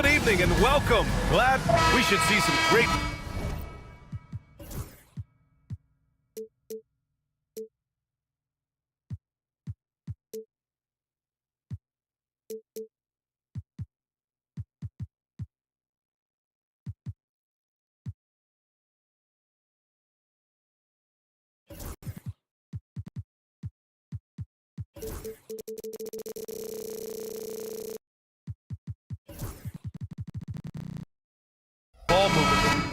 Good evening and welcome. Glad we should see some great... ball movement.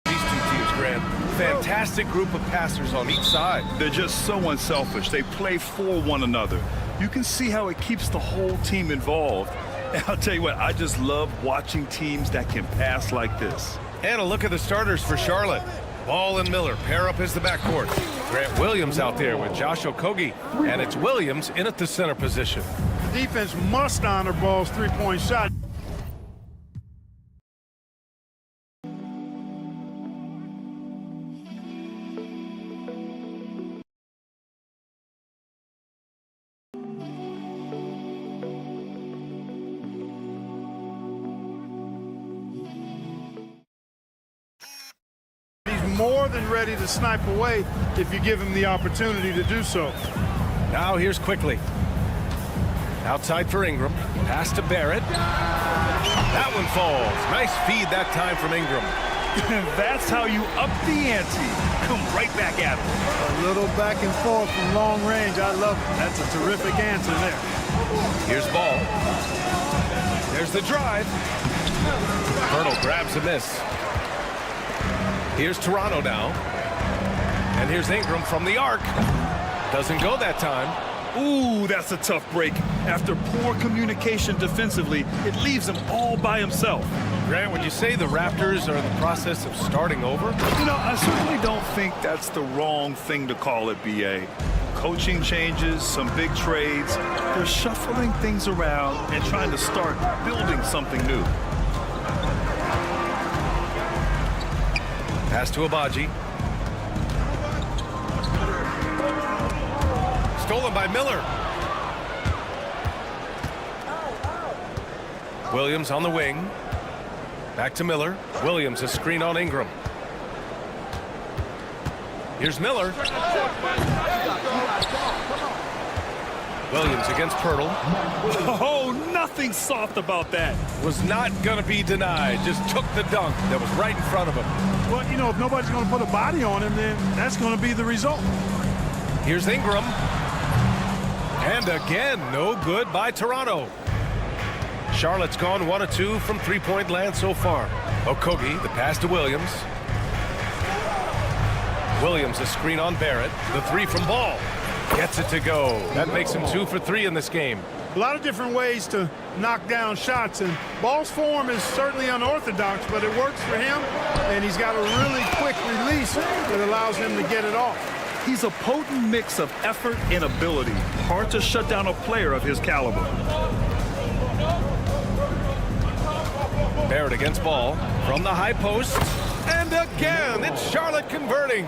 These two teams, Grant, fantastic group of passers on each side. They're just so unselfish. They play for one another. You can see how it keeps the whole team involved. And I'll tell you what, I just love watching teams that can pass like this. And a look at the starters for Charlotte. Ball and Miller pair up as the backcourt. Grant Williams out there with Josh Okogie. And it's Williams in at the center position. The defense must honor Ball's three-point shot. More than ready to snipe away if you give him the opportunity to do so. Now here's Quickly. Outside for Ingram. Pass to Barrett. That one falls. Nice feed that time from Ingram. That's how you up the ante. Come right back at him. A little back and forth from long range. I love it. That's a terrific answer there. Here's Ball. There's the drive. Hurdle grabs a miss. Here's Toronto now. And here's Ingram from the arc. Doesn't go that time. Ooh, that's a tough break. After poor communication defensively, it leaves him all by himself. Grant, would you say the Raptors are in the process of starting over? You know, I certainly don't think that's the wrong thing to call it, B.A. Coaching changes, some big trades. They're shuffling things around and trying to start building something new. Pass to Abaji. Stolen by Miller. Williams on the wing. Back to Miller. Williams a screen on Ingram. Here's Miller. Williams against Pirtle. Oh, nothing soft about that. Was not going to be denied. Just took the dunk that was right in front of him. Well, you know, if nobody's going to put a body on him, then that's going to be the result. Here's Ingram. And again, no good by Toronto. Charlotte's gone 1 of 2 from three-point land so far. Okogie, the pass to Williams. Williams a screen on Barrett. The three from Ball. Gets it to go. That makes him 2 for 3 in this game. A lot of different ways to knock down shots, and Ball's form is certainly unorthodox, but it works for him, and he's got a really quick release that allows him to get it off. He's a potent mix of effort and ability. Hard to shut down a player of his caliber. Barrett against Ball from the high post. And again, it's Charlotte converting.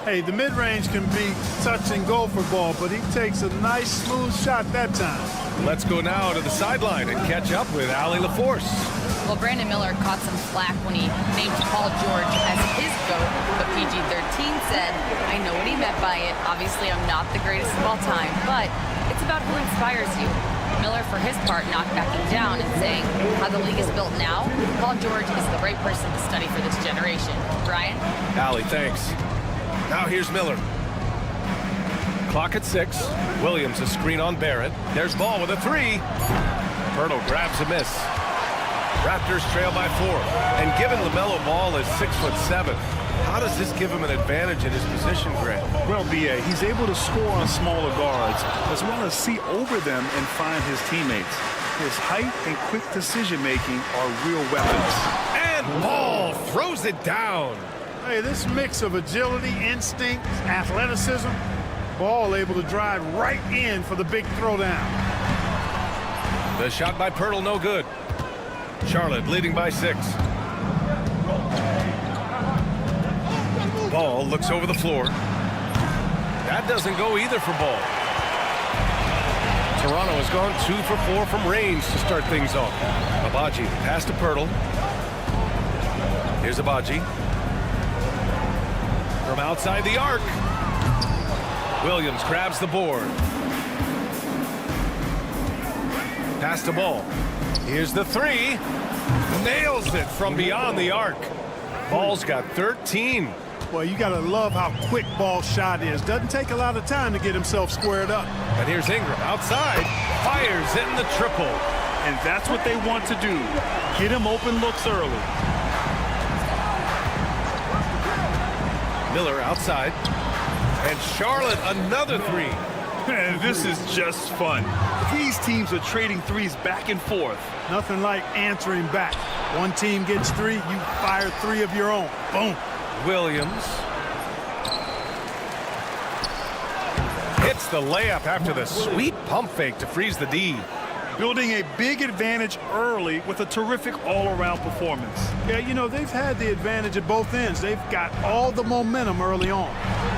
Hey, the mid-range can be touch and go for Ball, but he takes a nice, smooth shot that time. Let's go now to the sideline and catch up with Allie LaForce. Well, Brandon Miller caught some flack when he named Paul George as his GOAT, but PG-13 said, I know what he meant by it. Obviously, I'm not the greatest of all time, but it's about who inspires you. Miller, for his part, not backing down and saying, how the league is built now, Paul George is the right person to study for this generation. Brian? Allie, thanks. Now here's Miller. Clock at 6. Williams a screen on Barrett. There's Ball with a 3. Pirtle grabs a miss. Raptors trail by 4. And given LaMelo Ball is 6'7", how does this give him an advantage in his position, Grant? Well, B.A., he's able to score on smaller guards as well as see over them and find his teammates. His height and quick decision-making are real weapons. And Ball throws it down. Hey, this mix of agility, instinct, athleticism, Ball able to drive right in for the big throwdown. The shot by Pirtle, no good. Charlotte leading by 6. Ball looks over the floor. That doesn't go either for Ball. Toronto has gone 2 for 4 from range to start things off. Abaji pass to Pirtle. Here's Abaji. From outside the arc. Williams grabs the board. Pass to Ball. Here's the 3. Nails it from beyond the arc. Ball's got 13. Well, you got to love how quick Ball's shot is. Doesn't take a lot of time to get himself squared up. And here's Ingram outside. Fires in the triple. And that's what they want to do. Get him open looks early. Miller outside. And Charlotte another 3. And this is just fun. These teams are trading threes back and forth. Nothing like answering back. One team gets 3, you fire 3 of your own. Boom. Williams hits the layup after the sweet pump fake to freeze the D. Building a big advantage early with a terrific all-around performance. Yeah, you know, they've had the advantage at both ends. They've got all the momentum early on.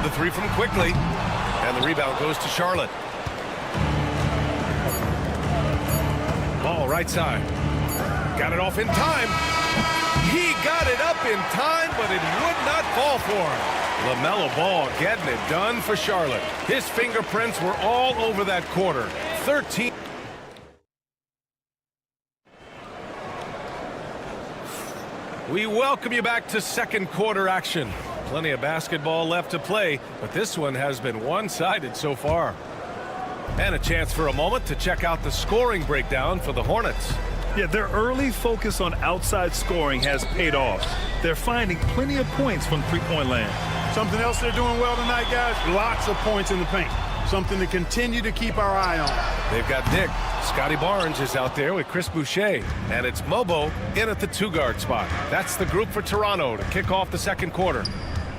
The 3 from Quickly. And the rebound goes to Charlotte. Ball right side. Got it off in time. He got it up in time, but it would not fall for him. LaMelo Ball getting it done for Charlotte. His fingerprints were all over that quarter. 13. We welcome you back to second quarter action. Plenty of basketball left to play, but this one has been one-sided so far. And a chance for a moment to check out the scoring breakdown for the Hornets. Yeah, their early focus on outside scoring has paid off. They're finding plenty of points from three-point land. Something else they're doing well tonight, guys, lots of points in the paint. Something to continue to keep our eye on. They've got Dick. Scotty Barnes is out there with Chris Boucher. And it's Mobo in at the 2-guard spot. That's the group for Toronto to kick off the second quarter.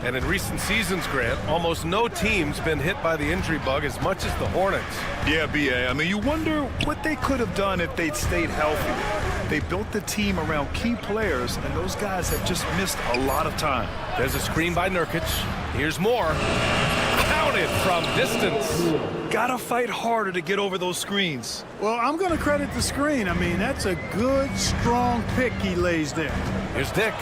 And in recent seasons, Grant, almost no team's been hit by the injury bug as much as the Hornets. Yeah, B.A. I mean, you wonder what they could have done if they'd stayed healthy. They built the team around key players, and those guys have just missed a lot of time. There's a screen by Nurkic. Here's more. Counted from distance. Gotta fight harder to get over those screens. Well, I'm going to credit the screen. I mean, that's a good, strong pick he lays there. Here's Dick.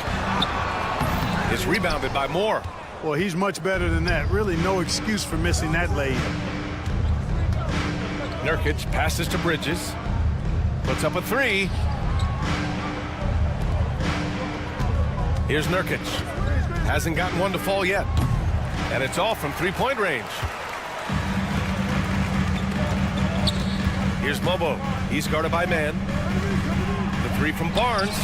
It's rebounded by Moore. Well, he's much better than that. Really no excuse for missing that lay. Nurkic passes to Bridges. Puts up a 3. Here's Nurkic. Hasn't gotten one to fall yet. And it's all from three-point range. Here's Mobo. He's guarded by Man. The 3 from Barnes.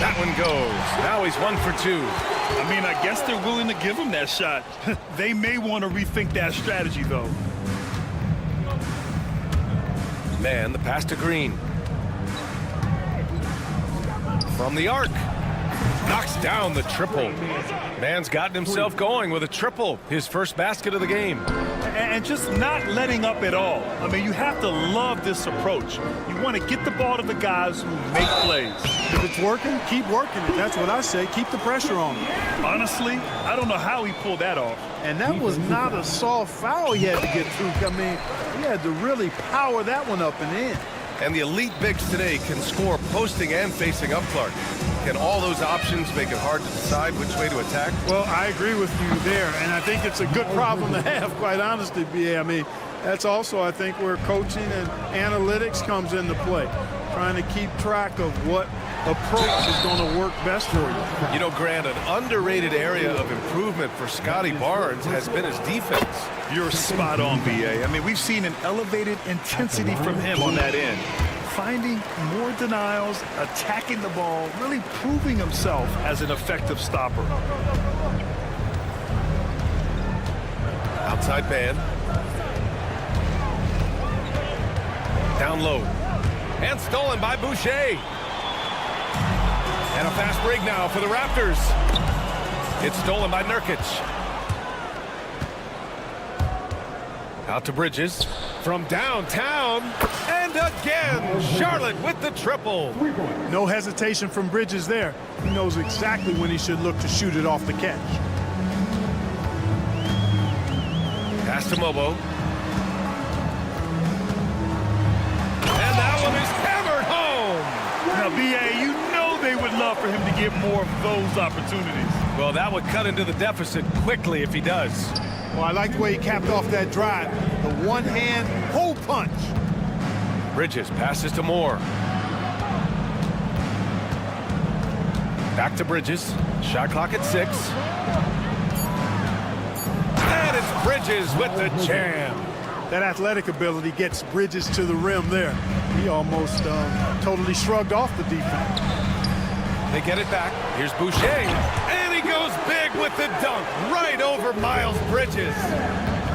That one goes. Now he's 1 for 2. I mean, I guess they're willing to give him that shot. They may want to rethink that strategy, though. Man, the pass to Green. From the arc. Knocks down the triple. Man's gotten himself going with a triple. His first basket of the game. And just not letting up at all. I mean, you have to love this approach. You want to get the ball to the guys who make plays. If it's working, keep working it. That's what I say. Keep the pressure on him. Honestly, I don't know how he pulled that off. And that was not a soft foul he had to get through. I mean, he had to really power that one up and in. And the elite bigs today can score posting and facing up Clark. Can all those options make it hard to decide which way to attack? Well, I agree with you there, and I think it's a good problem to have, quite honestly, B.A. I mean, that's also, I think, where coaching and analytics comes into play. Trying to keep track of what approach is going to work best for you. You know, Grant, an underrated area of improvement for Scotty Barnes has been his defense. You're spot on, B.A. I mean, we've seen an elevated intensity from him on that end. Finding more denials, attacking the ball, really proving himself as an effective stopper. Outside man. Down low. And stolen by Boucher. And a fast break now for the Raptors. It's stolen by Nurkic. Out to Bridges. From downtown. And again, Charlotte with the triple. No hesitation from Bridges there. He knows exactly when he should look to shoot it off the catch. Pass to Mobo. And that one is hammered home. Now, B.A., you know they would love for him to get more of those opportunities. Well, that would cut into the deficit quickly if he does. Well, I like the way he capped off that drive. The one-hand hole punch. Bridges passes to Moore. Back to Bridges. Shot clock at 6. And it's Bridges with the jam. That athletic ability gets Bridges to the rim there. He almost totally shrugged off the defense. They get it back. Here's Boucher. And he goes big with the dunk right over Miles Bridges.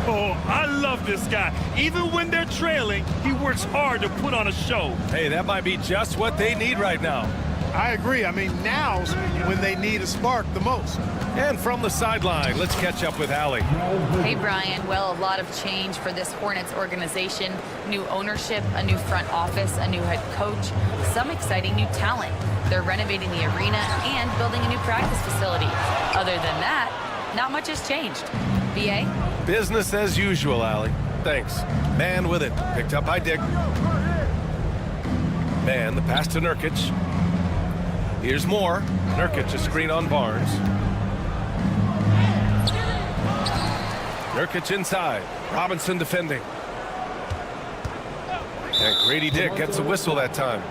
Oh, I love this guy. Even when they're trailing, he works hard to put on a show. Hey, that might be just what they need right now. I agree. I mean, now's when they need a spark the most. And from the sideline, let's catch up with Allie. Hey, Brian. Well, a lot of change for this Hornets organization. New ownership, a new front office, a new head coach, some exciting new talent. They're renovating the arena and building a new practice facility. Other than that, not much has changed. B.A.? Business as usual, Allie. Thanks. Man with it. Picked up by Dick. Man, the pass to Nurkic. Here's Moore. Nurkic, a screen on Barnes. Nurkic inside. Robinson defending. And Grady Dick gets a whistle that time.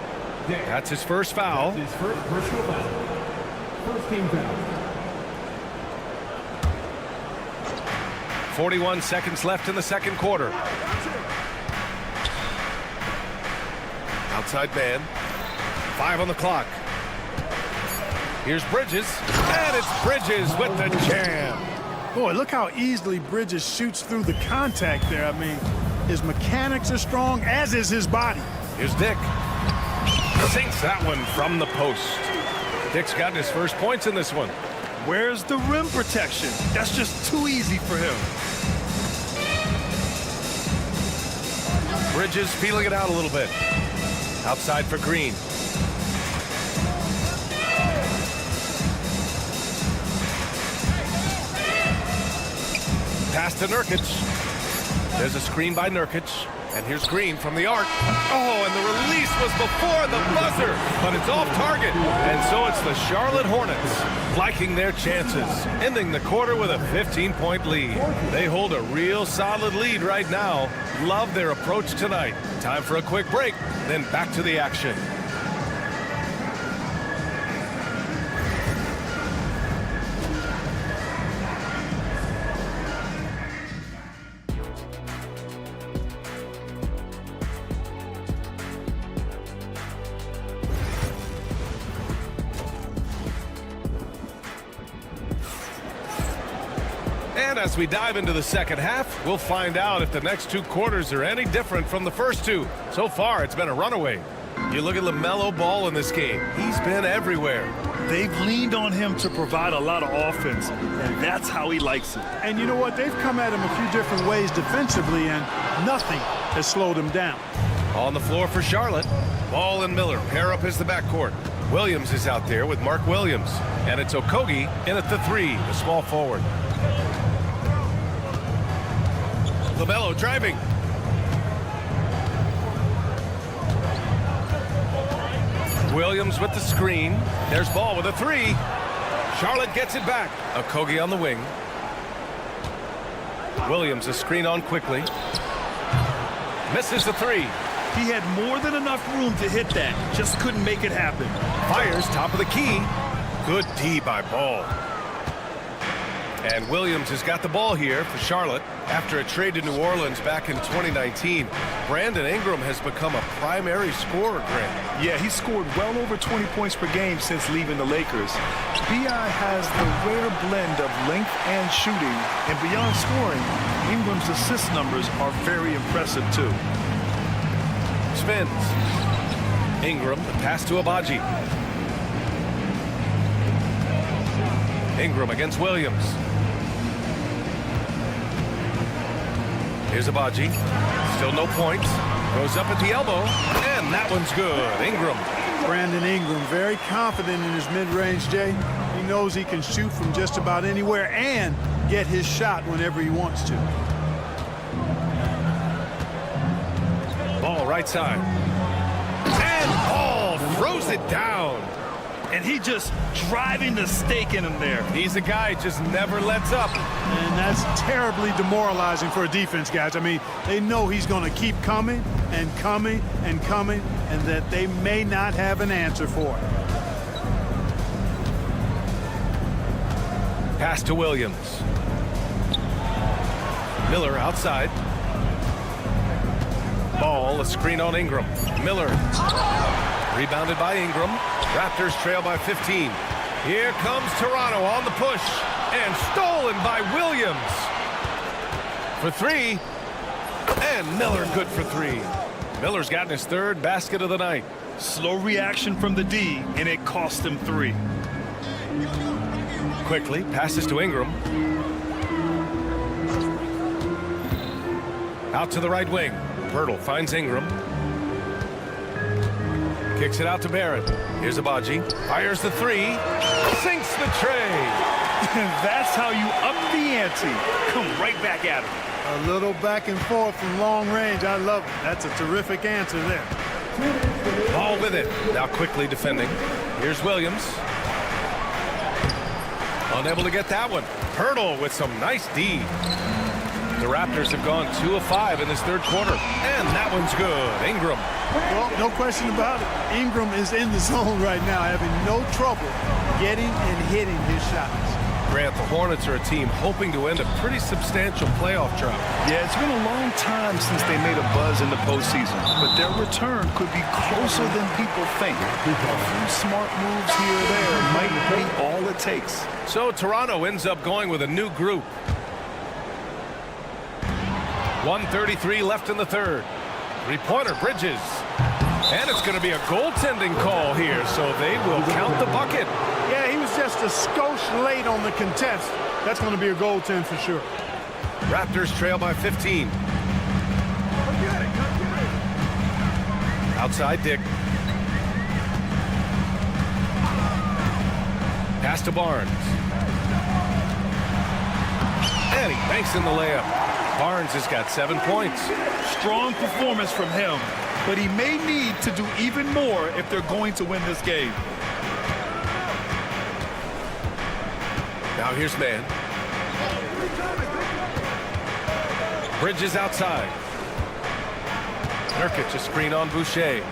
That's his first foul. His first personal foul. First team foul. 41 seconds left in the second quarter. Outside man. 5 on the clock. Here's Bridges. And it's Bridges with the jam. Boy, look how easily Bridges shoots through the contact there. I mean, his mechanics are strong, as is his body. Here's Dick. Sinks that one from the post. Dick's got his first points in this one. Where's the rim protection? That's just too easy for him. Bridges feeling it out a little bit. Outside for Green. Pass to Nurkic. There's a screen by Nurkic. And here's Green from the arc. Oh, and the release was before the buzzer, but it's off target. And so it's the Charlotte Hornets liking their chances, ending the quarter with a 15-point lead. They hold a real solid lead right now. Love their approach tonight. Time for a quick break, then back to the action. And as we dive into the second half, we'll find out if the next 2 quarters are any different from the first 2. So far, it's been a runaway. You look at LaMelo Ball in this game. He's been everywhere. They've leaned on him to provide a lot of offense, and that's how he likes it. And you know what? They've come at him a few different ways defensively, and nothing has slowed him down. On the floor for Charlotte, Ball and Miller pair up as the backcourt. Williams is out there with Mark Williams. And it's Okogie in at the 3, the small forward. LaMelo driving. Williams with the screen. There's Ball with a 3. Charlotte gets it back. Okogie on the wing. Williams a screen on quickly. Misses the 3. He had more than enough room to hit that. Just couldn't make it happen. Fires top of the key. Good D by Ball. And Williams has got the ball here for Charlotte. After a trade to New Orleans back in 2019, Brandon Ingram has become a primary scorer, Grant. Yeah, he scored well over 20 points per game since leaving the Lakers. B.I. has the rare blend of length and shooting, and beyond scoring, Ingram's assist numbers are very impressive too. Spins. Ingram, the pass to Abaji. Ingram against Williams. Here's Abaji. Still no points. Goes up at the elbow, and that one's good. Ingram. Brandon Ingram, very confident in his mid-range, Jay. He knows he can shoot from just about anywhere and get his shot whenever he wants to. Ball right side. And Ball throws it down. And he just driving the stake in him there. He's a guy who just never lets up. And that's terribly demoralizing for a defense, guys. I mean, they know he's going to keep coming and coming and coming, and that they may not have an answer for it. Pass to Williams. Miller outside. Ball, a screen on Ingram. Miller. Rebounded by Ingram. Raptors trail by 15. Here comes Toronto on the push. And stolen by Williams. For three. And Miller good for three. Miller's gotten his third basket of the night. Slow reaction from the D, and it cost him 3. Quickly passes to Ingram. Out to the right wing. Pirtle finds Ingram. Kicks it out to Barrett. Here's Abaji. Fires the three. Sinks the tray. That's how you up the ante. Come right back at him. A little back and forth from long range. I love it. That's a terrific answer there. Ball with it. Now quickly defending. Here's Williams. Unable to get that one. Pirtle with some nice D. The Raptors have gone 2 of 5 in this third quarter. And that one's good. Ingram. Well, no question about it. Ingram is in the zone right now, having no trouble getting and hitting his shots. Grant, the Hornets are a team hoping to end a pretty substantial playoff drought. Yeah, it's been a long time since they made a buzz in the postseason, but their return could be closer than people think. A few smart moves here or there might be all it takes. So Toronto ends up going with a new group. 1:33 left in the third. Three-pointer, Bridges. And it's going to be a goaltending call here, so they will count the bucket. Yeah, he was just a skosh late on the contest. That's going to be a goaltend for sure. Raptors trail by 15. Outside Dick. Pass to Barnes. And he banks in the layup. Barnes has got 7 points. Strong performance from him, but he may need to do even more if they're going to win this game. Now here's man. Bridges outside. Nurkic a screen on Boucher.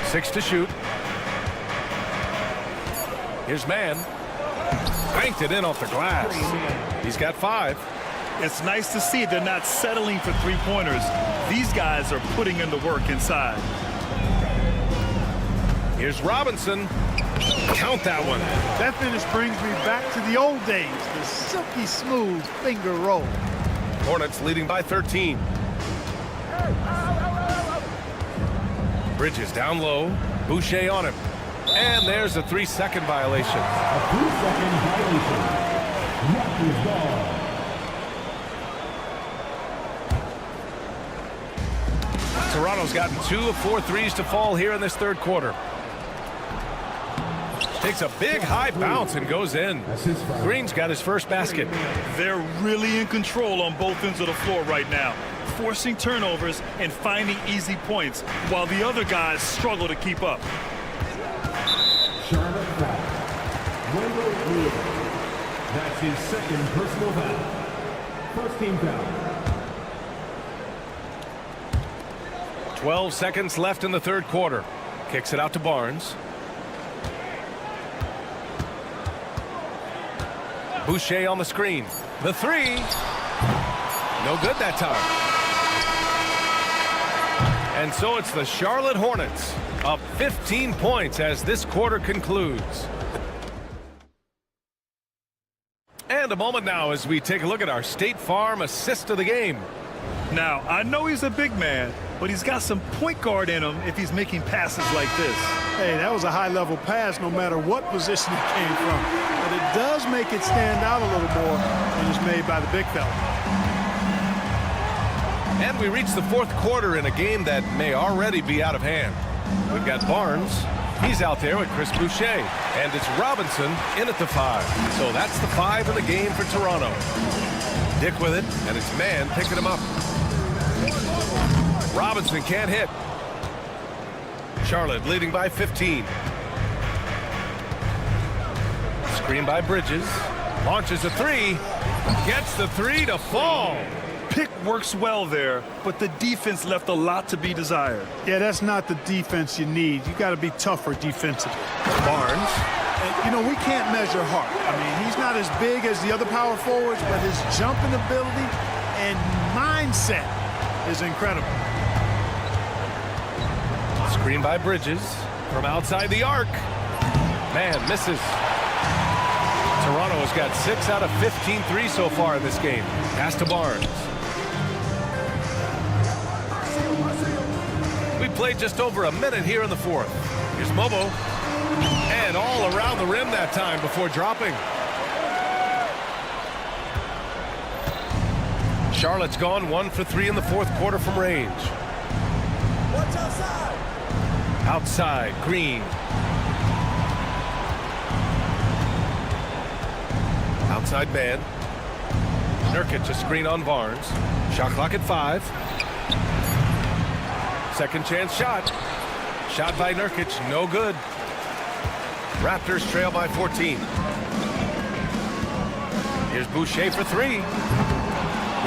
6 to shoot. Here's man. Banked it in off the glass. He's got 5. It's nice to see they're not settling for three-pointers. These guys are putting in the work inside. Here's Robinson. Count that one. That finish brings me back to the old days, the silky smooth finger roll. Hornets leading by 13. Bridges down low. Boucher on him. And there's a 3-second violation. A 3-second violation. Raptors ball. Toronto's gotten 2 of 4 threes to fall here in this third quarter. Takes a big high bounce and goes in. Green's got his first basket. They're really in control on both ends of the floor right now, forcing turnovers and finding easy points, while the other guys struggle to keep up. Charlotte foul. Wendell Williams. That's his second personal foul. First team foul. 12 seconds left in the third quarter. Kicks it out to Barnes. Boucher on the screen. The three. No good that time. And so it's the Charlotte Hornets up 15 points as this quarter concludes. And a moment now as we take a look at our State Farm assist of the game. Now, I know he's a big man, but he's got some point guard in him if he's making passes like this. Hey, that was a high-level pass no matter what position it came from. But it does make it stand out a little more when it's made by the big fella. And we reach the fourth quarter in a game that may already be out of hand. We've got Barnes. He's out there with Chris Boucher. And it's Robinson in at the 5. So that's the 5 in the game for Toronto. Dick with it, and it's Man picking him up. Robinson can't hit. Charlotte leading by 15. Screen by Bridges. Launches a 3. Gets the 3 to fall. Pick works well there, but the defense left a lot to be desired. Yeah, that's not the defense you need. You got to be tougher defensively. Barnes. And, you know, we can't measure Hart. I mean, he's not as big as the other power forwards, but his jumping ability and mindset is incredible. Screen by Bridges from outside the arc. Man misses. Toronto has got 6 out of 15 threes so far in this game. Pass to Barnes. We played just over a minute here in the fourth. Here's Mobo. And all around the rim that time before dropping. Charlotte's gone 1 for 3 in the fourth quarter from range. What's outside? Outside, Green. Outside man. Nurkic a screen on Barnes. Shot clock at 5. Second chance shot. Shot by Nurkic, no good. Raptors trail by 14. Here's Boucher for 3.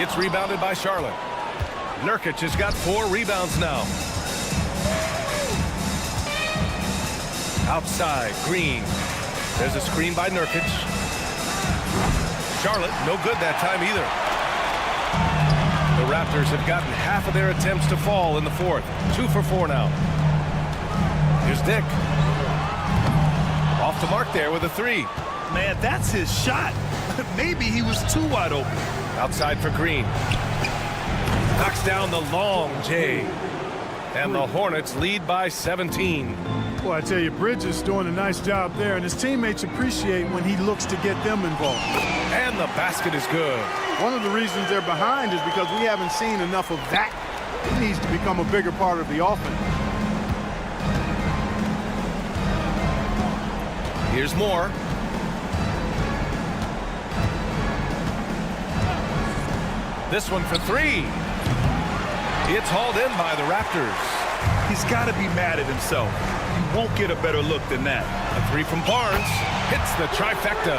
It's rebounded by Charlotte. Nurkic has got 4 rebounds now. Outside, Green. There's a screen by Nurkic. Charlotte, no good that time either. The Raptors have gotten half of their attempts to fall in the fourth. 2 for 4 now. Here's Dick. Off the mark there with a 3. Man, that's his shot. Maybe he was too wide open. Outside for Green. Knocks down the long J. And the Hornets lead by 17. Well, I tell you, Bridges is doing a nice job there, and his teammates appreciate when he looks to get them involved. And the basket is good. One of the reasons they're behind is because we haven't seen enough of that. He needs to become a bigger part of the offense. Here's more. This one for 3. It's hauled in by the Raptors. He's got to be mad at himself. He won't get a better look than that. A 3 from Barnes. Hits the trifecta.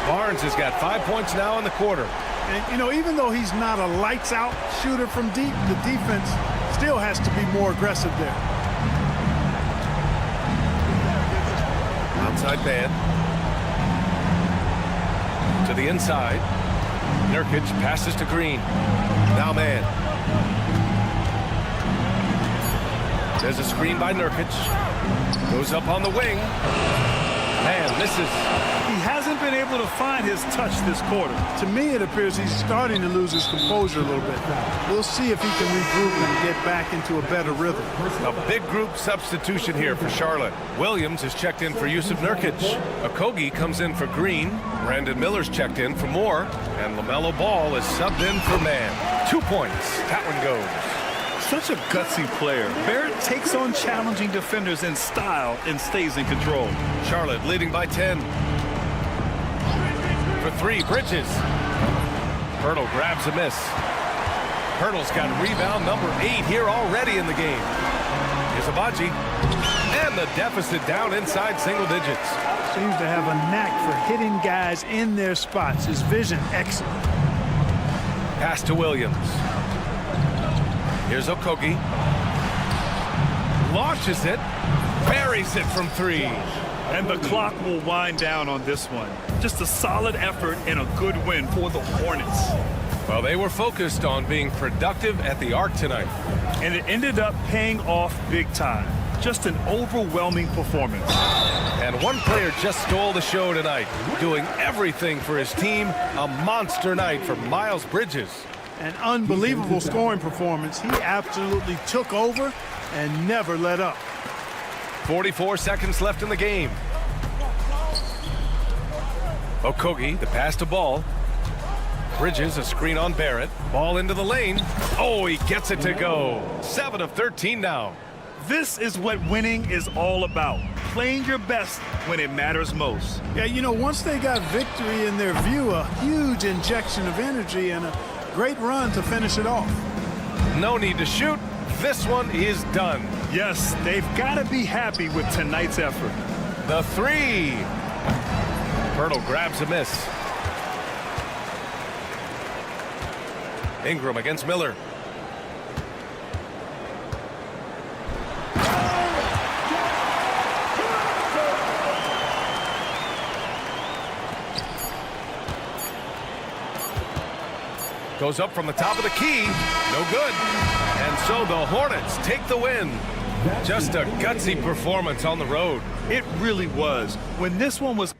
Barnes has got 5 points now in the quarter. And, you know, even though he's not a lights-out shooter from deep, the defense still has to be more aggressive there. Outside man. To the inside. Nurkic passes to Green. Now man. There's a screen by Nurkic. Goes up on the wing. Man misses. He hasn't been able to find his touch this quarter. To me, it appears he's starting to lose his composure a little bit. We'll see if he can regroup and get back into a better rhythm. A big group substitution here for Charlotte. Williams is checked in for Yusuf Nurkic. Okogie comes in for Green. Brandon Miller's checked in for Moore. And LaMelo Ball is subbed in for Man. 2 points. That one goes. Such a gutsy player. Barrett takes on challenging defenders in style and stays in control. Charlotte leading by 10. For 3, Bridges. Hurdle grabs a miss. Hurdle's got rebound number 8 here already in the game. Here's Abaji. And the deficit down inside single digits. Seems to have a knack for hitting guys in their spots. His vision excellent. Pass to Williams. Here's Okogie. Launches it. Buries it from 3. And the clock will wind down on this one. Just a solid effort and a good win for the Hornets. Well, they were focused on being productive at the arc tonight. And it ended up paying off big time. Just an overwhelming performance. And one player just stole the show tonight, doing everything for his team. A monster night for Miles Bridges. An unbelievable scoring performance. He absolutely took over and never let up. 44 seconds left in the game. Okogie, the pass to Ball. Bridges, a screen on Barrett. Ball into the lane. Oh, he gets it to go. 7 of 13 now. This is what winning is all about. Playing your best when it matters most. Yeah, you know, once they got victory in their view, a huge injection of energy and a great run to finish it off. No need to shoot. This one is done. Yes, they've got to be happy with tonight's effort. The 3. Pirtle grabs a miss. Ingram against Miller. Goes up from the top of the key. No good. And so the Hornets take the win. Just a gutsy performance on the road. It really was. When this one was...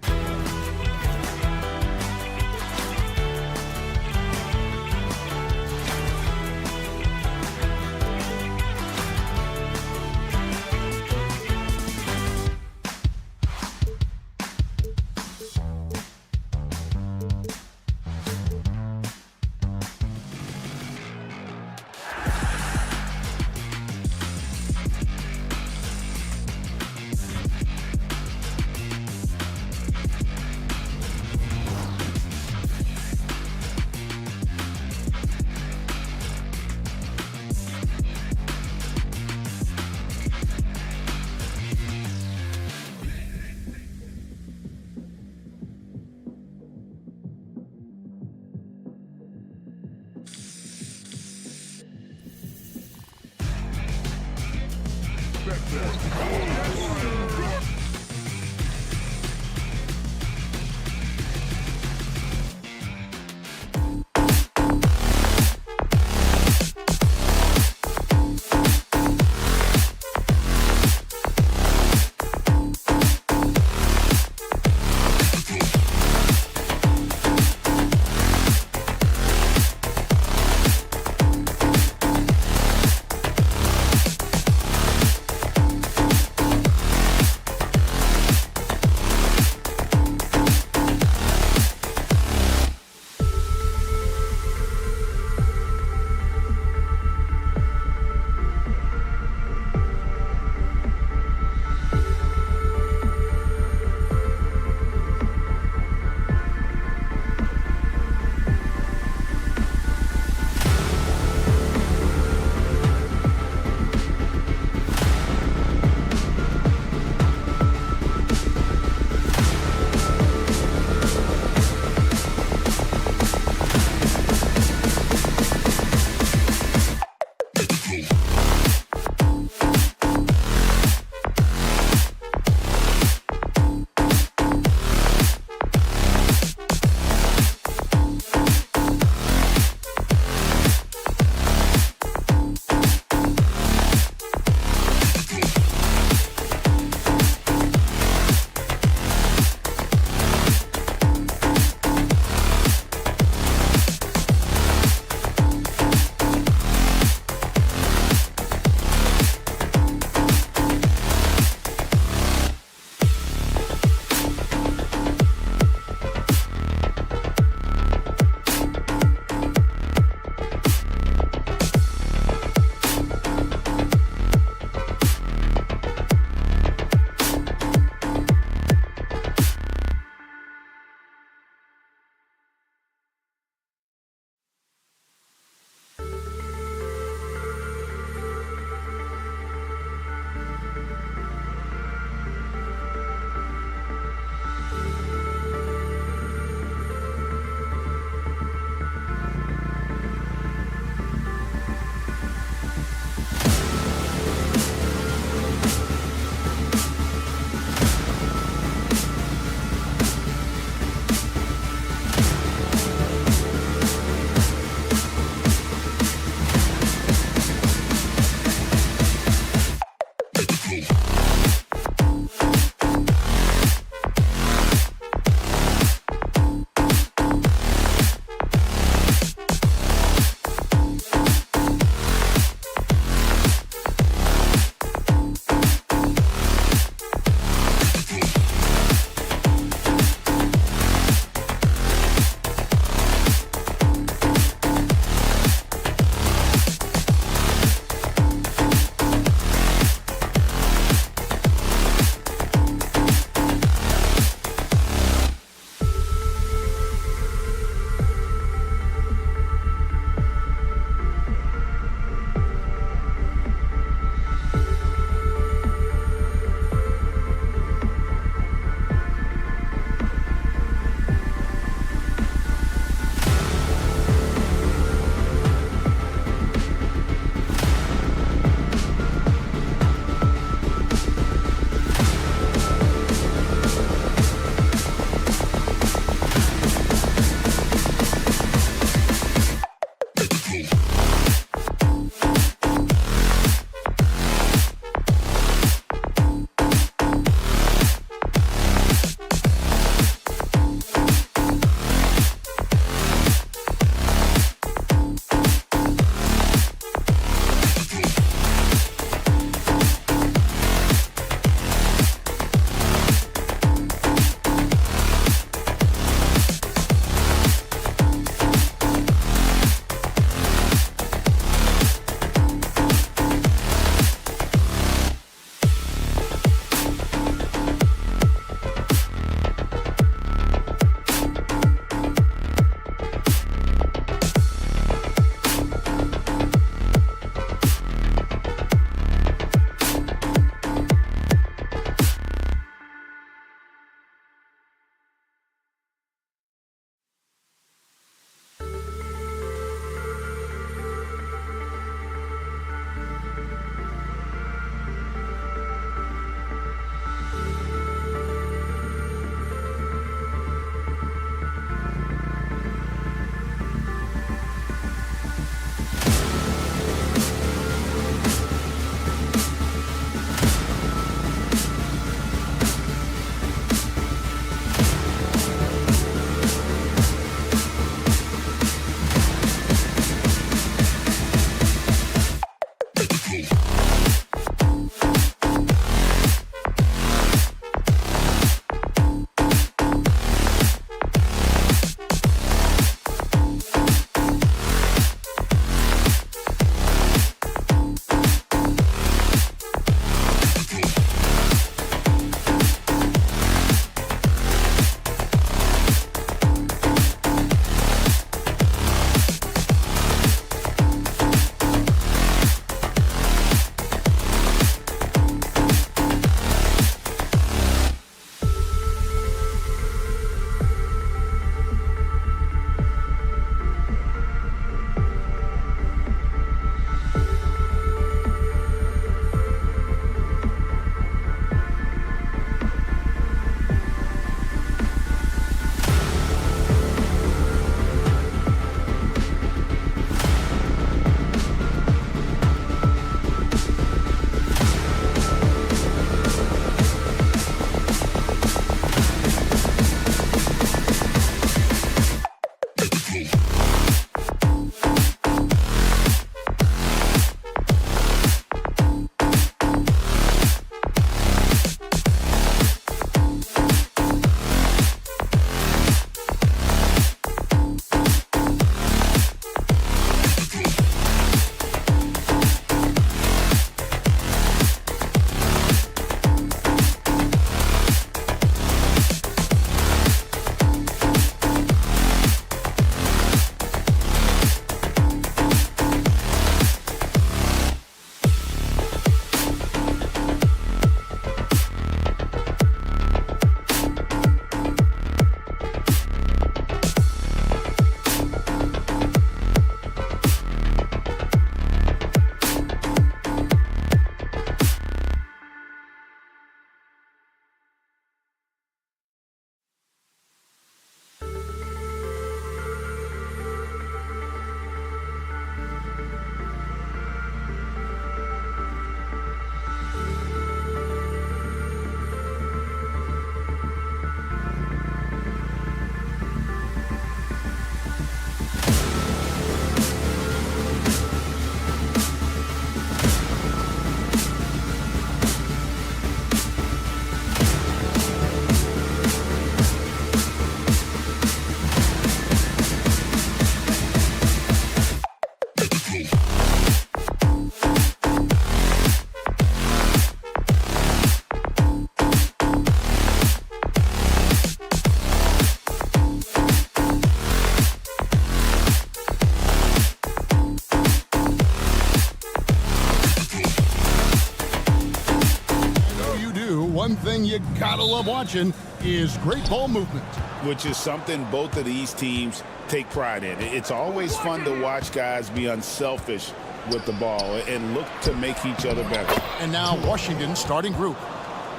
thing you gotta love watching is great ball movement. Which is something both of these teams take pride in. It's always fun to watch guys be unselfish with the ball and look to make each other better. And now Washington starting group.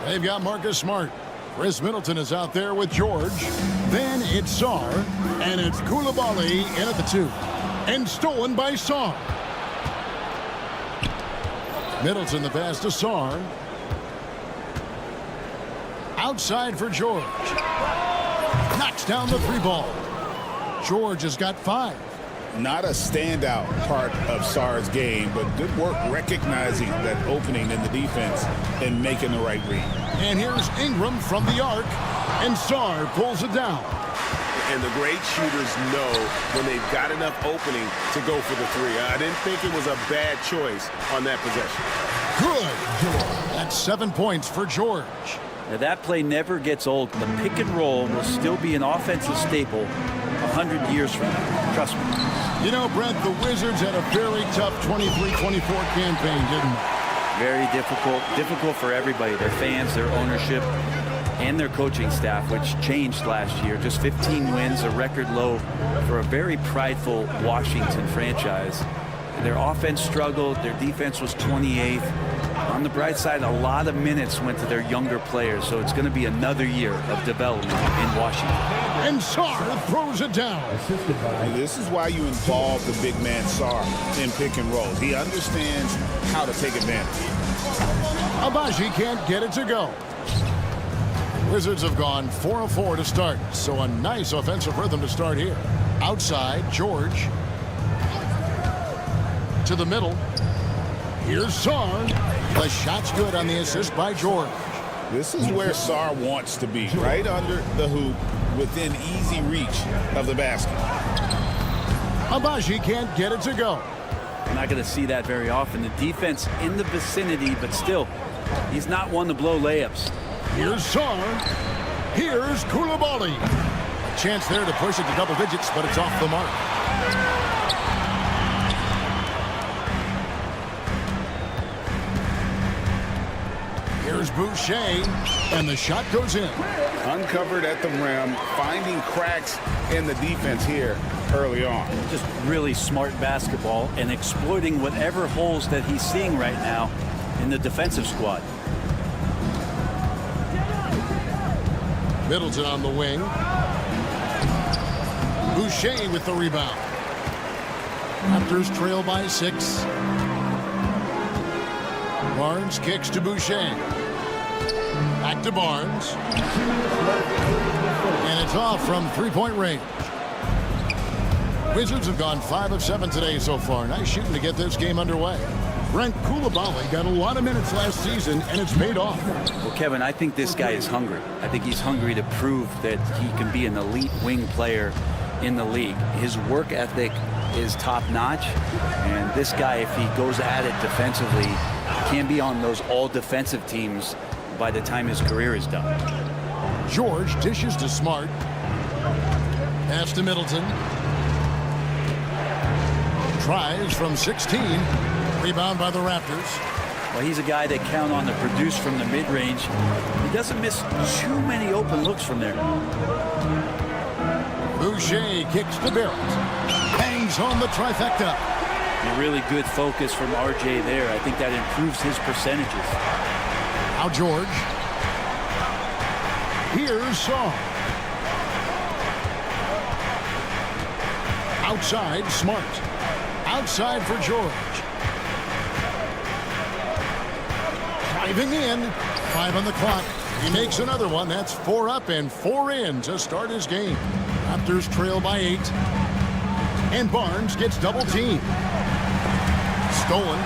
They've got Marcus Smart. Chris Middleton is out there with George. Then it's Sarr. And it's Koulibaly in at the 2. And stolen by Sarr. Middleton the pass to Sarr. Outside for George. Knocks down the 3 ball. George has got 5. Not a standout part of Sarr's game, but good work recognizing that opening in the defense and making the right read. And here's Ingram from the arc, and Sarr pulls it down. And the great shooters know when they've got enough opening to go for the 3. I didn't think it was a bad choice on that possession. Good. That's 7 points for George. Now that play never gets old. The pick and roll will still be an offensive staple 100 years from now. Trust me. You know, Brent, the Wizards had a very tough 23-24 campaign, didn't they? Very difficult for everybody, their fans, their ownership, and their coaching staff, which changed last year. Just 15 wins, a record low for a very prideful Washington franchise. Their offense struggled, their defense was 28th. On the bright side, a lot of minutes went to their younger players, so it's going to be another year of development in Washington. And Sarr throws it down. And this is why you involve the big man Sarr in pick and rolls. He understands how to take advantage. Abaji can't get it to go. Wizards have gone 4 of 4 to start, so a nice offensive rhythm to start here. Outside, George. To the middle. Here's Sarr. The shot's good on the assist by George. This is where Sarr wants to be, right under the hoop, within easy reach of the basket. Abaji can't get it to go. We're not going to see that very often. The defense in the vicinity, but still, he's not one to blow layups. Here's Sarr. Here's Koulibaly. A chance there to push it to double digits, but it's off the mark. Here's Boucher, and the shot goes in. Uncovered at the rim, finding cracks in the defense here early on. Just really smart basketball and exploiting whatever holes that he's seeing right now in the defensive squad. Middleton on the wing. Boucher with the rebound. Raptors trail by 6. Barnes kicks to Boucher. Back to Barnes. And it's off from 3-point range. Wizards have gone 5 of 7 today so far. Nice shooting to get this game underway. Brent Koulibaly got a lot of minutes last season, and it's paid off. Well, Kevin, I think this guy is hungry. I think he's hungry to prove that he can be an elite wing player in the league. His work ethic is top-notch, and this guy, if he goes at it defensively, can be on those all-defensive teams by the time his career is done. George dishes to Smart. Pass to Middleton. Tries from 16. Rebound by the Raptors. Well, he's a guy that count on to produce from the mid-range. He doesn't miss too many open looks from there. Boucher kicks to Barrett. Hangs on the trifecta. A really good focus from RJ there. I think that improves his percentages. Now George. Here's Sarr. Outside, Smart. Outside for George. Driving in. 5 on the clock. He makes another one. That's 4 up and 4 in to start his game. Raptors trail by 8. And Barnes gets double teamed. Stolen.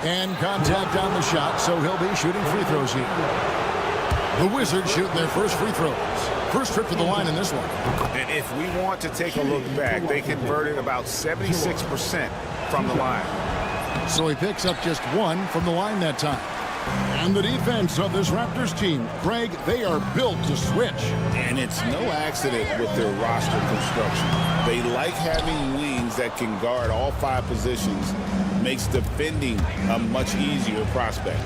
And contact on the shot, so he'll be shooting free throws here. The Wizards shooting their first free throws. First trip to the line in this one. And if we want to take a look back, they converted about 76% from the line. So he picks up just 1 from the line that time. And the defense of this Raptors team, Greg, they are built to switch. And it's no accident with their roster construction. They like having wings that can guard all 5 positions. Makes defending a much easier prospect.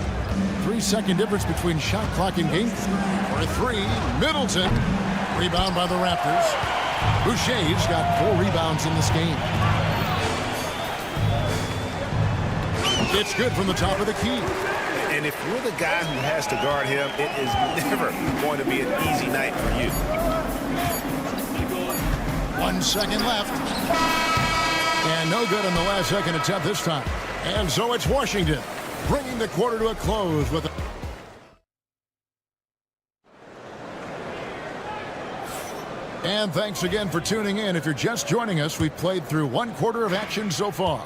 3-second difference between shot clock and game. For 3, Middleton. Rebound by the Raptors. Boucher's got 4 rebounds in this game. It's good from the top of the key. And if you're the guy who has to guard him, it is never going to be an easy night for you. 1 second left. And no good on the last second attempt this time. And so it's Washington bringing the quarter to a close with And thanks again for tuning in. If you're just joining us, we've played through 1 quarter of action so far.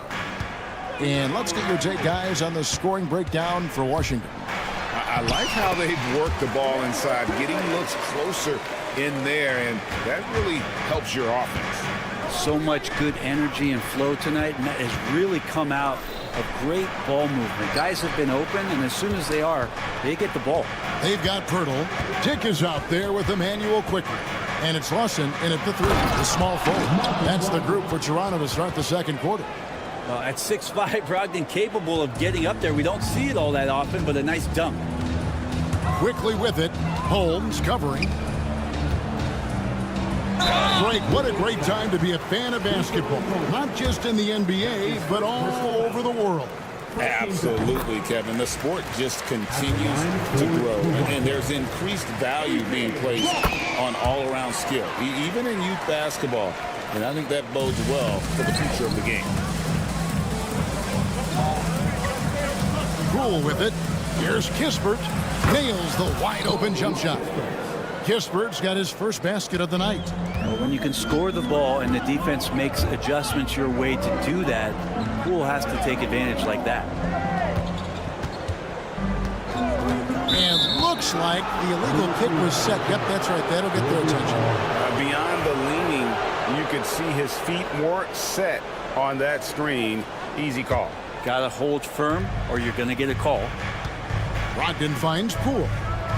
And let's get your take, guys, on the scoring breakdown for Washington. I like how they've worked the ball inside, getting looks closer in there, and that really helps your offense. So much good energy and flow tonight, and that has really come out of great ball movement. Guys have been open, and as soon as they are, they get the ball. They've got Pirtle. Dick is out there with Emmanuel quickly. And it's Lawson in at the 3, the small forward. That's the group for Toronto to start the second quarter. At 6'5", Brogdon capable of getting up there. We don't see it all that often, but a nice dunk. Quickly with it, Holmes covering. Greg, what a great time to be a fan of basketball. Not just in the NBA, but all over the world. Absolutely, Kevin. The sport just continues to grow, and there's increased value being placed on all-around skill, even in youth basketball. And I think that bodes well for the future of the game. Cool with it. Here's Kispert. Nails the wide-open jump shot. Kispert's got his first basket of the night. Well, when you can score the ball and the defense makes adjustments your way to do that, Poole has to take advantage like that. And looks like the illegal kick was set. Yep, that's right. That'll get their attention. Beyond the leaning, you could see his feet weren't set on that screen. Easy call. Got to hold firm or you're going to get a call. Brogdon finds Poole.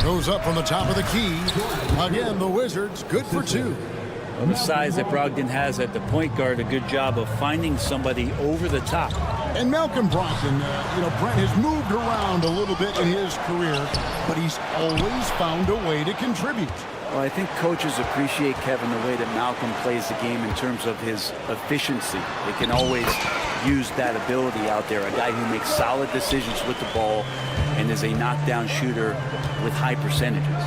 Goes up from the top of the key. Again, the Wizards good for 2. Well, the size that Brogdon has at the point guard, a good job of finding somebody over the top. And Malcolm Brogdon, Brent has moved around a little bit in his career, but he's always found a way to contribute. Well, I think coaches appreciate, Kevin, the way that Malcolm plays the game in terms of his efficiency. They can always use that ability out there. A guy who makes solid decisions with the ball and is a knockdown shooter with high percentages.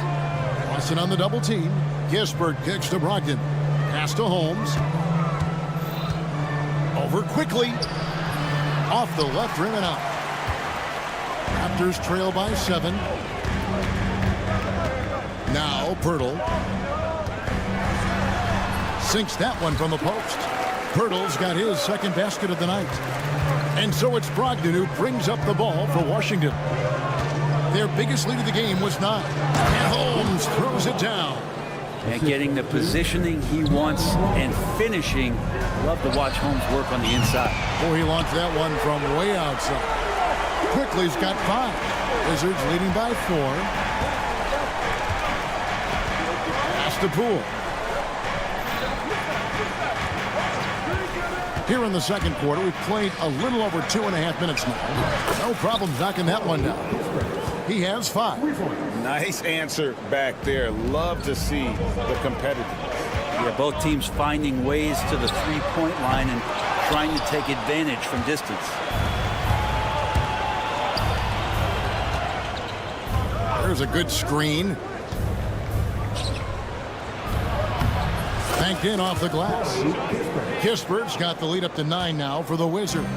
Lawson on the double team. Kispert kicks to Brogdon. Pass to Holmes. Over quickly. Off the left rim and out. Raptors trail by 7. Now Pirtle. Sinks that one from the post. Pirtle's got his second basket of the night. And so it's Brogdon who brings up the ball for Washington. Their biggest lead of the game was 9. And Holmes throws it down. And getting the positioning he wants and finishing. Love to watch Holmes work on the inside. Oh, he launched that one from way outside. Quickly's got 5. Wizards leading by 4. Pass to Poole. Here in the second quarter, we've played a little over 2.5 minutes now. No problem knocking that one down. He has 5. Nice answer back there. Love to see the competitiveness. Yeah, both teams finding ways to the three-point line and trying to take advantage from distance. There's a good screen. Banked in off the glass. Kispert's got the lead up to 9 now for the Wizards.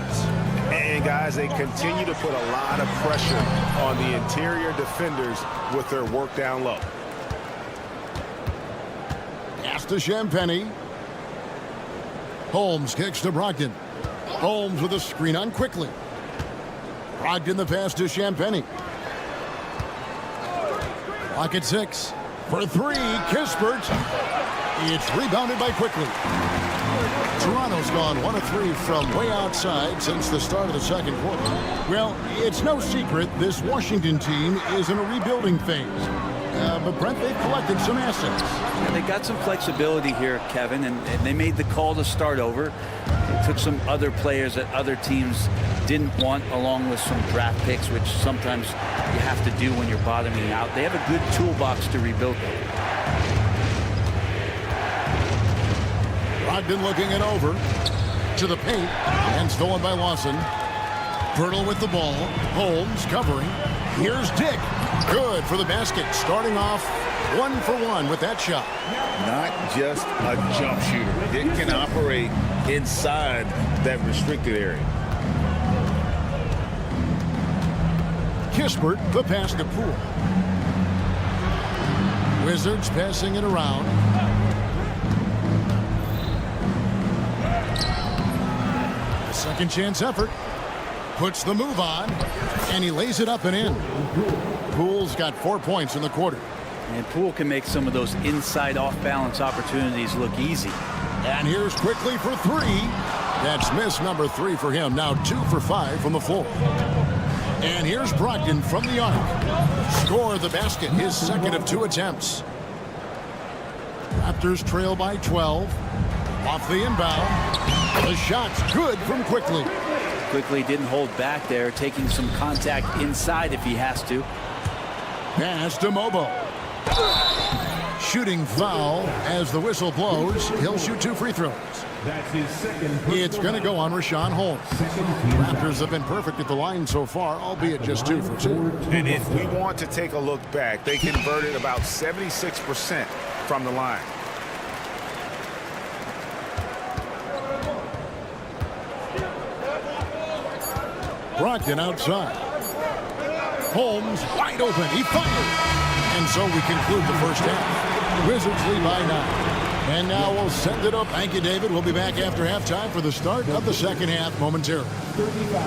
And guys, they continue to put a lot of pressure on the interior defenders with their work down low. Pass to Champagnie. Holmes kicks to Brogdon. Holmes with a screen on quickly. Brogdon the pass to Champagnie. Clock at 6. For 3, Kispert. It's rebounded by Quickly. Toronto's gone 1 of 3 from way outside since the start of the second quarter. Well, it's no secret this Washington team is in a rebuilding phase. But Brent, they've collected some assets. Yeah, they got some flexibility here, Kevin, and they made the call to start over. They took some other players that other teams didn't want, along with some draft picks, which sometimes you have to do when you're bottoming out. They have a good toolbox to rebuild them. Brogdon looking it over to the paint and stolen by Lawson. Pirtle with the ball. Holmes covering. Here's Dick. Good for the basket. Starting off 1 for 1 with that shot. Not just a jump shooter. Dick can operate inside that restricted area. Kispert, the pass to Poole. Wizards passing it around. Second chance effort. Puts the move on, and he lays it up and in. Poole's got 4 points in the quarter. And Poole can make some of those inside off-balance opportunities look easy. And here's Quickly for 3. That's miss number 3 for him. Now 2 for 5 from the floor. And here's Brogdon from the arc. Score the basket, his second of 2 attempts. Raptors trail by 12. Off the inbound. The shot's good from Quickly. Quickly didn't hold back there, taking some contact inside if he has to. Pass to Mobo. Shooting foul as the whistle blows. He'll shoot 2 free throws. That's his second. It's going to go on Rashawn Holmes. Raptors have been perfect at the line so far, albeit just 2 for 2. And if we want to take a look back, they converted about 76% from the line. Brogdon outside. Holmes wide open. He fired. And so we conclude the first half. Wizards lead by 9. And now we'll send it up. Thank you, David. We'll be back after halftime for the start of the second half momentarily. 35.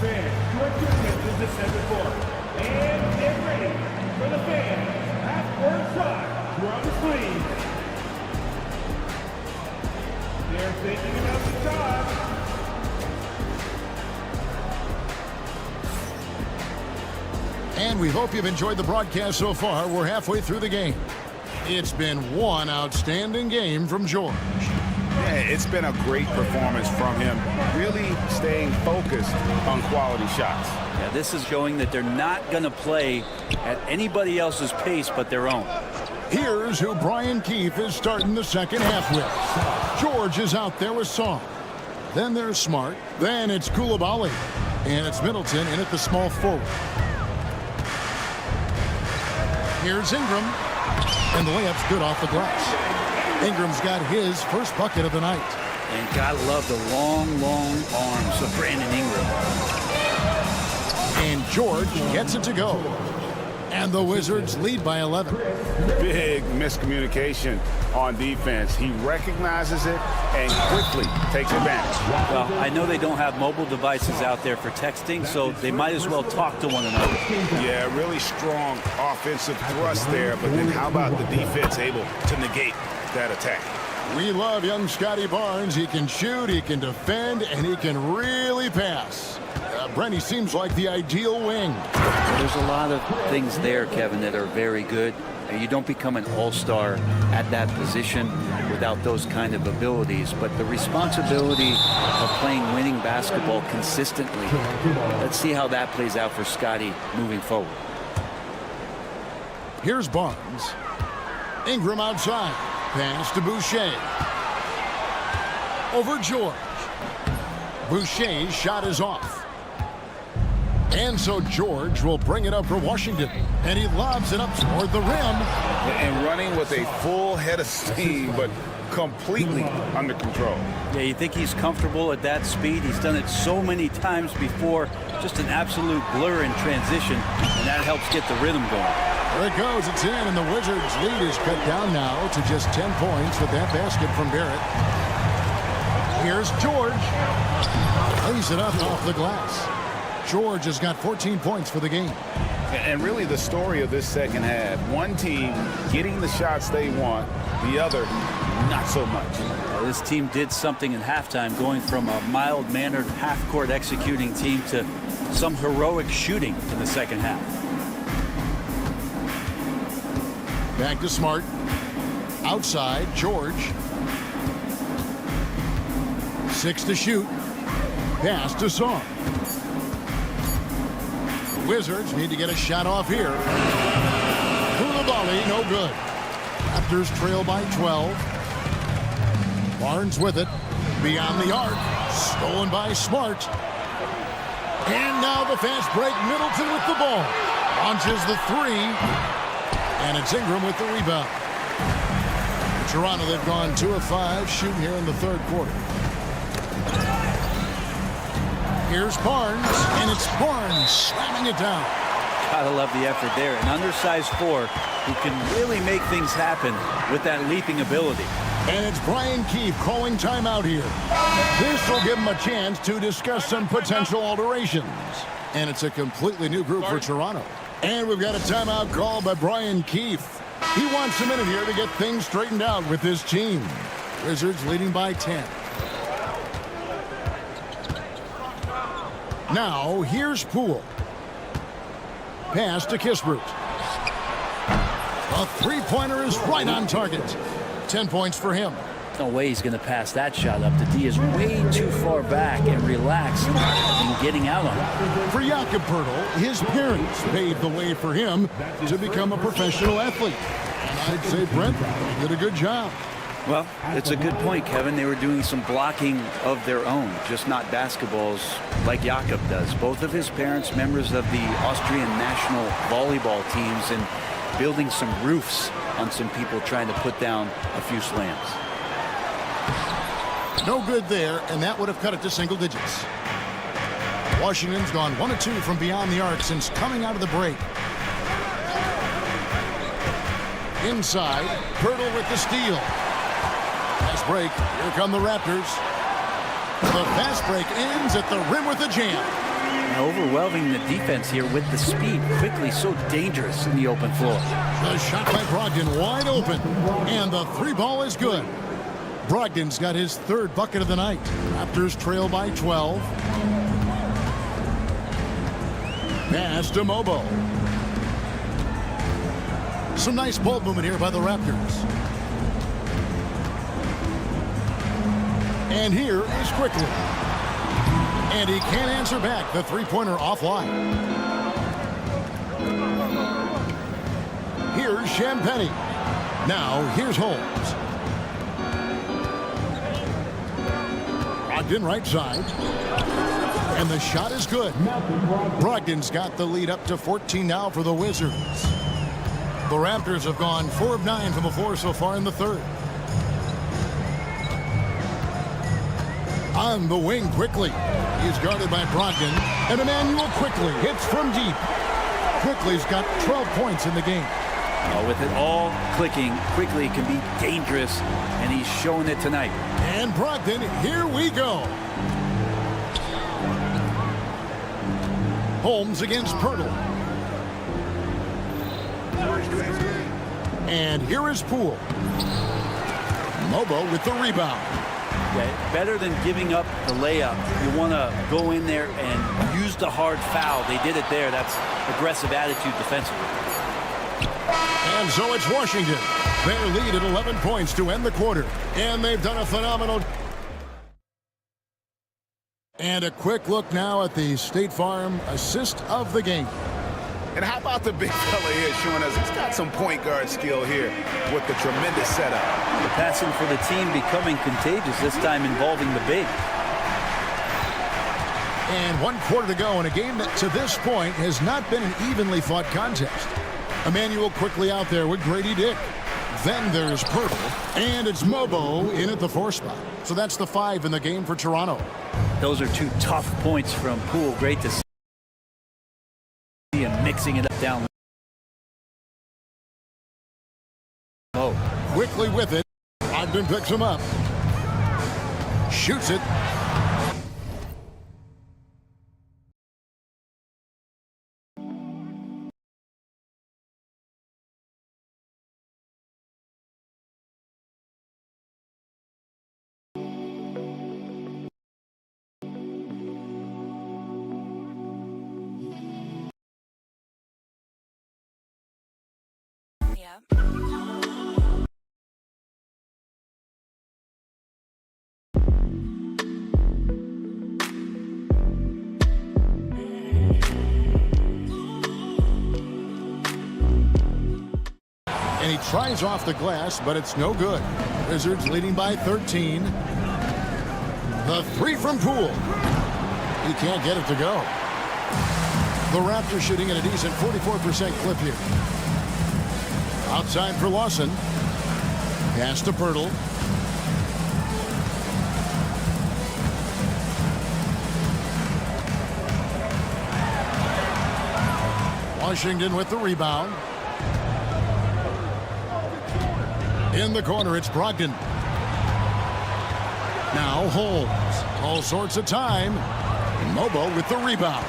Fans, direct your attention to center court. And get ready for the fans. Half-court shot. You're on the screen. They're thinking about the shot. And we hope you've enjoyed the broadcast so far. We're halfway through the game. It's been one outstanding game from George. Yeah, it's been a great performance from him, really staying focused on quality shots. Yeah, this is showing that they're not going to play at anybody else's pace but their own. Here's who Brian Keefe is starting the second half with. George is out there with Song. Then there's Smart. Then it's Koulibaly. And it's Middleton in at the small forward. Here's Ingram. And the layup's good off the glass. Ingram's got his first bucket of the night. And gotta love the long, long arms of Brandon Ingram. And George gets it to go. And the Wizards lead by 11. Big miscommunication on defense. He recognizes it and quickly takes advantage. Well, I know they don't have mobile devices out there for texting, so they might as well talk to one another. Yeah, really strong offensive thrust there, but then how about the defense able to negate that attack? We love young Scotty Barnes. He can shoot, he can defend, and he can really pass. Brent, he seems like the ideal wing. There's a lot of things there, Kevin, that are very good. You don't become an all-star at that position without those kind of abilities, but the responsibility of playing winning basketball consistently, let's see how that plays out for Scotty moving forward. Here's Barnes. Ingram outside. Pass to Boucher. Over George. Boucher's shot is off. And so George will bring it up for Washington. And he lobs it up toward the rim. And running with a full head of steam, but completely under control. Yeah, you think he's comfortable at that speed. He's done it so many times before. Just an absolute blur in transition, and that helps get the rhythm going. There it goes. It's in, and the Wizards' lead is cut down now to just 10 points with that basket from Barrett. Here's George. Lays it up off the glass. George has got 14 points for the game. And really the story of this second half, one team getting the shots they want, the other not so much. This team did something in halftime, going from a mild-mannered half-court executing team to some heroic shooting in the second half. Back to Smart. Outside, George. 6 to shoot. Pass to Song. The Wizards need to get a shot off here. Koulibaly, no good. Raptors trail by 12. Barnes with it. Beyond the arc. Stolen by Smart. And now the fast break. Middleton with the ball. Launches the three. And it's Ingram with the rebound. Toronto, they've gone 2 of 5 shooting here in the third quarter. Here's Barnes, and it's Barnes slamming it down. Gotta love the effort there. An undersized 4 who can really make things happen with that leaping ability. And it's Brian Keefe calling timeout here. This will give him a chance to discuss some potential alterations. And it's a completely new group for Toronto. And we've got a timeout call by Brian Keefe. He wants a minute here to get things straightened out with his team. Wizards leading by 10. Now, here's Poole. Pass to Kispert. A three-pointer is right on target. 10 points for him. No way he's going to pass that shot up. The D is way too far back and relaxed in getting out on it. For Jakob Poeltl, his parents paved the way for him to become a professional athlete. And I'd say Brent did a good job. Well, it's a good point, Kevin. They were doing some blocking of their own, just not basketballs like Jakob does. Both of his parents, members of the Austrian national volleyball teams, and building some roofs on some people trying to put down a few slams. No good there, and that would have cut it to single digits. Washington's gone 1 of 2 from beyond the arc since coming out of the break. Inside, Poeltl with the steal. Fast break. Here come the Raptors. The fast break ends at the rim with a jam. And overwhelming the defense here with the speed. Quickly, so dangerous in the open floor. The shot by Brogdon wide open. And the three ball is good. Brogdon's got his third bucket of the night. Raptors trail by 12. Pass to Mobo. Some nice ball movement here by the Raptors. And here is Quickly. And he can't answer back. The three-pointer offline. Here's Champagnie. Now here's Holmes. Brogdon right side. And the shot is good. Brogdon's got the lead up to 14 now for the Wizards. The Raptors have gone 4 of 9 from the floor so far in the third. On the wing quickly. He's guarded by Brogdon. And Emmanuel Quickly hits from deep. Quickly's got 12 points in the game. With it all clicking, Quickly can be dangerous, and he's showing it tonight. And Brogdon, here we go. Holmes against Poeltl. And here is Poole. Mobo with the rebound. Yeah, better than giving up the layup. You want to go in there and use the hard foul. They did it there. That's aggressive attitude defensively. And so it's Washington. Their lead at 11 points to end the quarter. And they've done a phenomenal. And a quick look now at the State Farm assist of the game. And how about the big fella here showing us he's got some point guard skill here with the tremendous setup. The passing for the team becoming contagious, this time involving the big. And 1 quarter to go in a game that to this point has not been an evenly fought contest. Emmanuel Quickly out there with Grady Dick. Then there's Poeltl, and it's Mobo in at the 4 spot. So that's the 5 in the game for Toronto. Those are 2 tough points from Poole. Great to see him mixing it up down. Oh, Quickly with it. Ogden picks him up. Shoots it. And he tries off the glass, but it's no good. Wizards leading by 13. The three from Poole. He can't get it to go. The Raptors shooting at a decent 44% clip here. Outside for Lawson. Pass to Pirtle. Washington with the rebound. In the corner, it's Brogdon. Now Holmes. All sorts of time. Mobo with the rebound.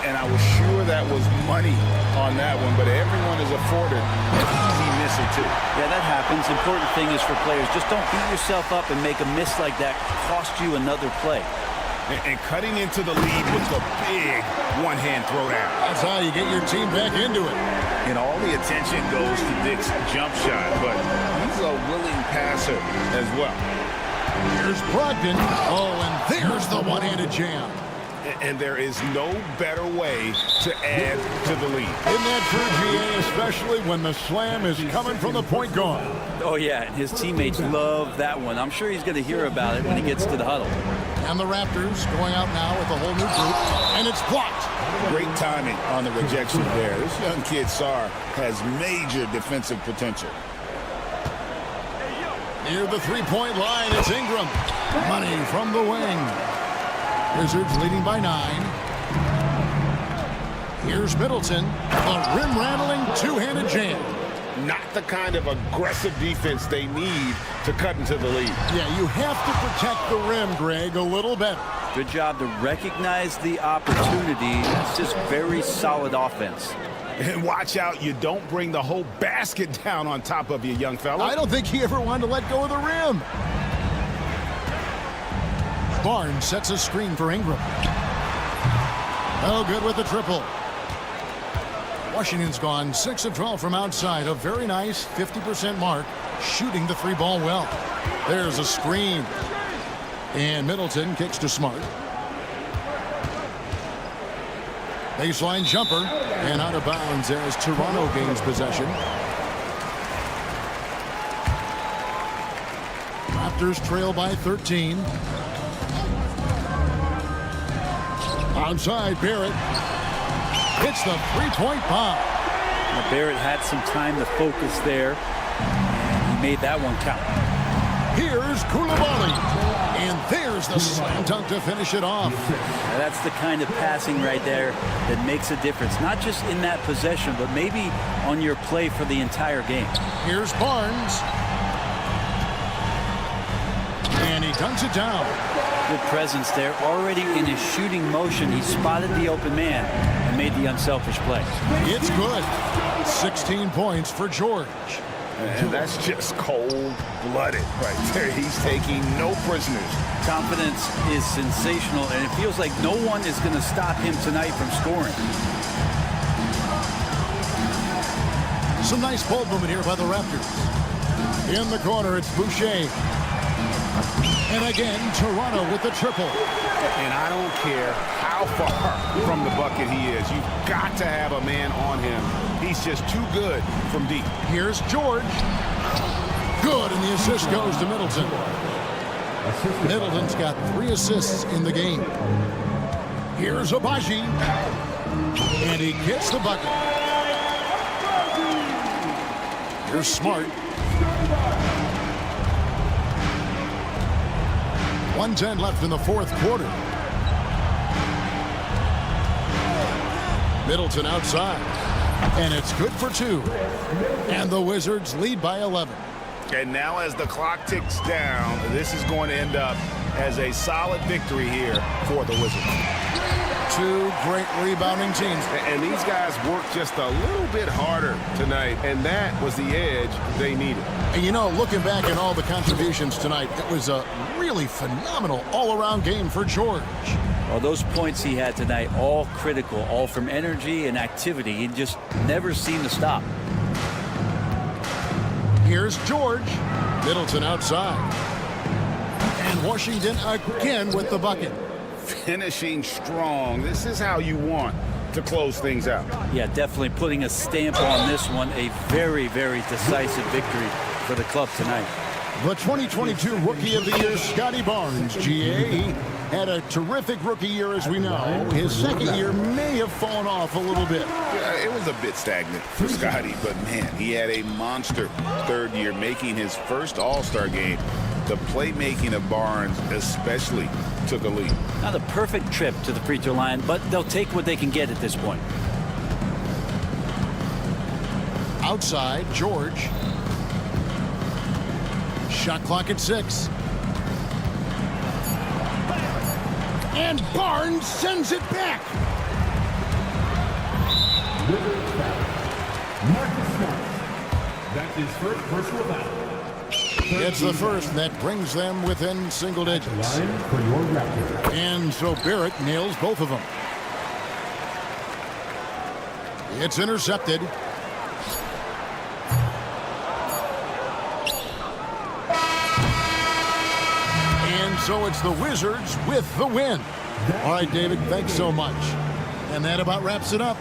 And I was sure that was money on that one, but everyone is afforded an easy miss or two. Yeah, that happens. Important thing is for players, just don't beat yourself up and make a miss like that cost you another play. And cutting into the lead with the big one-hand throwdown. That's how you get your team back into it. And all the attention goes to Dick's jump shot, but he's a willing passer as well. Here's Brogdon. Oh, and there's the one-handed jam. And there is no better way to add to the lead. In that for GA, especially when the slam is coming from the point guard. Oh, yeah, and his teammates love that one. I'm sure he's going to hear about it when he gets to the huddle. And the Raptors going out now with a whole new group, and it's blocked. Great timing on the rejection there. This young kid, Sarr, has major defensive potential. Near the three-point line, it's Ingram. Money from the wing. Wizards leading by 9. Here's Middleton. A rim-rattling two-handed jam. Not the kind of aggressive defense they need to cut into the lead. Yeah, you have to protect the rim, Greg, a little better. Good job to recognize the opportunity. It's just very solid offense. And watch out, you don't bring the whole basket down on top of you, young fella. I don't think he ever wanted to let go of the rim. Barnes sets a screen for Ingram. Oh, good with the triple. Washington's gone 6 of 12 from outside. A very nice 50% mark, shooting the three ball well. There's a screen. And Middleton kicks to Smart. Baseline jumper. And out of bounds as Toronto gains possession. Raptors trail by 13. Outside, Barrett hits the three-point bomb. Now Barrett had some time to focus there, and he made that one count. Here's Koulibaly, and there's the slam dunk to finish it off. Now that's the kind of passing right there that makes a difference, not just in that possession, but maybe on your play for the entire game. Here's Barnes, and he dunks it down. Good presence there. Already in his shooting motion, he spotted the open man and made the unselfish play. It's good. 16 points for George. And that's just cold-blooded right there. He's taking no prisoners. Confidence is sensational, and it feels like no one is going to stop him tonight from scoring. Some nice ball movement here by the Raptors. In the corner, it's Boucher. And again, Toronto with the triple. And I don't care how far from the bucket he is. You've got to have a man on him. He's just too good from deep. Here's George. Good, and the assist goes to Middleton. Middleton's got 3 assists in the game. Here's Abaji. And he gets the bucket. Here's Smart. 1:10 left in the fourth quarter. Middleton outside. And it's good for 2. And the Wizards lead by 11. And now as the clock ticks down, this is going to end up as a solid victory here for the Wizards. 2 great rebounding teams. And these guys worked just a little bit harder tonight, and that was the edge they needed. And you know, looking back at all the contributions tonight, it was a really phenomenal all-around game for George. Well, those points he had tonight, all critical, all from energy and activity. He just never seemed to stop. Here's George. Middleton outside. And Washington again with the bucket. Finishing strong. This is how you want to close things out. Yeah, definitely putting a stamp on this one. A very, very decisive victory for the club tonight. The 2022 Rookie of the Year, Scotty Barnes, GA. He had a terrific rookie year, as we know. His second year may have fallen off a little bit. Yeah, it was a bit stagnant for Scotty, but man, he had a monster third year, making his first All-Star game. The playmaking of Barnes especially took a lead. Not a perfect trip to the free throw line, but they'll take what they can get at this point. Outside, George. Shot clock at 6. And Barnes sends it back. Marcus Smart. That's his first personal foul. It's the first, and that brings them within single digits. Line for your Raptors. And so Barrett nails both of them. It's intercepted. And so it's the Wizards with the win. All right, David, thanks so much. And that about wraps it up.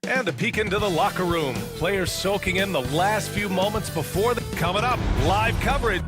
And a peek into the locker room. Players soaking in the last few moments before the coming up. Live coverage.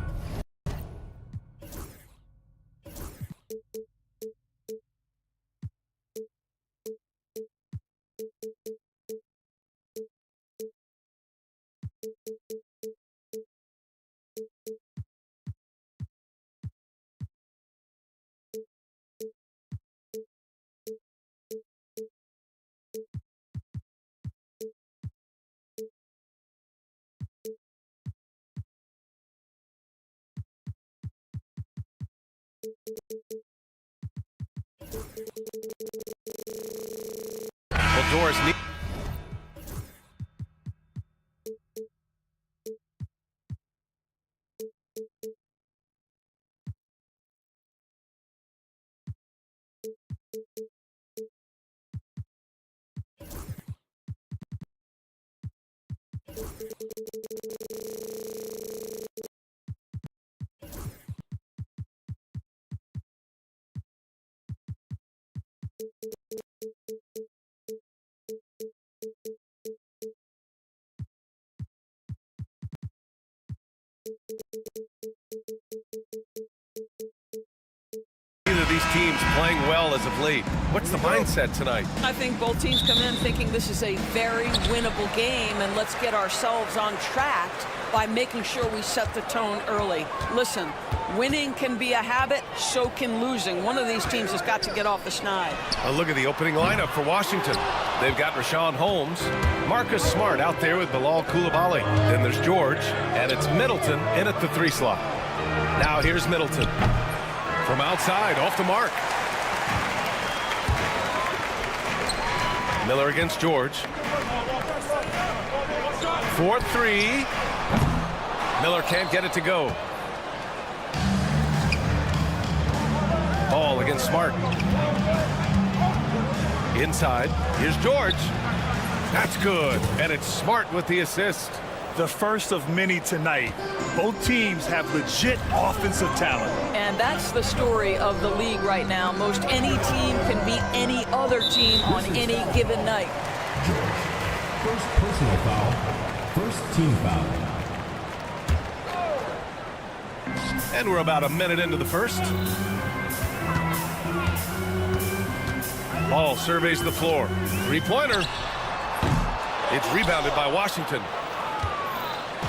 Well, Doris need either of these teams playing well as of late. What's the mindset tonight? I think both teams come in thinking this is a very winnable game, and let's get ourselves on track by making sure we set the tone early. Listen, winning can be a habit, so can losing. One of these teams has got to get off the schneid. A look at the opening lineup for Washington. They've got Rashawn Holmes, Marcus Smart out there with Bilal Coulibaly. Then there's George, and it's Middleton in at the 3 slot. Now here's Middleton. From outside, off the mark. Miller against George. 4-3. Miller can't get it to go. Ball against Smart. Inside. Here's George. That's good. And it's Smart with the assist. The first of many tonight. Both teams have legit offensive talent. And that's the story of the league right now. Most any team can beat any other team on any given night. First personal foul. First team foul. And we're about a minute into the first. Ball surveys the floor. 3-pointer. It's rebounded by Washington.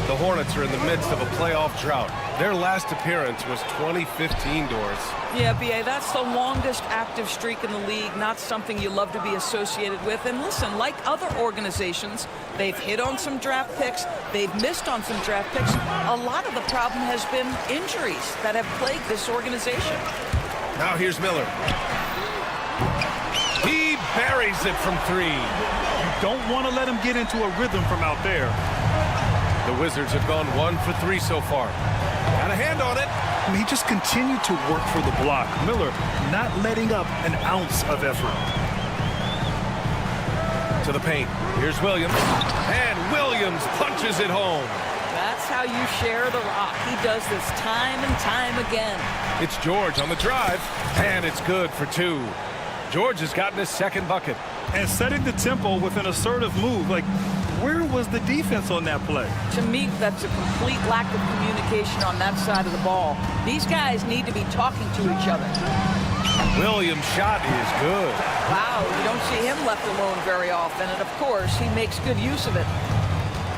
The Hornets are in the midst of a playoff drought. Their last appearance was 2015, Doris. Yeah, B.A., that's the longest active streak in the league, not something you love to be associated with. And listen, like other organizations, they've hit on some draft picks, they've missed on some draft picks. A lot of the problem has been injuries that have plagued this organization. Now here's Miller. He buries it from 3. You don't want to let him get into a rhythm from out there. The Wizards have gone 1 for 3 so far. Got a hand on it. I mean, he just continued to work for the block. Miller not letting up an ounce of effort. To the paint. Here's Williams. And Williams punches it home. That's how you share the rock. He does this time and time again. It's George on the drive. And it's good for 2. George has gotten his second bucket. And setting the tempo with an assertive move. Like, where was the defense on that play? To me, that's a complete lack of communication on that side of the ball. These guys need to be talking to each other. Williams' shot is good. Wow, you don't see him left alone very often, and of course, he makes good use of it.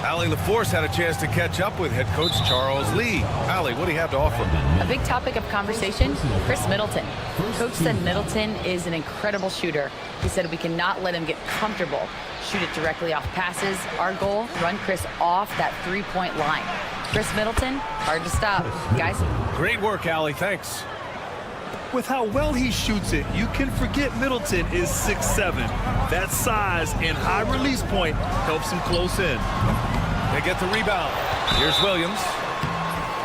Allie LaForce had a chance to catch up with head coach Charles Lee. Allie, what do you have to offer? A big topic of conversation, Chris Middleton. Coach said Middleton is an incredible shooter. He said we cannot let him get comfortable. Shoot it directly off passes. Our goal, run Chris off that 3-point line. Chris Middleton, hard to stop. Guys. Great work, Allie. Thanks. With how well he shoots it, you can forget Middleton is 6'7". That size and high release point helps him close in. They get the rebound. Here's Williams.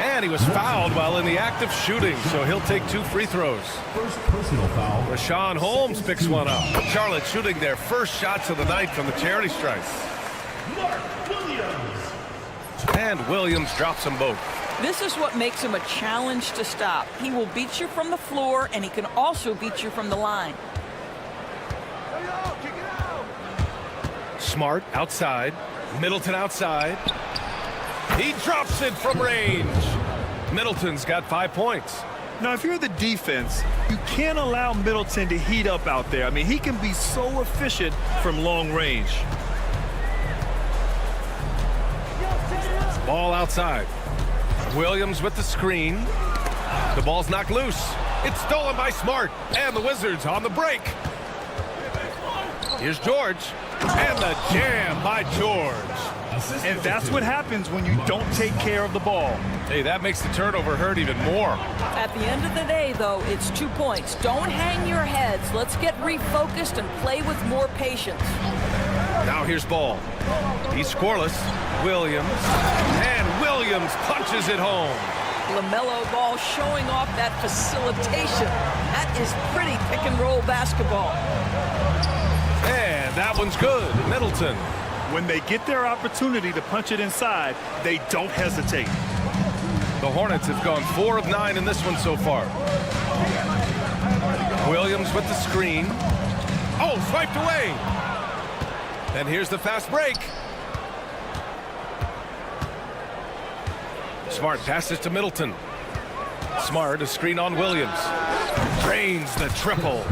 And he was fouled while in the act of shooting, so he'll take 2 free throws. First personal foul. Rashawn Holmes picks one up. Charlotte shooting their first shots of the night from the charity stripe. Mark Williams. And Williams drops them both. This is what makes him a challenge to stop. He will beat you from the floor, and he can also beat you from the line. Smart outside. Middleton outside. He drops it from range. Middleton's got 5 points. Now, if you're the defense, you can't allow Middleton to heat up out there. I mean, he can be so efficient from long range. Ball outside. Williams with the screen. The ball's knocked loose. It's stolen by Smart. And the Wizards on the break. Here's George. And the jam by George. And that's what happens when you don't take care of the ball. Hey, that makes the turnover hurt even more. At the end of the day, though, it's 2 points. Don't hang your heads. Let's get refocused and play with more patience. Now here's Ball. He's scoreless. Williams. And Williams punches it home. LaMelo Ball showing off that facilitation. That is pretty pick-and-roll basketball. And that one's good. Middleton. When they get their opportunity to punch it inside, they don't hesitate. The Hornets have gone 4 of 9 in this one so far. Williams with the screen. Oh, swiped away. And here's the fast break. Smart passes to Middleton. Smart, a screen on Williams. Drains the triple.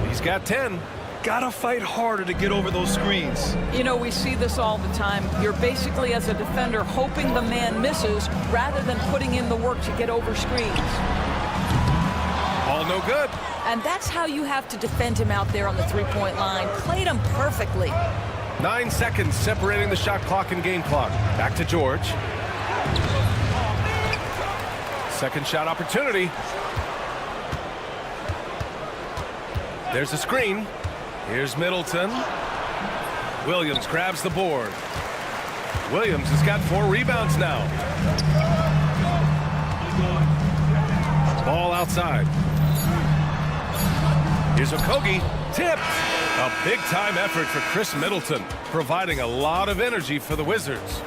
He's got 10. Gotta fight harder to get over those screens. You know, we see this all the time. You're basically, as a defender, hoping the man misses rather than putting in the work to get over screens. All no good. And that's how you have to defend him out there on the three-point line. Played him perfectly. 9 seconds separating the shot clock and game clock. Back to George. Second shot opportunity. There's a screen. Here's Middleton. Williams grabs the board. Williams has got 4 rebounds now. Ball outside. Here's Okogie. Tipped. A big-time effort for Chris Middleton, providing a lot of energy for the Wizards.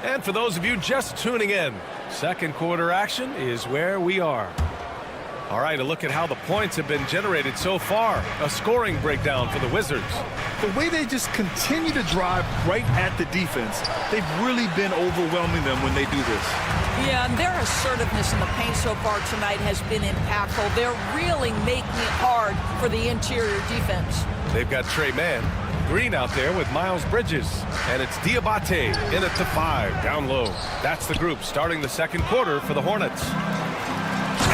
And for those of you just tuning in, second quarter action is where we are. All right, a look at how the points have been generated so far. A scoring breakdown for the Wizards. The way they just continue to drive right at the defense, they've really been overwhelming them when they do this. Yeah, and their assertiveness in the paint so far tonight has been impactful. They're really making it hard for the interior defense. They've got Trey Mann. Green out there with Miles Bridges. And it's Diabate in at the 5, down low. That's the group starting the second quarter for the Hornets.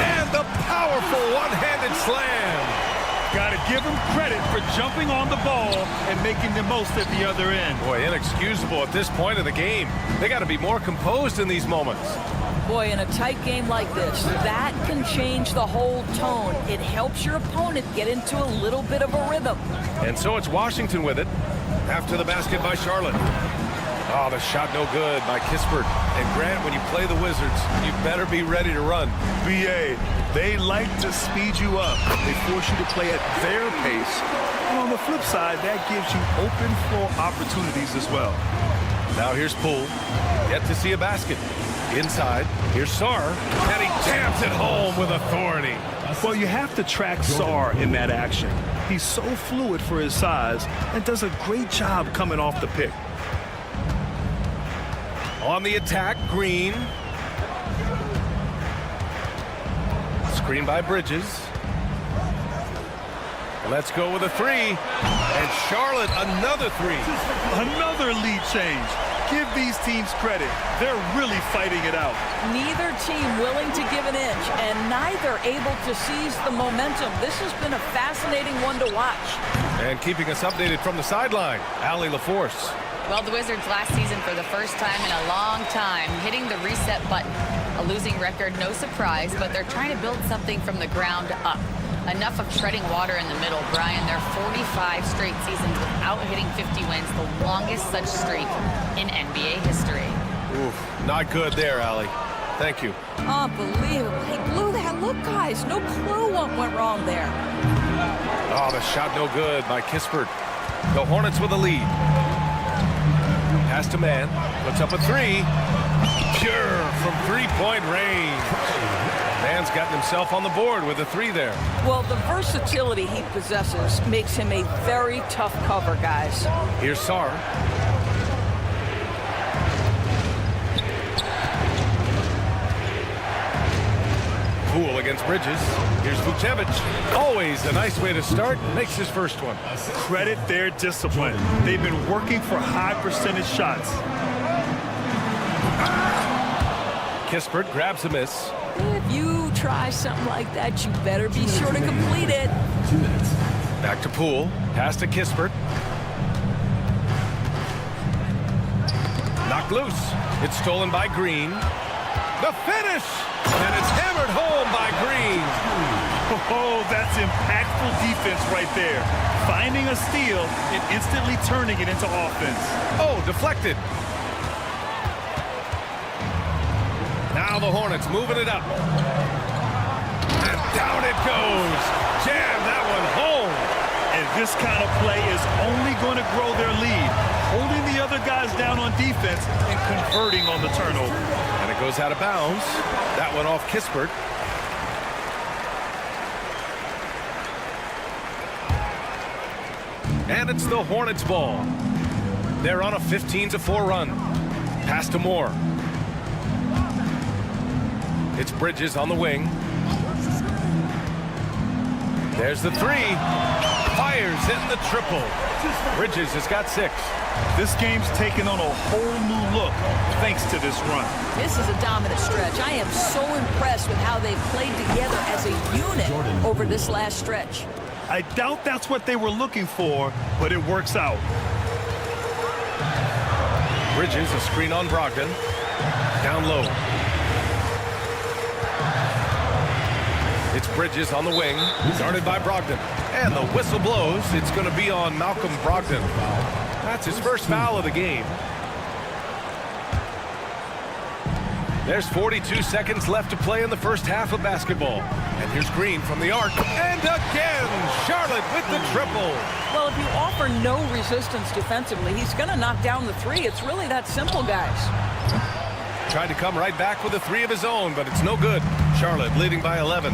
And the powerful one-handed slam. Got to give them credit for jumping on the ball and making the most at the other end. Boy, inexcusable at this point of the game. They got to be more composed in these moments. Boy, in a tight game like this, that can change the whole tone. It helps your opponent get into a little bit of a rhythm. And so it's Washington with it. After the basket by Charlotte. Oh, the shot no good by Kispert. And Grant, when you play the Wizards, you better be ready to run. BA, they like to speed you up. They force you to play at their pace. And on the flip side, that gives you open floor opportunities as well. Now here's Poole. Yet to see a basket. Inside, here's Sarr, and he jams it home with authority. Well, you have to track Sarr in that action. He's so fluid for his size and does a great job coming off the pick. On the attack, Green. Screen by Bridges. Let's go with a 3. And Charlotte, another 3. Another lead change. Give these teams credit. They're really fighting it out. Neither team willing to give an inch, and neither able to seize the momentum. This has been a fascinating one to watch. And keeping us updated from the sideline, Allie LaForce. Well, the Wizards last season for the first time in a long time hitting the reset button. A losing record, no surprise, but they're trying to build something from the ground up. Enough of treading water in the middle, Brian. They're 45 straight seasons without hitting 50 wins, the longest such streak in NBA history. Oof, not good there, Allie. Thank you. Unbelievable. He blew that look, guys. No clue what went wrong there. Oh, the shot no good by Kispert. The Hornets with a lead. Pass to Mann. Puts up a 3. Pure from three-point range. Mann's He's gotten himself on the board with a 3 there. Well, the versatility he possesses makes him a very tough cover, guys. Here's Sarr. Poole against Bridges. Here's Vucevic. Always a nice way to start. Makes his first one. Credit their discipline. They've been working for high percentage shots. Kispert grabs a miss. If you try something like that, you better be sure to complete it. Back to Poole. Pass to Kispert. Knocked loose. It's stolen by Green. The finish! And it's hammered home by Green. Oh, that's impactful defense right there. Finding a steal and instantly turning it into offense. Oh, deflected. Now the Hornets moving it up. And down it goes. Jam that one home. And this kind of play is only going to grow their lead. Holding the other guys down on defense and converting on the turnover. And it goes out of bounds. That one off Kispert. And it's the Hornets ball. They're on a 15-4 run. Pass to Moore. It's Bridges on the wing. There's the 3. Fires in the triple. Bridges has got 6. This game's taken on a whole new look thanks to this run. This is a dominant stretch. I am so impressed with how they've played together as a unit over this last stretch. I doubt that's what they were looking for, but it works out. Bridges, a screen on Brogdon. Down low. It's Bridges on the wing, guarded by Brogdon. And the whistle blows. It's going to be on Malcolm Brogdon. That's his first foul of the game. There's 42 seconds left to play in the first half of basketball. And here's Green from the arc. And again, Charlotte with the triple. Well, if you offer no resistance defensively, he's going to knock down the 3. It's really that simple, guys. Tried to come right back with a 3 of his own, but it's no good. Charlotte leading by 11.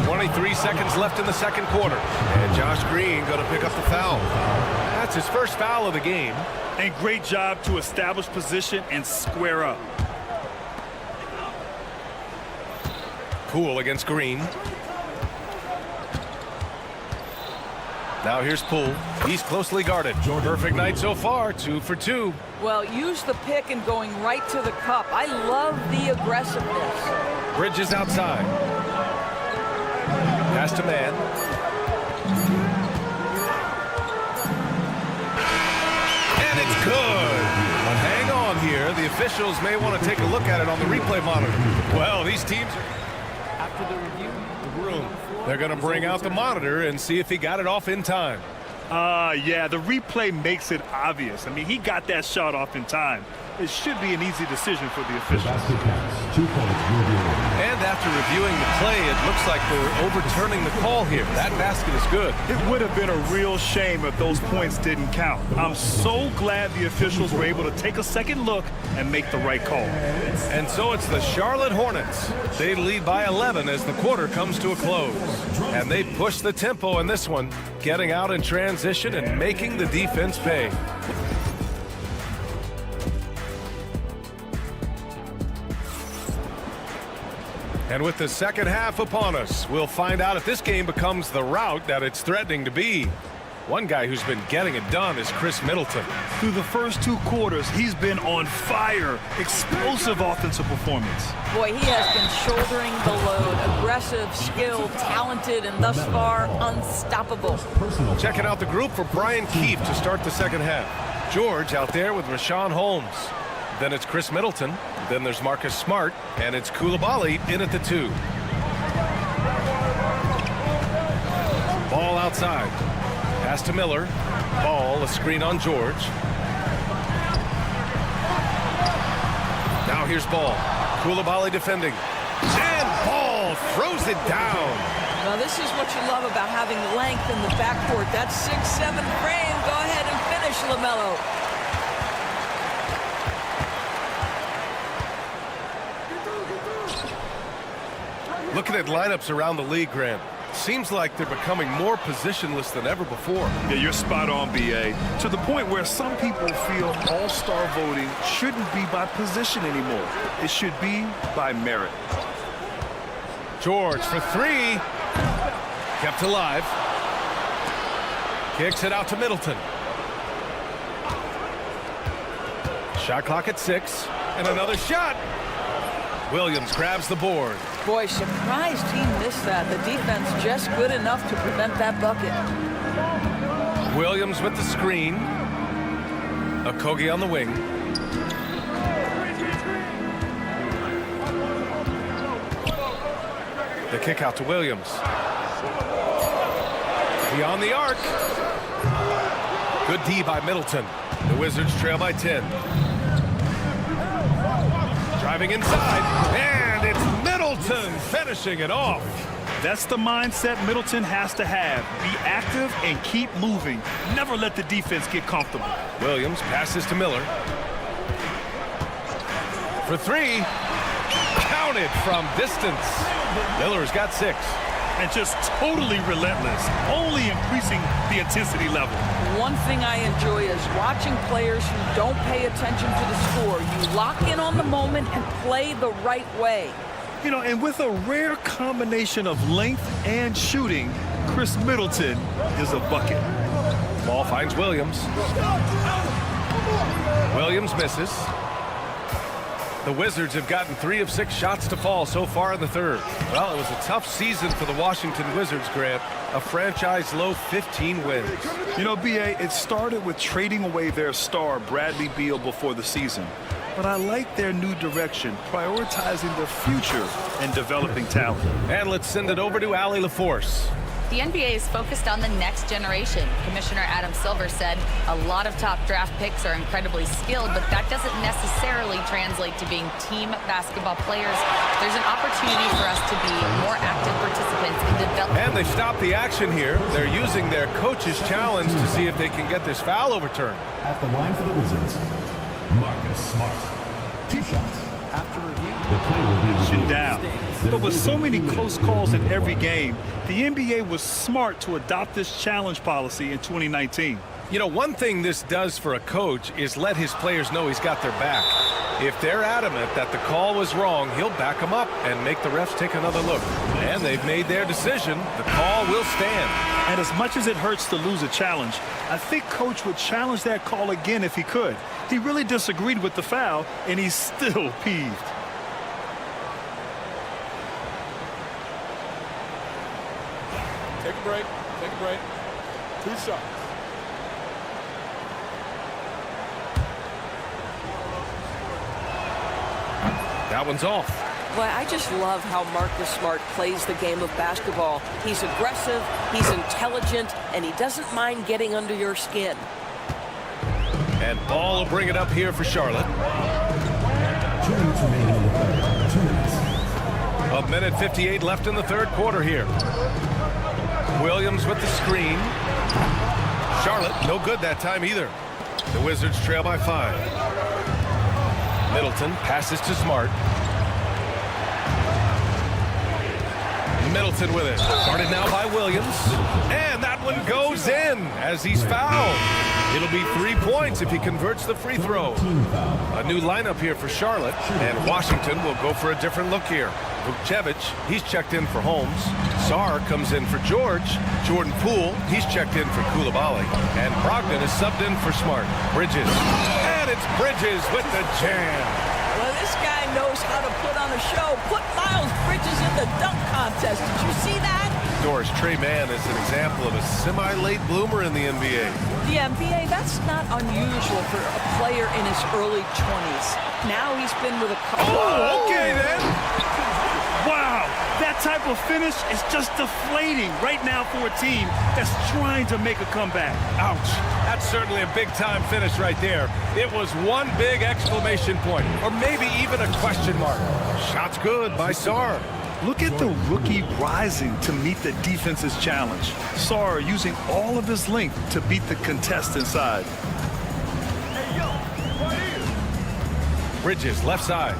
23 seconds left in the second quarter. And Josh Green going to pick up the foul. That's his first foul of the game. And great job to establish position and square up. Poole against Green. Now here's Poole. He's closely guarded. Perfect night so far, 2 for 2. Well, use the pick and going right to the cup. I love the aggressiveness. Bridges outside. Pass to Man. And it's good. But hang on here. The officials may want to take a look at it on the replay monitor. Well, these teams are after the review, the room. They're going to bring out the monitor and see if he got it off in time. Yeah, the replay makes it obvious. I mean, he got that shot off in time. It should be an easy decision for the officials. And after reviewing the play, it looks like they're overturning the call here. That basket is good. It would have been a real shame if those points didn't count. I'm so glad the officials were able to take a second look and make the right call. And so it's the Charlotte Hornets. They lead by 11 as the quarter comes to a close. And they push the tempo in this one, getting out in transition and making the defense pay. And with the second half upon us, we'll find out if this game becomes the rout that it's threatening to be. One guy who's been getting it done is Chris Middleton. Through the first 2 quarters, he's been on fire. Explosive offensive performance. Boy, he has been shouldering the load. Aggressive, skilled, talented, and thus far, unstoppable. Checking out the group for Brian Keefe to start the second half. George out there with Rashawn Holmes. Then it's Chris Middleton. Then there's Marcus Smart. And it's Coulibaly in at the 2. Ball outside. Pass to Miller. Ball, a screen on George. Now here's Ball. Coulibaly defending. And Ball throws it down. Now this is what you love about having length in the backcourt. That 6'7" frame. Go ahead and finish, LaMelo. Looking at lineups around the league, Grant, seems like they're becoming more positionless than ever before. Yeah, you're spot on, B.A. To the point where some people feel all-star voting shouldn't be by position anymore. It should be by merit. George for three. Kept alive. Kicks it out to Middleton. Shot clock at 6. And another shot. Williams grabs the board. Boy, surprised he missed that. The defense just good enough to prevent that bucket. Williams with the screen. Okogie on the wing. The kick out to Williams. Beyond the arc. Good D by Middleton. The Wizards trail by 10. Driving inside, and it's Middleton finishing it off. That's the mindset Middleton has to have. Be active and keep moving. Never let the defense get comfortable. Williams passes to Miller. For three. Counted from distance. Miller's got 6. And just totally relentless, only increasing the intensity level. One thing I enjoy is watching players who don't pay attention to the score. You lock in on the moment and play the right way. You know, and with a rare combination of length and shooting, Chris Middleton is a bucket. Ball finds Williams. Williams misses. The Wizards have gotten 3 of 6 shots to fall so far in the third. Well, it was a tough season for the Washington Wizards, Grant. A franchise-low 15 wins. You know, B.A., it started with trading away their star, Bradley Beal, before the season. But I like their new direction, prioritizing their future and developing talent. And let's send it over to Allie LaForce. The NBA is focused on the next generation. Commissioner Adam Silver said a lot of top draft picks are incredibly skilled, but that doesn't necessarily translate to being team basketball players. There's an opportunity for us to be more active participants in development. And they stopped the action here. They're using their coach's challenge to see if they can get this foul overturned. At the line for the Wizards, Marcus Smart. 2 shots. After review, the play will be reviewed. Down. But with so many close calls in every game, the NBA was smart to adopt this challenge policy in 2019. You know, one thing this does for a coach is let his players know he's got their back. If they're adamant that the call was wrong, he'll back them up and make the refs take another look. And they've made their decision. The call will stand. And as much as it hurts to lose a challenge, I think Coach would challenge that call again if he could. He really disagreed with the foul, and he's still peeved. Take a break. Take a break. 2 shots. That one's off. Boy, I just love how Marcus Smart plays the game of basketball. He's aggressive, he's intelligent, and he doesn't mind getting under your skin. And Ball will bring it up here for Charlotte. 2 minutes remaining in the third. 2 minutes. A minute 58 left in the third quarter here. Williams with the screen. Charlotte, no good that time either. The Wizards trail by 5. Middleton passes to Smart. Middleton with it. Guarded now by Williams. And that one goes in as he's fouled. It'll be 3 points if he converts the free throw. A new lineup here for Charlotte. And Washington will go for a different look here. Vukcevic, he's checked in for Holmes. Sarr comes in for George. Jordan Poole, he's checked in for Coulibaly. And Brogdon is subbed in for Smart. Bridges. And it's Bridges with the jam. Well, this guy knows how to put on a show. Put Miles Bridges in the dunk contest. Did you see that? Doris, Trey Mann is an example of a semi-late bloomer in the NBA. The NBA, that's not unusual for a player in his early 20s. Now he's been with a couple. Oh, okay then. Wow, that type of finish is just deflating right now for a team that's trying to make a comeback. Ouch. That's certainly a big-time finish right there. It was one big exclamation point, or maybe even a question mark. Shot's good by Sarr. Look at the rookie rising to meet the defense's challenge. Sarr using all of his length to beat the contest inside. Bridges, left side.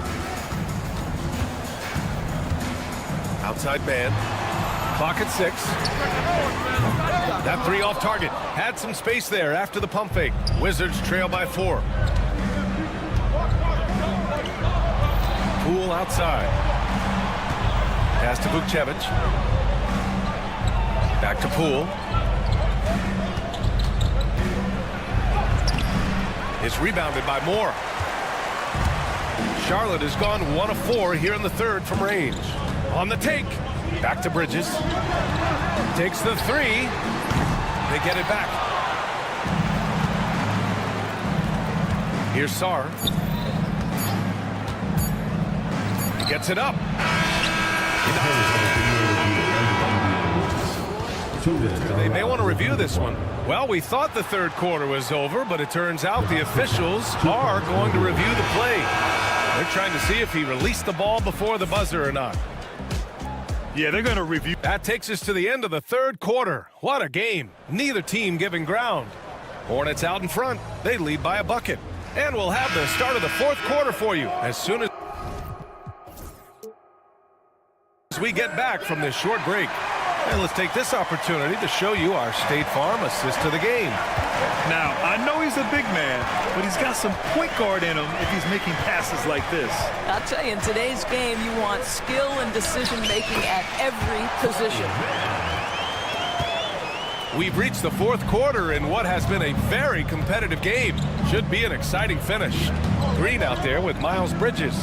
Outside man. Clock at 6. That three off target. Had some space there after the pump fake. Wizards trail by 4. Poole outside. Pass to Vukcevic. Back to Poole. It's rebounded by Moore. Charlotte has gone 1 of 4 here in the third from range. On the take. Back to Bridges. Takes the 3. They get it back. Here's Sarr. He gets it up. They may want to review this one. Well, we thought the third quarter was over, but it turns out the officials are going to review the play. They're trying to see if he released the ball before the buzzer or not. Yeah, they're going to review. That takes us to the end of the third quarter. What a game. Neither team giving ground. Hornets out in front. They lead by a bucket. And we'll have the start of the fourth quarter for you as soon as we get back from this short break. And let's take this opportunity to show you our State Farm assist to the game. Now, I know he's a big man, but he's got some point guard in him if he's making passes like this. I'll tell you, in today's game, you want skill and decision-making at every position. We've reached the fourth quarter in what has been a very competitive game. Should be an exciting finish. Green out there with Miles Bridges.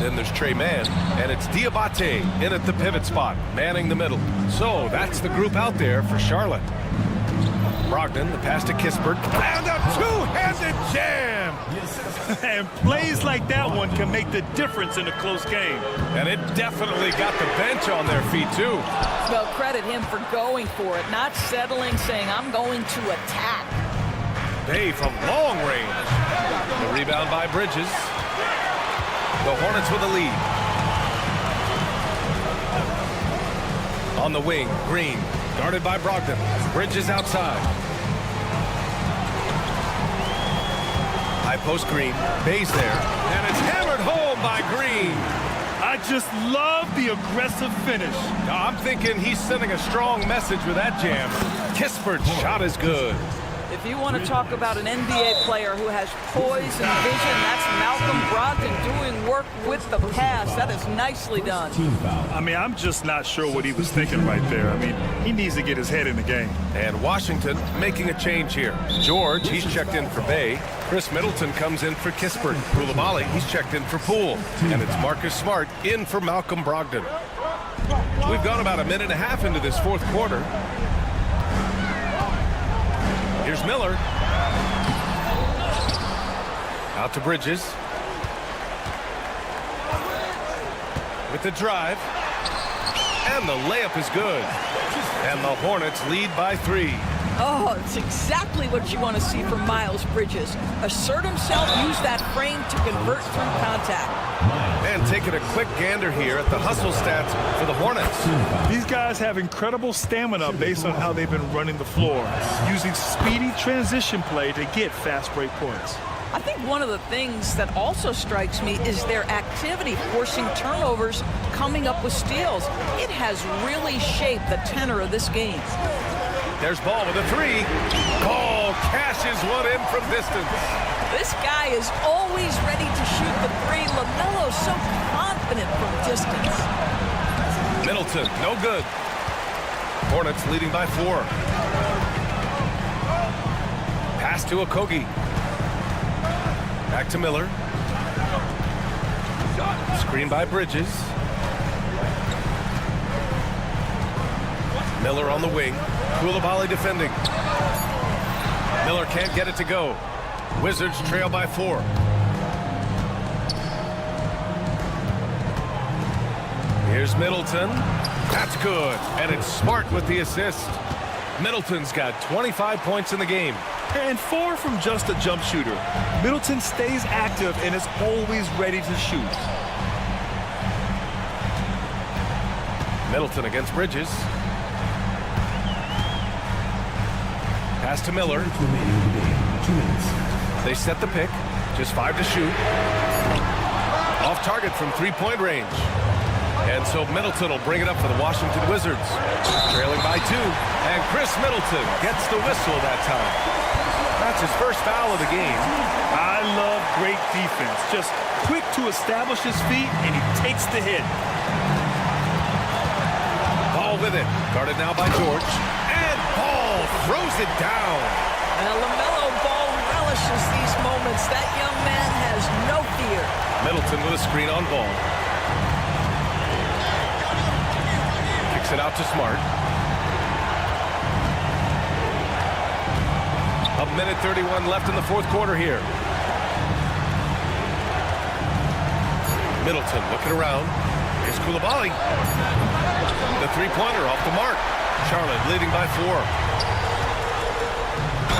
Then there's Trey Mann, and it's Diabate in at the pivot spot, manning the middle. So that's the group out there for Charlotte. Brogdon, the pass to Kispert, and a two-handed jam! And plays like that one can make the difference in a close game. And it definitely got the bench on their feet, too. Well, credit him for going for it, not settling, saying, I'm going to attack. Bay from long range. The rebound by Bridges. The Hornets with a lead. On the wing, Green, guarded by Brogdon. Bridges outside. High post Green. Bay's there. And it's hammered home by Green. I just love the aggressive finish. I'm thinking he's sending a strong message with that jam. Kispert's shot is good. If you want to talk about an NBA player who has poise and vision, that's Malcolm Brogdon doing work with the pass. That is nicely done. I mean, I'm just not sure what he was thinking right there. I mean, he needs to get his head in the game. And Washington making a change here. George, he's checked in for Bay. Chris Middleton comes in for Kispert. Koulibaly, he's checked in for Poole. And it's Marcus Smart in for Malcolm Brogdon. We've gone about a minute and a half into this fourth quarter. Here's Miller. Out to Bridges. With the drive. And the layup is good. And the Hornets lead by 3. Oh, it's exactly what you want to see from Miles Bridges. Assert himself, use that frame to convert through contact. And taking a quick gander here at the hustle stats for the Hornets. These guys have incredible stamina based on how they've been running the floor, using speedy transition play to get fast break points. I think one of the things that also strikes me is their activity, forcing turnovers, coming up with steals. It has really shaped the tenor of this game. There's Ball with a 3. Ball cashes one in from distance. This guy is always ready to shoot the 3. LaMelo's so confident from distance. Middleton, no good. Hornets leading by 4. Pass to Okogie. Back to Miller. Screen by Bridges. Miller on the wing. Koulibaly defending. Miller can't get it to go. Wizards trail by 4. Here's Middleton. That's good. And it's Smart with the assist. Middleton's got 25 points in the game. And far from just a jump shooter, Middleton stays active and is always ready to shoot. Middleton against Bridges. Pass to Miller. They set the pick. Just 5 to shoot. Off target from 3-point range. And so Middleton will bring it up for the Washington Wizards. Trailing by 2. And Chris Middleton gets the whistle that time. That's his first foul of the game. I love great defense. Just quick to establish his feet, and he takes the hit. Ball with it. Guarded now by George. And Ball throws it down. And LaMelo Ball relishes these moments. That young man has no fear. Middleton with a screen on Ball. Kicks it out to Smart. A minute 31 left in the fourth quarter here. Middleton looking around. Here's Coulibaly. The three-pointer off the mark. Charlotte leading by 4.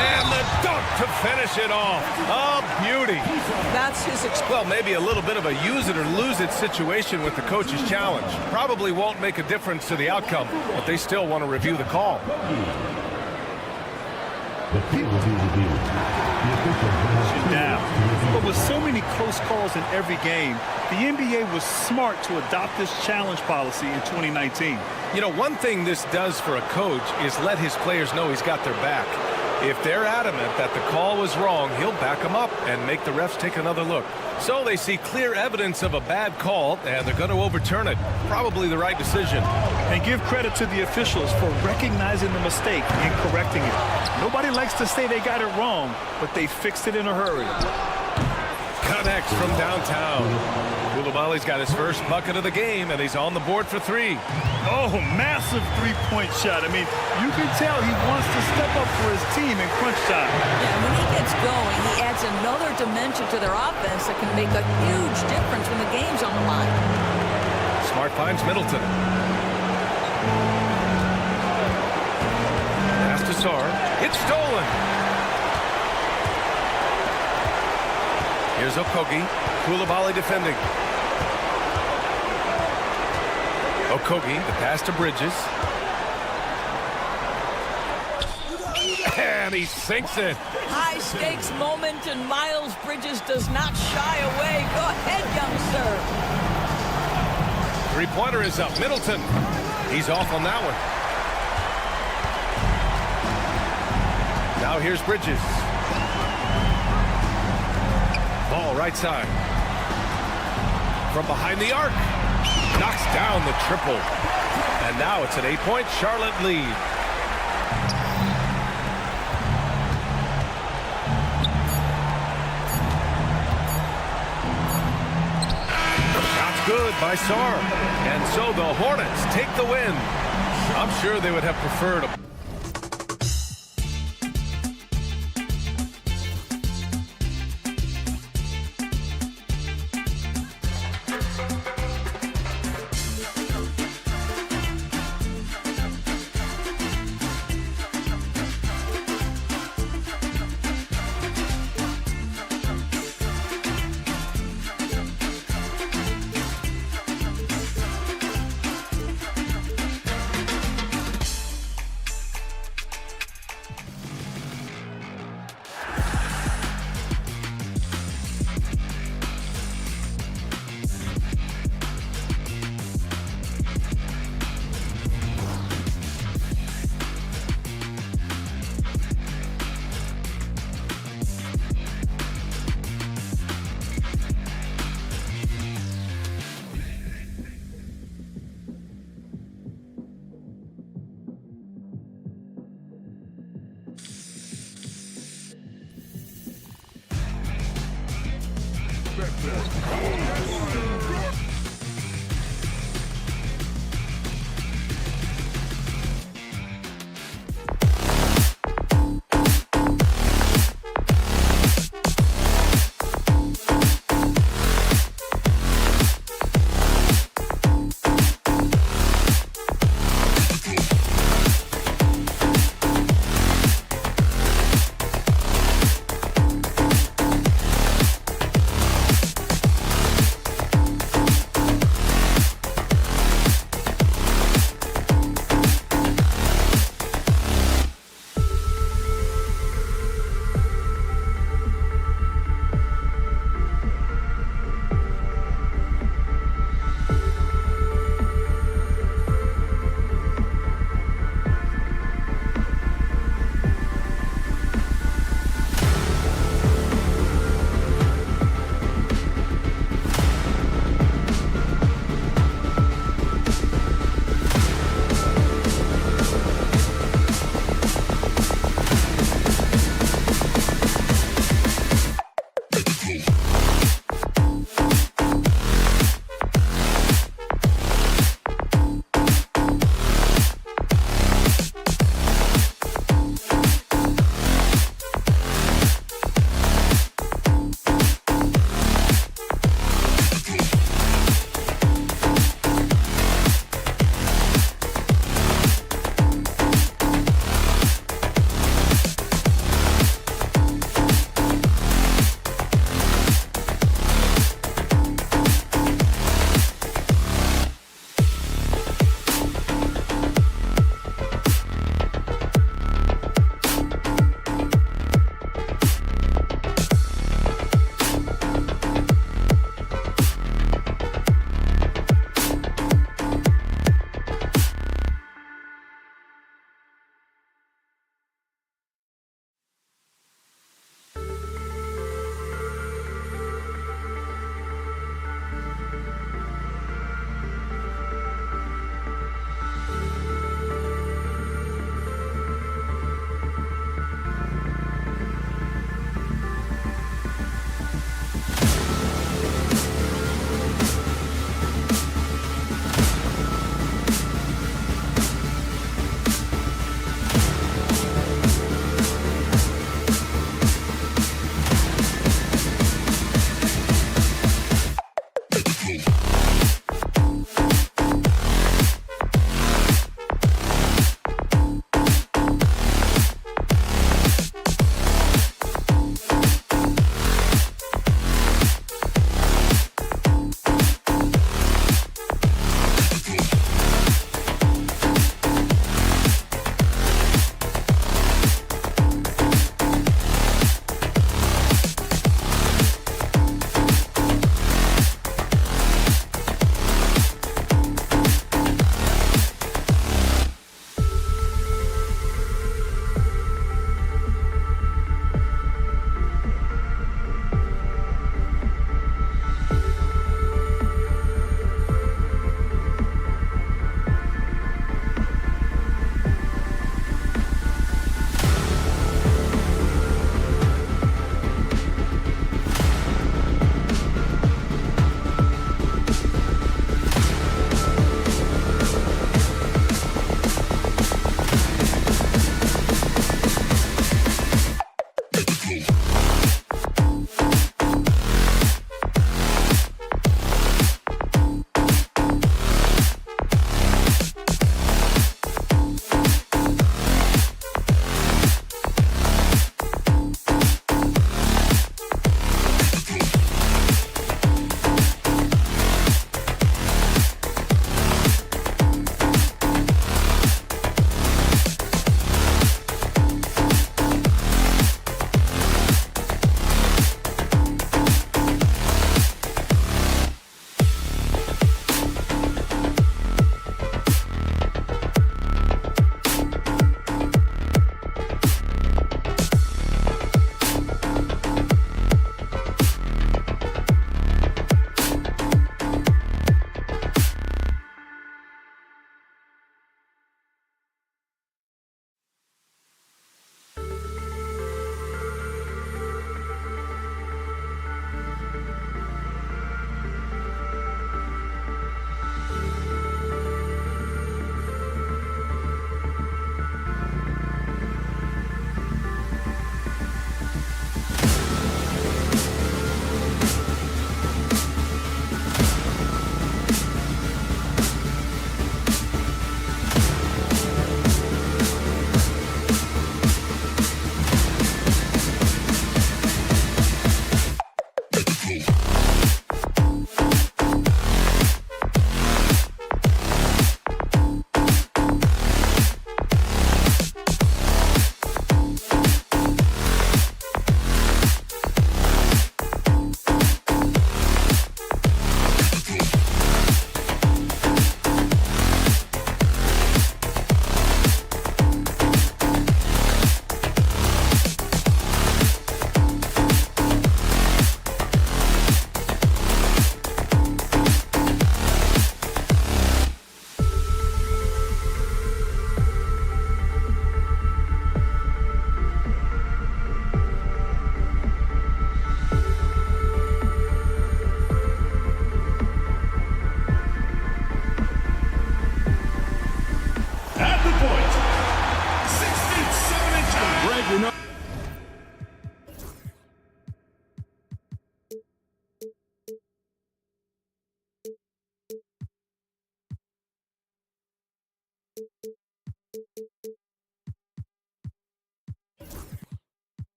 And the dunk to finish it off. A beauty. That's his Well, maybe a little bit of a use it or lose it situation with the coach's challenge. Probably won't make a difference to the outcome, but they still want to review the call. The field will be reviewed. The official has Down. But with so many close calls in every game, the NBA was smart to adopt this challenge policy in 2019. You know, one thing this does for a coach is let his players know he's got their back. If they're adamant that the call was wrong, he'll back them up and make the refs take another look. So they see clear evidence of a bad call, and they're going to overturn it. Probably the right decision. And give credit to the officials for recognizing the mistake and correcting it. Nobody likes to say they got it wrong, but they fixed it in a hurry. Connects from downtown. Coulibaly's got his first bucket of the game, and he's on the board for 3. Oh, massive three-point shot. I mean, you can tell he wants to step up for his team in crunch time. Yeah, when he gets going, he adds another dimension to their offense that can make a huge difference when the game's on the line. Smart finds Middleton. Pass to Sarr. It's stolen. Here's Okogie. Coulibaly defending. Okogie, the pass to Bridges. And he sinks it. High stakes moment, and Miles Bridges does not shy away. Go ahead, youngster. Three-pointer is up. Middleton. He's off on that one. Now here's Bridges. Ball right side. From behind the arc. Knocks down the triple. And now it's an 8-point Charlotte lead. Shot's good by Sarr. And so the Hornets take the win. I'm sure they would have preferred a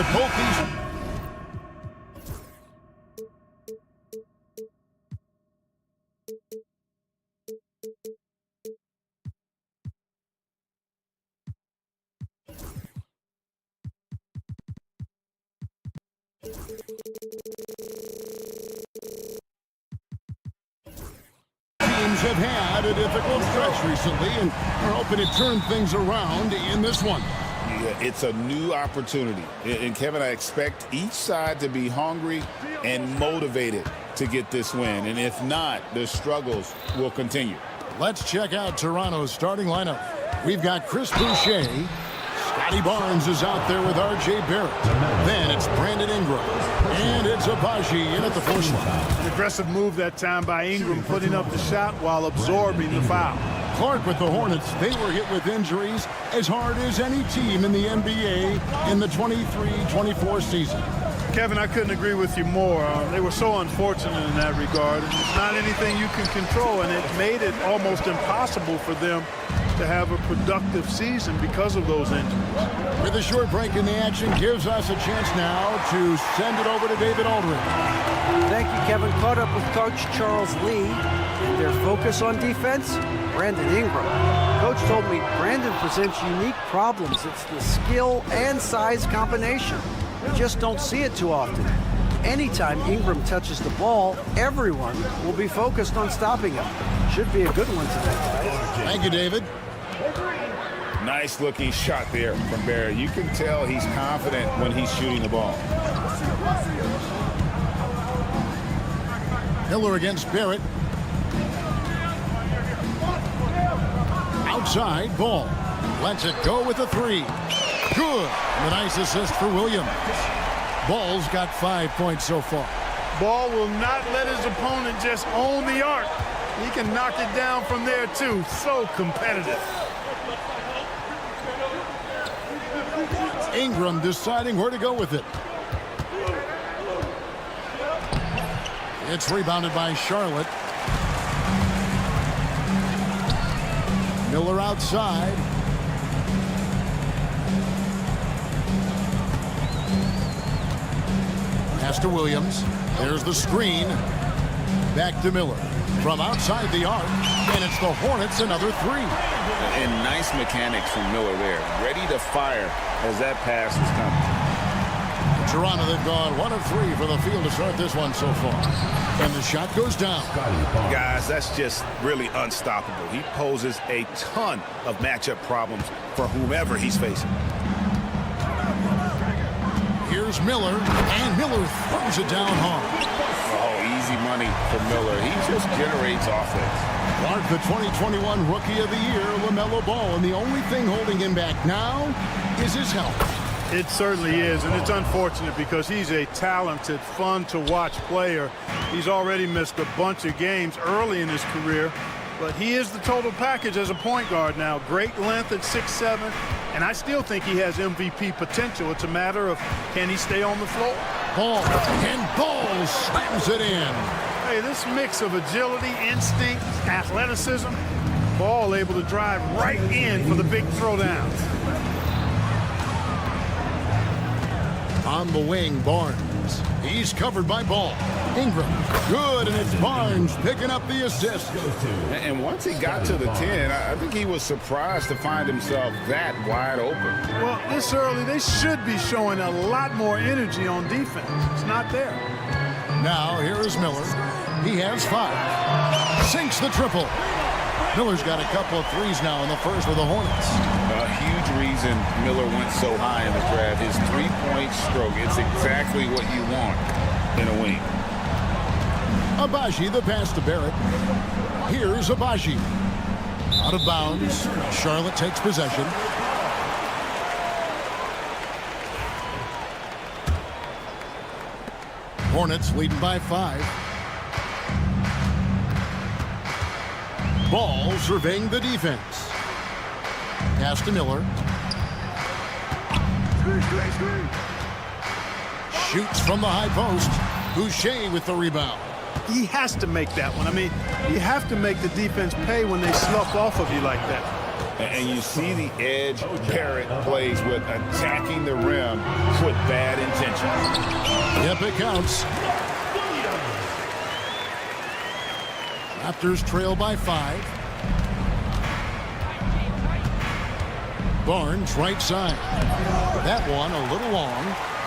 with both these. Teams have had a difficult stretch recently, and are hoping to turn things around in this one. Yeah, it's a new opportunity. And Kevin, I expect each side to be hungry and motivated to get this win. And if not, the struggles will continue. Let's check out Toronto's starting lineup. We've got Chris Boucher. Scotty Barnes is out there with R.J. Barrett. Then it's Brandon Ingram. And it's Abaji in at the fourth slot. An aggressive move that time by Ingram, putting up the shot while absorbing the foul. Clark with the Hornets. They were hit with injuries as hard as any team in the NBA in the 23-24 season. Kevin, I couldn't agree with you more. They were so unfortunate in that regard. It's not anything you can control, and it made it almost impossible for them to have a productive season because of those injuries. With a short break in the action gives us a chance now to send it over to David Aldridge. Thank you, Kevin. Caught up with Coach Charles Lee. And their focus on defense, Brandon Ingram. Coach told me Brandon presents unique problems. It's the skill and size combination. You just don't see it too often. Anytime Ingram touches the ball, everyone will be focused on stopping him. Should be a good one today, guys. Thank you, David. Nice looking shot there from Barrett. You can tell he's confident when he's shooting the ball. Miller against Barrett. Outside, Ball. Lets it go with a three. Good. And a nice assist for Williams. Ball's got 5 points so far. Ball will not let his opponent just own the arc. He can knock it down from there, too. So competitive. Ingram deciding where to go with it. It's rebounded by Charlotte. Miller outside. Pass to Williams. There's the screen. Back to Miller. From outside the arc. And it's the Hornets another three. And nice mechanics from Miller there. Ready to fire as that pass is coming. Toronto, they've gone 1 of 3 for the field to start this one so far. And the shot goes down. Guys, that's just really unstoppable. He poses a ton of matchup problems for whomever he's facing. Here's Miller, and Miller throws it down hard. Oh, easy money for Miller. He just generates offense. Clark, the 2021 Rookie of the Year, LaMelo Ball, and the only thing holding him back now is his health. It certainly is, and it's unfortunate because he's a talented, fun-to-watch player. He's already missed a bunch of games early in his career, but he is the total package as a point guard now. Great length at 6'7", and I still think he has MVP potential. It's a matter of can he stay on the floor. Ball, and Ball slams it in. Hey, this mix of agility, instinct, athleticism, Ball able to drive right in for the big throwdown. On the wing, Barnes. He's covered by Ball. Ingram, good, and it's Barnes picking up the assist. And once he got to the 10, I think he was surprised to find himself that wide open. Well, this early, they should be showing a lot more energy on defense. It's not there. Now, here is Miller. He has 5. Sinks the triple. Miller's got a couple of threes now in the first with the Hornets. A huge reason Miller went so high in the draft. His three-point stroke. It's exactly what you want in a wing. Abaji, the pass to Barrett. Here's Abaji. Out of bounds. Charlotte takes possession. Hornets leading by 5. Ball surveying the defense. Pass to Miller. Shoots from the high post. Boucher with the rebound. He has to make that one. I mean, you have to make the defense pay when they slough off of you like that. And you see the edge Barrett plays with, attacking the rim with bad intentions. Yep, it counts. Raptors trail by 5. Barnes right side. That one a little long.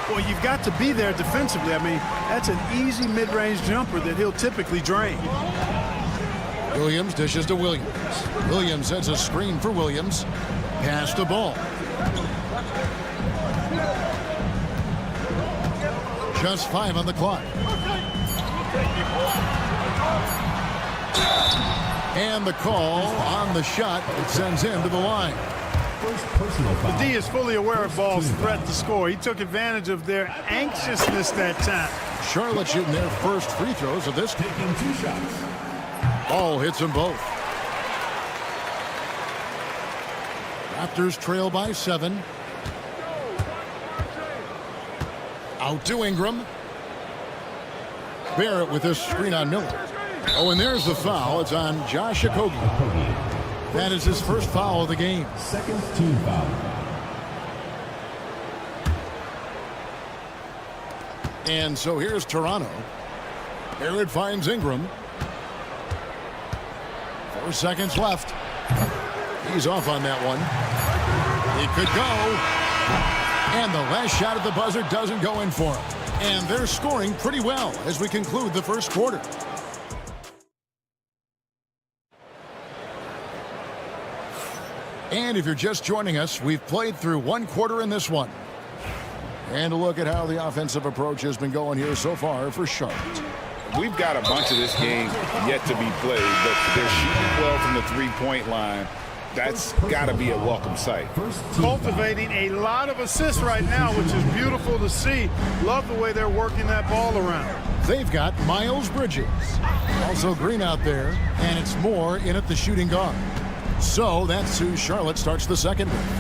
Well, you've got to be there defensively. I mean, that's an easy mid-range jumper that he'll typically drain. Williams dishes to Williams. Williams sets a screen for Williams. Pass the ball. Just 5 on the clock. And the call on the shot that sends him to the line. The D is fully aware of Ball's threat to score. He took advantage of their anxiousness that time. Charlotte shooting their first free throws of this game. Taking 2 shots. Ball hits them both. Raptors trail by 7. Out to Ingram. Barrett with this screen on Miller. Oh, and there's the foul. It's on Josh Okogie. That is his first foul of the game. Second team foul. And so here's Toronto. Barrett finds Ingram. 4 seconds left. He's off on that one. He could go. And the last shot at the buzzer doesn't go in for him. And they're scoring pretty well as we conclude the first quarter. And if you're just joining us, we've played through 1 quarter in this one. And a look at how the offensive approach has been going here so far for Charlotte. We've got a bunch of this game yet to be played, but they're shooting well from the three-point line. That's got to be a welcome sight. Cultivating a lot of assists right now, which is beautiful to see. Love the way they're working that ball around. They've got Miles Bridges. Also Green out there, and it's Moore in at the shooting guard. So that's who Charlotte starts the second with.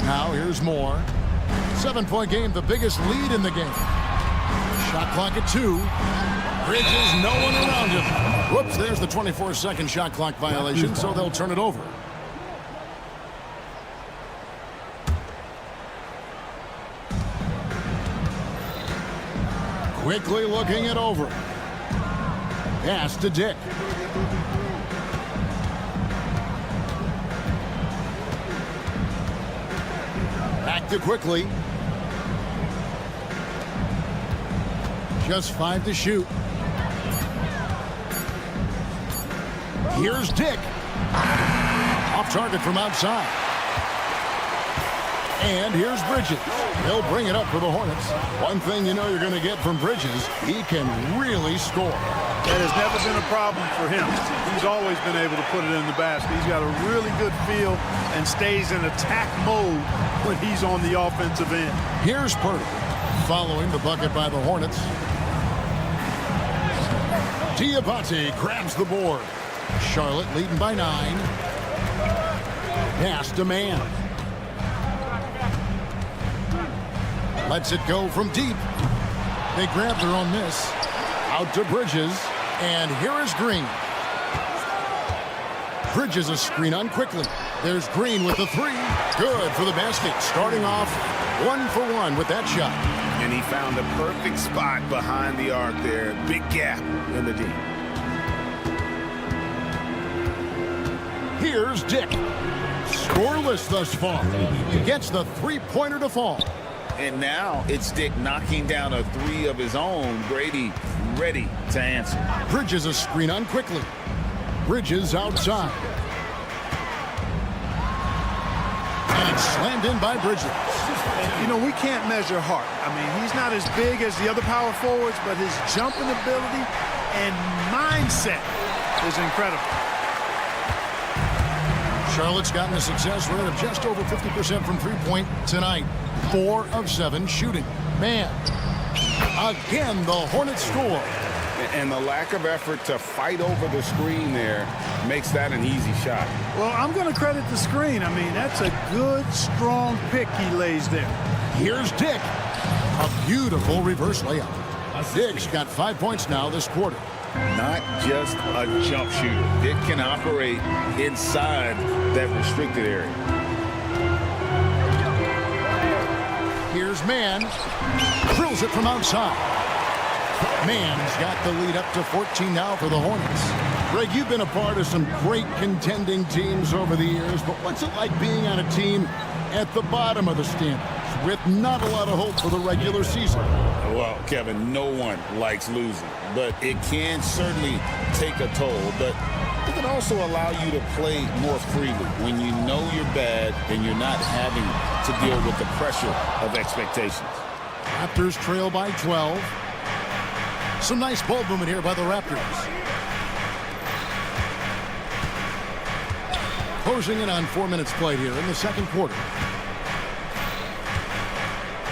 Now here's Moore. 7-point game, the biggest lead in the game. Shot clock at 2. Bridges, no one around him. Whoops, there's the 24-second shot clock violation, so they'll turn it over. Quickly looking it over. Pass to Dick. Back to Quickly. Just 5 to shoot. Here's Dick. Off target from outside. And here's Bridges. He'll bring it up for the Hornets. One thing you know you're going to get from Bridges, he can really score. That has never been a problem for him. He's always been able to put it in the basket. He's got a really good feel and stays in attack mode when he's on the offensive end. Here's Purdy following the bucket by the Hornets. Diabate grabs the board. Charlotte leading by 9. Pass to Man. Lets it go from deep. They grab their own miss. Out to Bridges. And here is Green. Bridges a screen on Quickly. There's Green with the 3. Good for the basket. Starting off 1 for 1 with that shot. And he found the perfect spot behind the arc there. Big gap in the D. Here's Dick. Scoreless thus far. He gets the 3-pointer to fall. And now it's Dick knocking down a 3 of his own. Brady ready to answer. Bridges a screen on Quickly. Bridges outside. And it's slammed in by Bridges. You know, we can't measure Hart. I mean, he's not as big as the other power forwards, but his jumping ability and mindset is incredible. Charlotte's gotten a success rate of just over 50% from three-point tonight. 4 of 7 shooting. Man, again, the Hornets score. And the lack of effort to fight over the screen there makes that an easy shot. Well, I'm going to credit the screen. I mean, that's a good, strong pick he lays there. Here's Dick. A beautiful reverse layup. Dick's got 5 points now this quarter. not just a jump shooter. It can operate inside that restricted area. Here's Mann. Drills it from outside. Mann's got the lead up to 14 now for the Hornets. Greg, you've been a part of some great contending teams over the years, but what's it like being on a team at the bottom of the standings with not a lot of hope for the regular season? Well, Kevin, no one likes losing, but it can certainly take a toll. But it can also allow you to play more freely when you know you're bad and you're not having to deal with the pressure of expectations. Raptors trail by 12. Some nice ball movement here by the Raptors. Closing in on 4 minutes played here in the second quarter.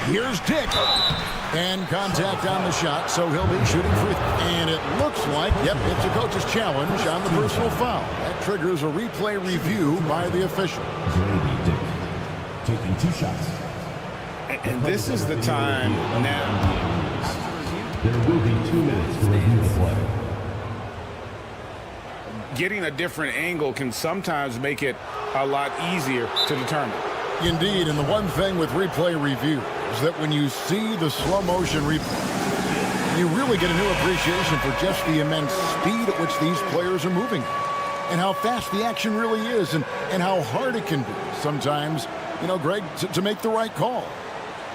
Here's Dick. And contact on the shot, so he'll be shooting free. And it looks like, yep, it's a coach's challenge on the personal foul. That triggers a replay review by the official. Taking 2 shots. And this is the time now. There will be 2 minutes to review the play. Getting a different angle can sometimes make it a lot easier to determine. Indeed, and the one thing with replay review is that when you see the slow motion replay, you really get a new appreciation for just the immense speed at which these players are moving and how fast the action really is and how hard it can be sometimes, you know, Greg, to make the right call.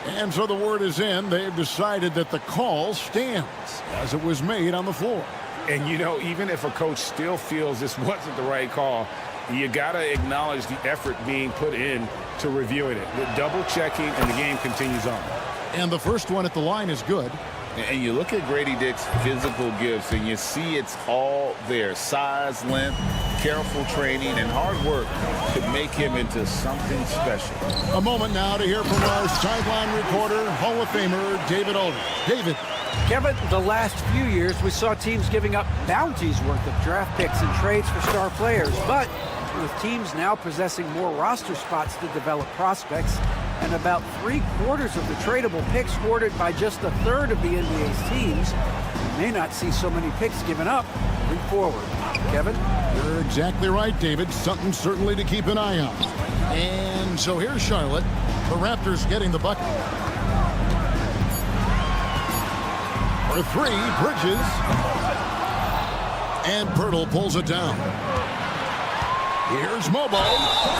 And so the word is in. They've decided that the call stands as it was made on the floor. And, you know, even if a coach still feels this wasn't the right call, you got to acknowledge the effort being put in to reviewing it. With double checking, and the game continues on. And the first one at the line is good. And you look at Grady Dick's physical gifts, and you see it's all there. Size, length, careful training, and hard work could make him into something special. A moment now to hear from our sideline reporter, Hall of Famer David Aldridge. David. Kevin, the last few years we saw teams giving up bounties worth of draft picks and trades for star players, but with teams now possessing more roster spots to develop prospects and about 3/4 of the tradable picks hoarded by just 1/3 of the NBA's teams, we may not see so many picks given up moving forward. Kevin? You're exactly right, David. Something certainly to keep an eye on. And so here's Charlotte. The Raptors getting the bucket. For 3, Bridges. And Pirtle pulls it down. Here's Mobo.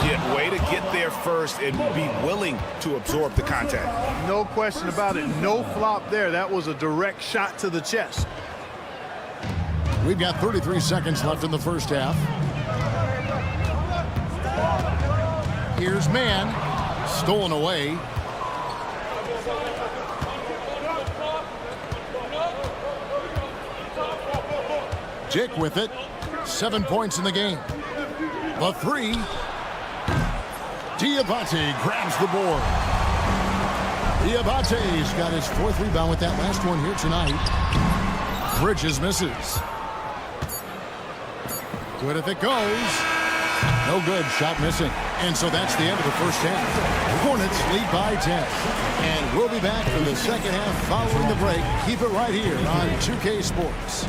Yeah, way to get there first and be willing to absorb the contact. No question about it. No flop there. That was a direct shot to the chest. We've got 33 seconds left in the first half. Here's Mann. Stolen away. Dick with it. 7 points in the game. The 3. Diabate grabs the board. Diabate's got his 4th rebound with that last one here tonight. Bridges misses. Good if it goes. No good. Shot missing. And so that's the end of the first half. Hornets lead by 10. And we'll be back for the second half following the break. Keep it right here on 2K Sports.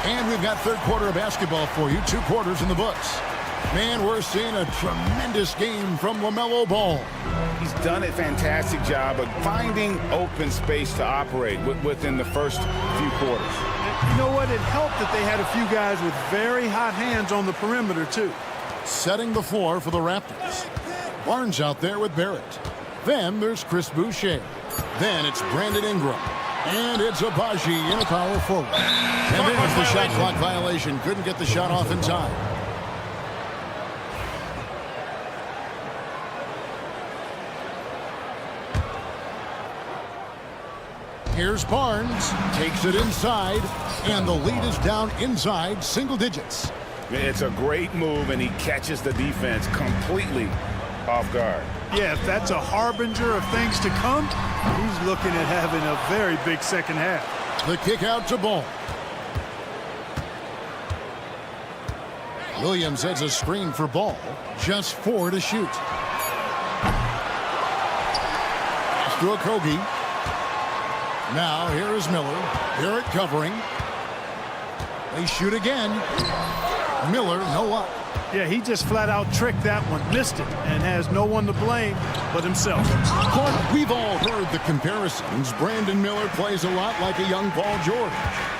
And we've got third quarter of basketball for you. 2 quarters in the books. Man, we're seeing a tremendous game from LaMelo Ball. He's done a fantastic job of finding open space to operate within the first few quarters. You know what? It helped that they had a few guys with very hot hands on the perimeter, too. Setting the floor for the Raptors. Barnes out there with Barrett. Then there's Chris Boucher. Then it's Brandon Ingram. And it's Abaji in a power forward. And there's the shot clock violation. Couldn't get the shot off in time. Here's Barnes. Takes it inside. And the lead is down inside single digits. It's a great move, and he catches the defense completely off guard. Yeah, if that's a harbinger of things to come, he's looking at having a very big second half. The kick out to Ball. Williams has a screen for Ball. Just 4 to shoot. Pass to Okogie. Now here is Miller. Barrett covering. They shoot again. Miller, no up. Yeah, he just flat out tricked that one, missed it, and has no one to blame but himself. Clark, we've all heard the comparisons. Brandon Miller plays a lot like a young Paul George.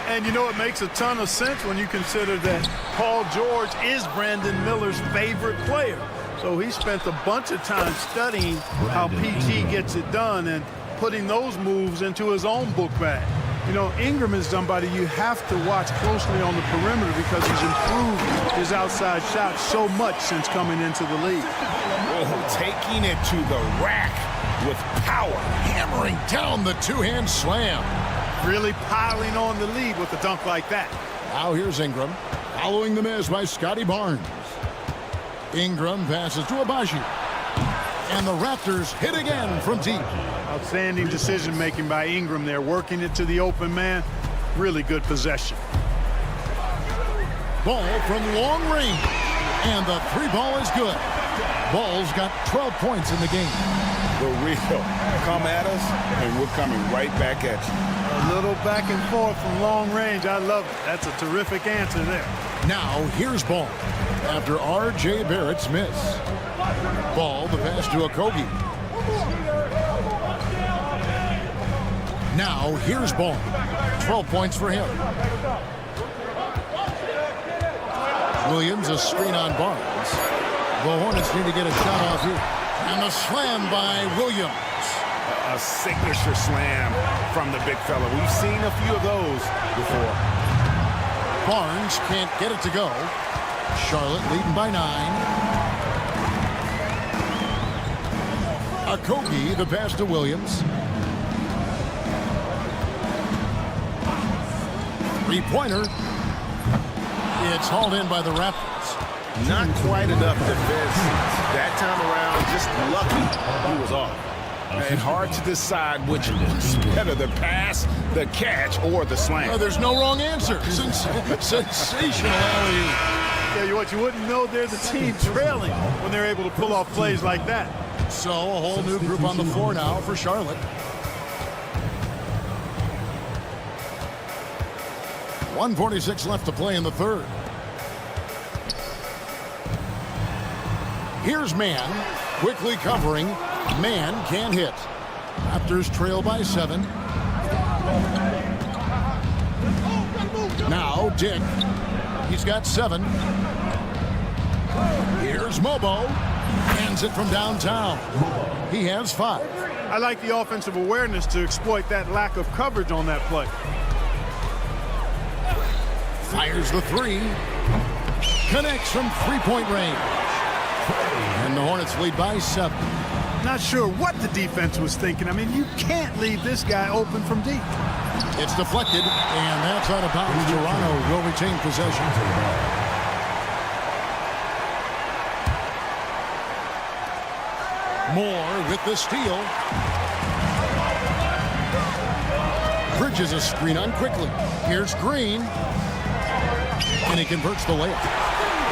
And you know, it makes a ton of sense when you consider that Paul George is Brandon Miller's favorite player. So he spent a bunch of time studying how PG gets it done and putting those moves into his own book bag. You know, Ingram is somebody you have to watch closely on the perimeter because he's improved his outside shot so much since coming into the league. Oh, taking it to the rack with power. Hammering down the two-hand slam. Really piling on the lead with a dunk like that. Now here's Ingram. Following the miss by Scotty Barnes. Ingram passes to Abaji. And the Raptors hit again from deep. Outstanding decision-making by Ingram there, working it to the open man. Really good possession. Ball from long range. And the three ball is good. Ball's got 12 points in the game. The real come at us, and we're coming right back at you. A little back and forth from long range. I love it. That's a terrific answer there. Now here's Ball after R.J. Barrett's miss. Ball, the pass to Okogie. Now here's Ball. 12 points for him. Williams, a screen on Barnes. The Hornets need to get a shot off here. And a slam by Williams. A signature slam from the big fella. We've seen a few of those before. Barnes can't get it to go. Charlotte leading by 9. Okogie, the pass to Williams. Three-pointer. It's hauled in by the Raptors. Not quite enough defense that time around. Just lucky he was off. And hard to decide which is better, the pass, the catch, or the slam. Oh, there's no wrong answer. Sensational alley-oop. Yeah, what you wouldn't know, they're the team trailing when they're able to pull off plays like that. So a whole new group on the floor now for Charlotte. 1:46 left to play in the third. Here's Mann, quickly covering. Mann can't hit. Raptors trail by 7. Now Dick. He's got 7. Here's Mobo. Hands it from downtown. He has 5. I like the offensive awareness to exploit that lack of coverage on that play. Fires the 3. Connects from three-point range. And the Hornets lead by 7. Not sure what the defense was thinking. I mean, you can't leave this guy open from deep. It's deflected, and that's out of bounds. Toronto will retain possession. Moore with the steal. Bridges a screen on quickly. Here's Green. And he converts the layup.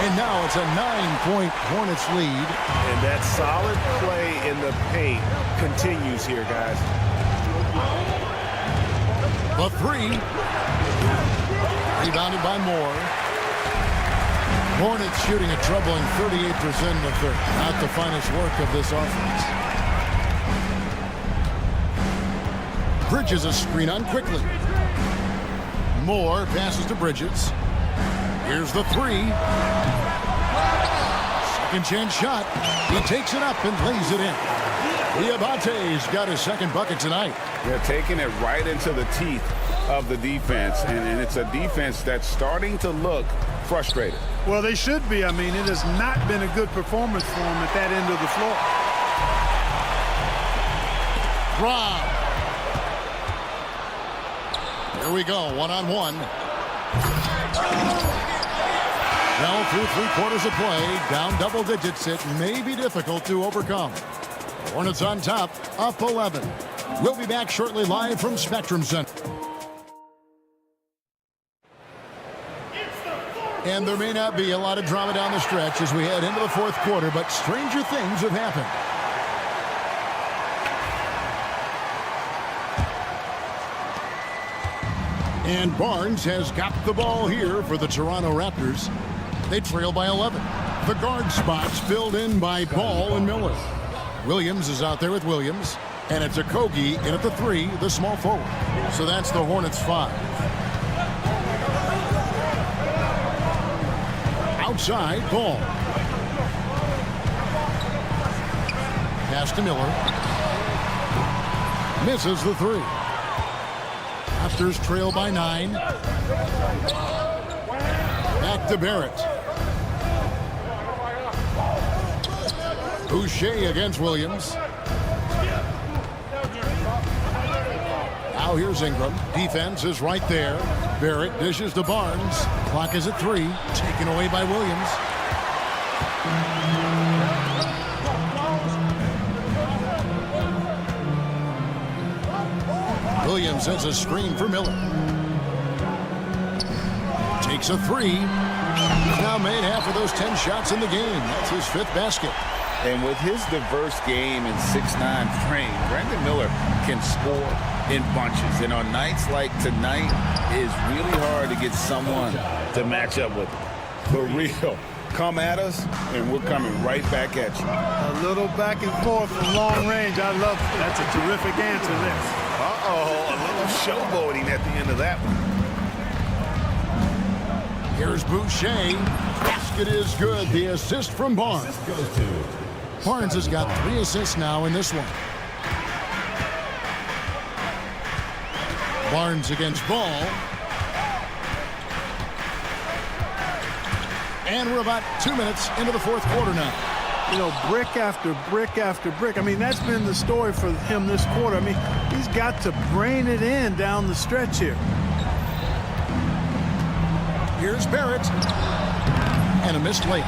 And now it's a 9-point Hornets lead. And that solid play in the paint continues here, guys. The 3. Rebounded by Moore. Hornets shooting a troubling 38% in the third. Not the finest work of this offense. Bridges a screen on quickly. Moore passes to Bridges. Here's the 3. Second chance shot. He takes it up and lays it in. Diabate's got his second bucket tonight. They're taking it right into the teeth of the defense, and it's a defense that's starting to look frustrated. Well, they should be. I mean, it has not been a good performance for them at that end of the floor. Rob. Here we go, one-on-one. Well, through 3 quarters of play, down double digits, it may be difficult to overcome. Hornets on top, up 11. We'll be back shortly live from Spectrum Center. And there may not be a lot of drama down the stretch as we head into the 4th quarter, but stranger things have happened. And Barnes has got the ball here for the Toronto Raptors. They trail by 11. The guard spots filled in by Ball and Miller. Williams is out there with Williams. And it's Okogie in at the 3, the small forward. So that's the Hornets 5. Outside, Ball. Pass to Miller. Misses the 3. Raptors trail by 9. Back to Barrett. Boucher against Williams. Now here's Ingram. Defense is right there. Barrett dishes to Barnes. Clock is at 3. Taken away by Williams. Williams has a screen for Miller. Takes a 3. He's now made half of those 10 shots in the game. That's his 5th basket. And with his diverse game and 6'9" frame, Brandon Miller can score in bunches. And on nights like tonight, it's really hard to get someone to match up with him. For real. Come at us, and we're coming right back at you. A little back and forth from long range. I love it. That's a terrific answer there. Uh-oh, a little showboating at the end of that one. Here's Boucher. Basket is good. The assist from Barnes. Barnes has got 3 assists now in this one. Barnes against Ball. And we're about 2 minutes into the 4th quarter now. You know, brick after brick after brick. I mean, that's been the story for him this quarter. I mean, he's got to brain it in down the stretch here. Here's Barrett. And a missed late.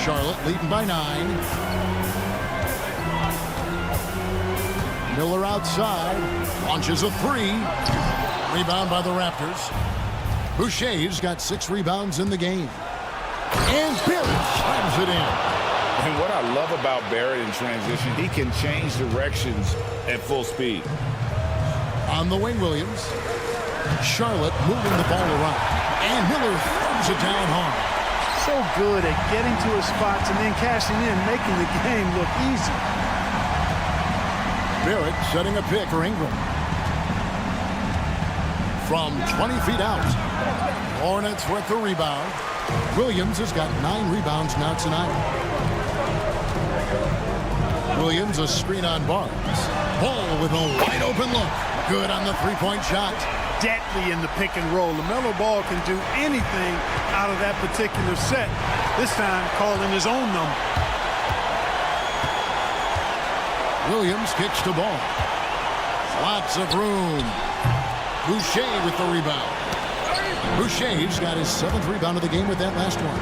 Charlotte leading by 9. Miller outside. Launches a 3. Rebound by the Raptors. Boucher's got 6 rebounds in the game. And Barrett slams it in. And what I love about Barrett in transition, he can change directions at full speed. On the wing, Williams. Charlotte moving the ball around. And Miller throws it down hard. So good at getting to his spots and then cashing in, making the game look easy. Barrett setting a pick for Ingram. From 20 feet out. Hornets with the rebound. Williams has got 9 rebounds now tonight. Williams a screen on Barnes. Ball with a wide open look. Good on the 3-point shot. Deadly in the pick and roll. LaMelo Ball can do anything out of that particular set. This time calling his own number. Williams kicks the ball. Lots of room. Boucher with the rebound. Boucher's got his 7th rebound of the game with that last one.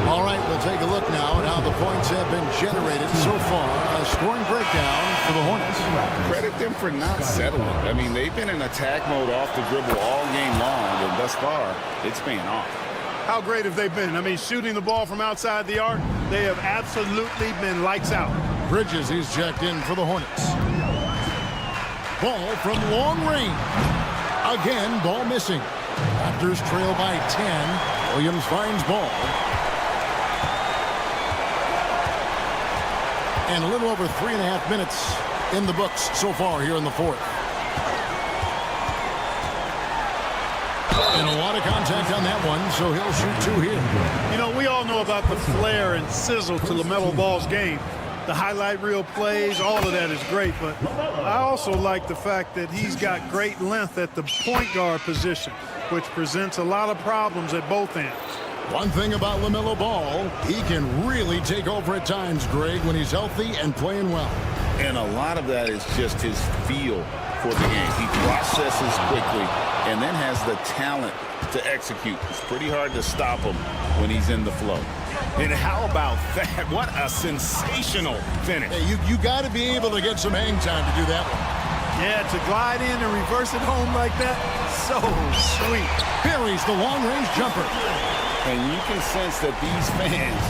All right, we'll take a look now at how the points have been generated so far. A scoring breakdown for the Hornets. Credit them for not settling. I mean, they've been in attack mode off the dribble all game long, and thus far, it's paying off. How great have they been? I mean, shooting the ball from outside the arc, they have absolutely been lights out. Bridges is checked in for the Hornets. Ball from long range. Again, ball missing. Raptors trail by 10. Williams finds Ball. And a little over 3.5 minutes in the books so far here in the 4th. And a lot of contact on that one, so he'll shoot 2 here. You know, we all know about the flair and sizzle to LaMelo Ball's game. The highlight reel plays, all of that is great, but I also like the fact that he's got great length at the point guard position, which presents a lot of problems at both ends. One thing about LaMelo Ball, he can really take over at times, Greg, when he's healthy and playing well. And a lot of that is just his feel for the game. He processes quickly and then has the talent to execute. It's pretty hard to stop him when he's in the flow. And how about that? What a sensational finish. Hey, you got to be able to get some hang time to do that one. Yeah, to glide in and reverse it home like that, so sweet. Buries the long-range jumper. And you can sense that these fans,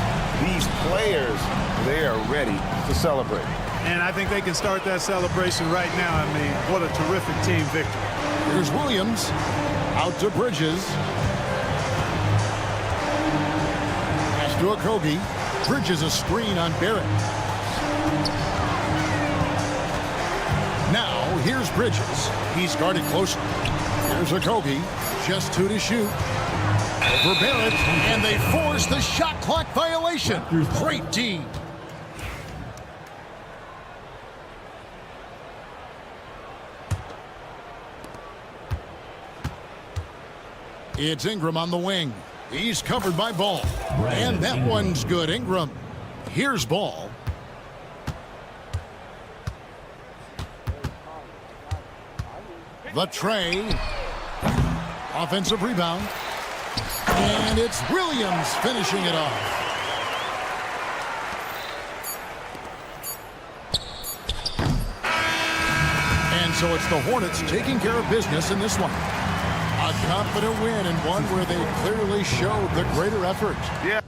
these players, they are ready to celebrate. And I think they can start that celebration right now. I mean, what a terrific team victory. Here's Williams. Out to Bridges. Pass to Okogie. Bridges a screen on Barrett. Now, here's Bridges. He's guarded closely. Here's Okogie. Just 2 to shoot. Over Barrett. And they force the shot clock violation. Great D. It's Ingram on the wing. He's covered by Ball. And that one's good. Ingram. Here's Ball. The tray. Offensive rebound. And it's Williams finishing it off. And so it's the Hornets taking care of business in this one. A confident win and one where they clearly showed the greater effort. Yeah.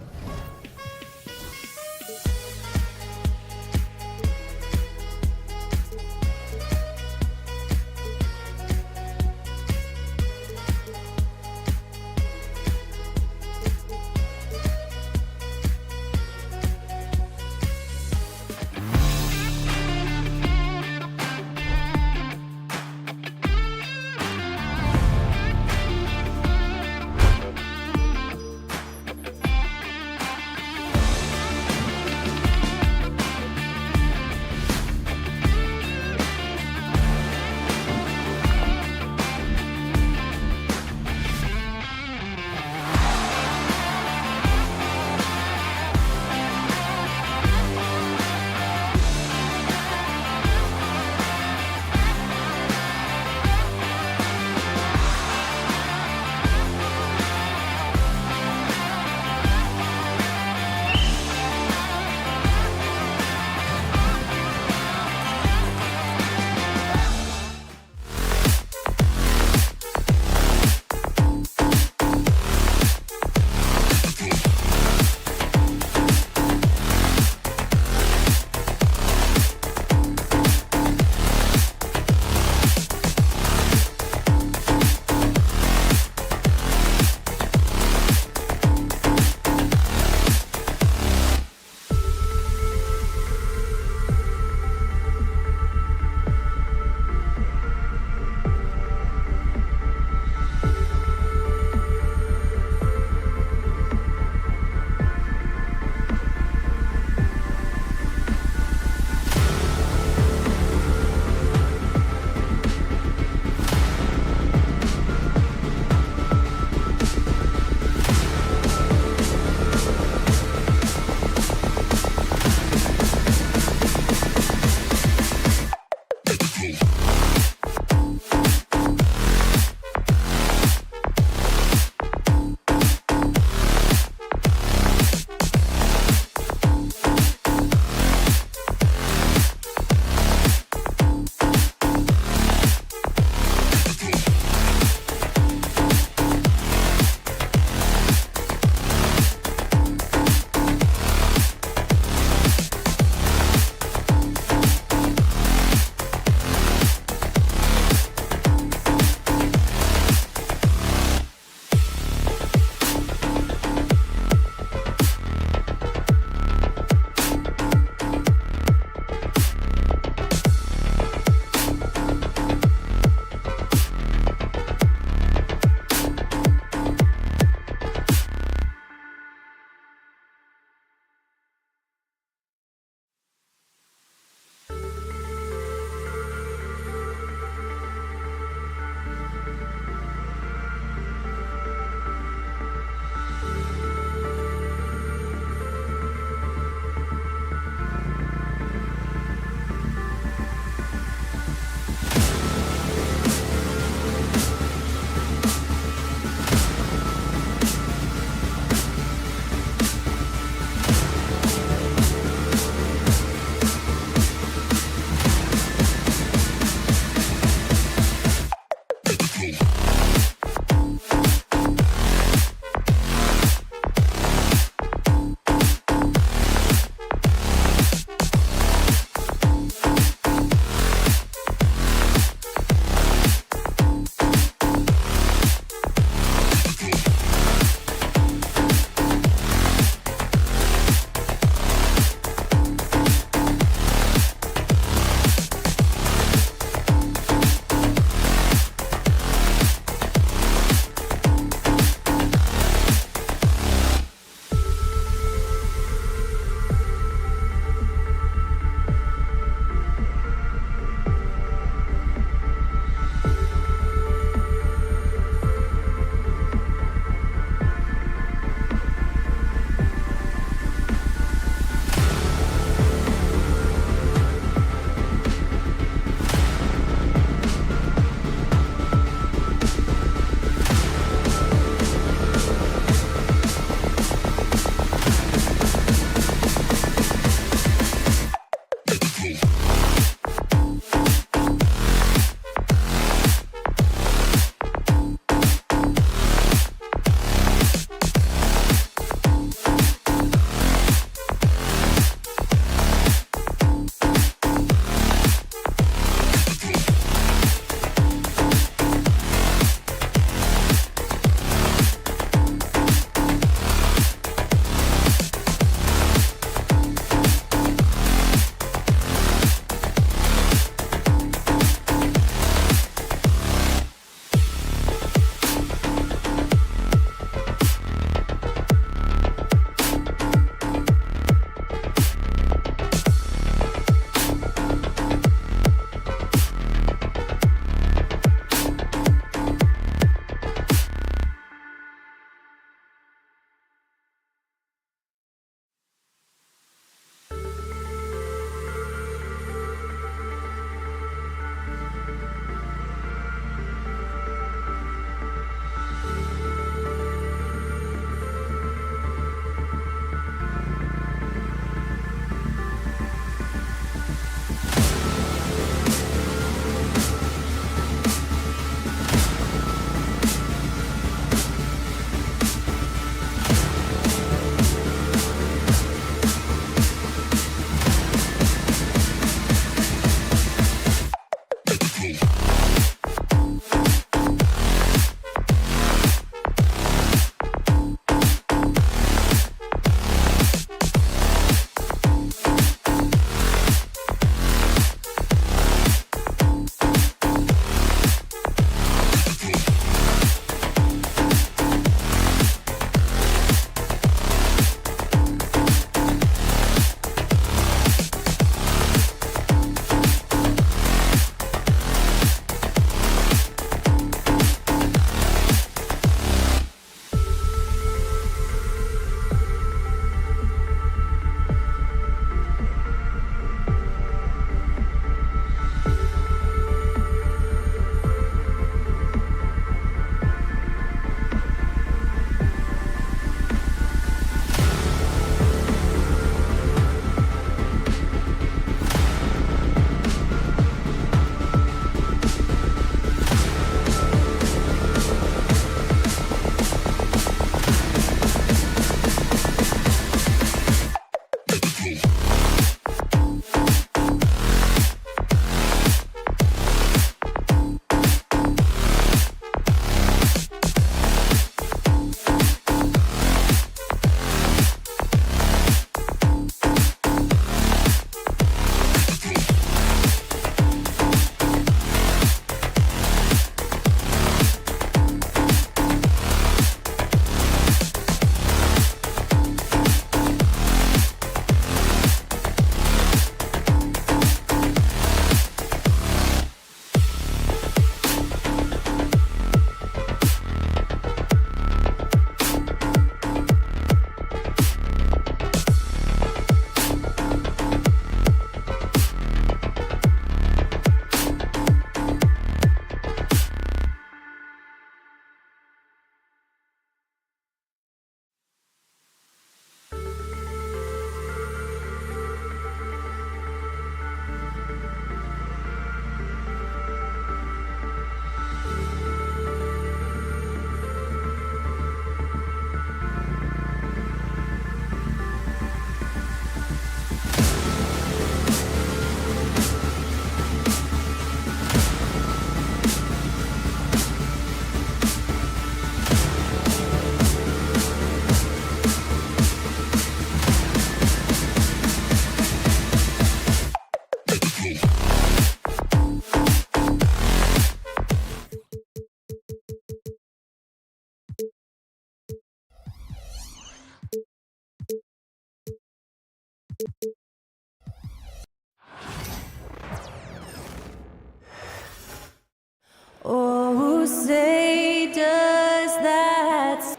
Oh, say does that...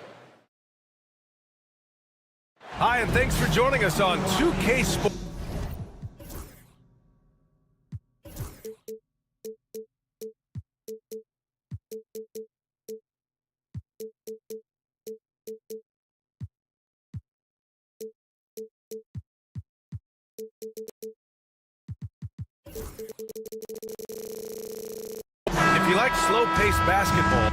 Hi, and thanks for joining us on 2K Sports. If you like slow-paced basketball,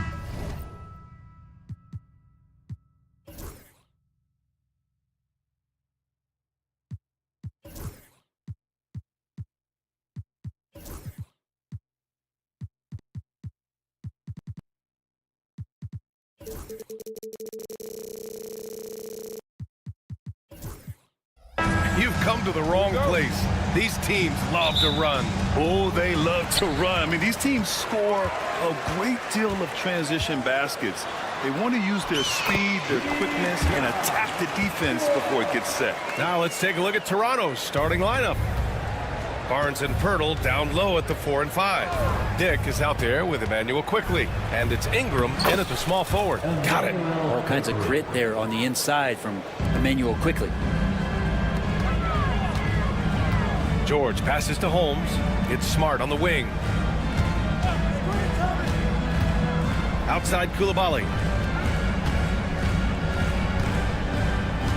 you've come to the wrong place. These teams love to run. Oh, they love to run. I mean, these teams score a great deal of transition baskets. They want to use their speed, their quickness, and attack the defense before it gets set. Now let's take a look at Toronto's starting lineup. Barnes and Pirtle down low at the 4 and 5. Dick is out there with Emmanuel Quickly. And it's Ingram in at the small forward. Got it. All kinds of grit there on the inside from Emmanuel Quickly. George passes to Holmes. It's Smart on the wing. Outside Koulibaly.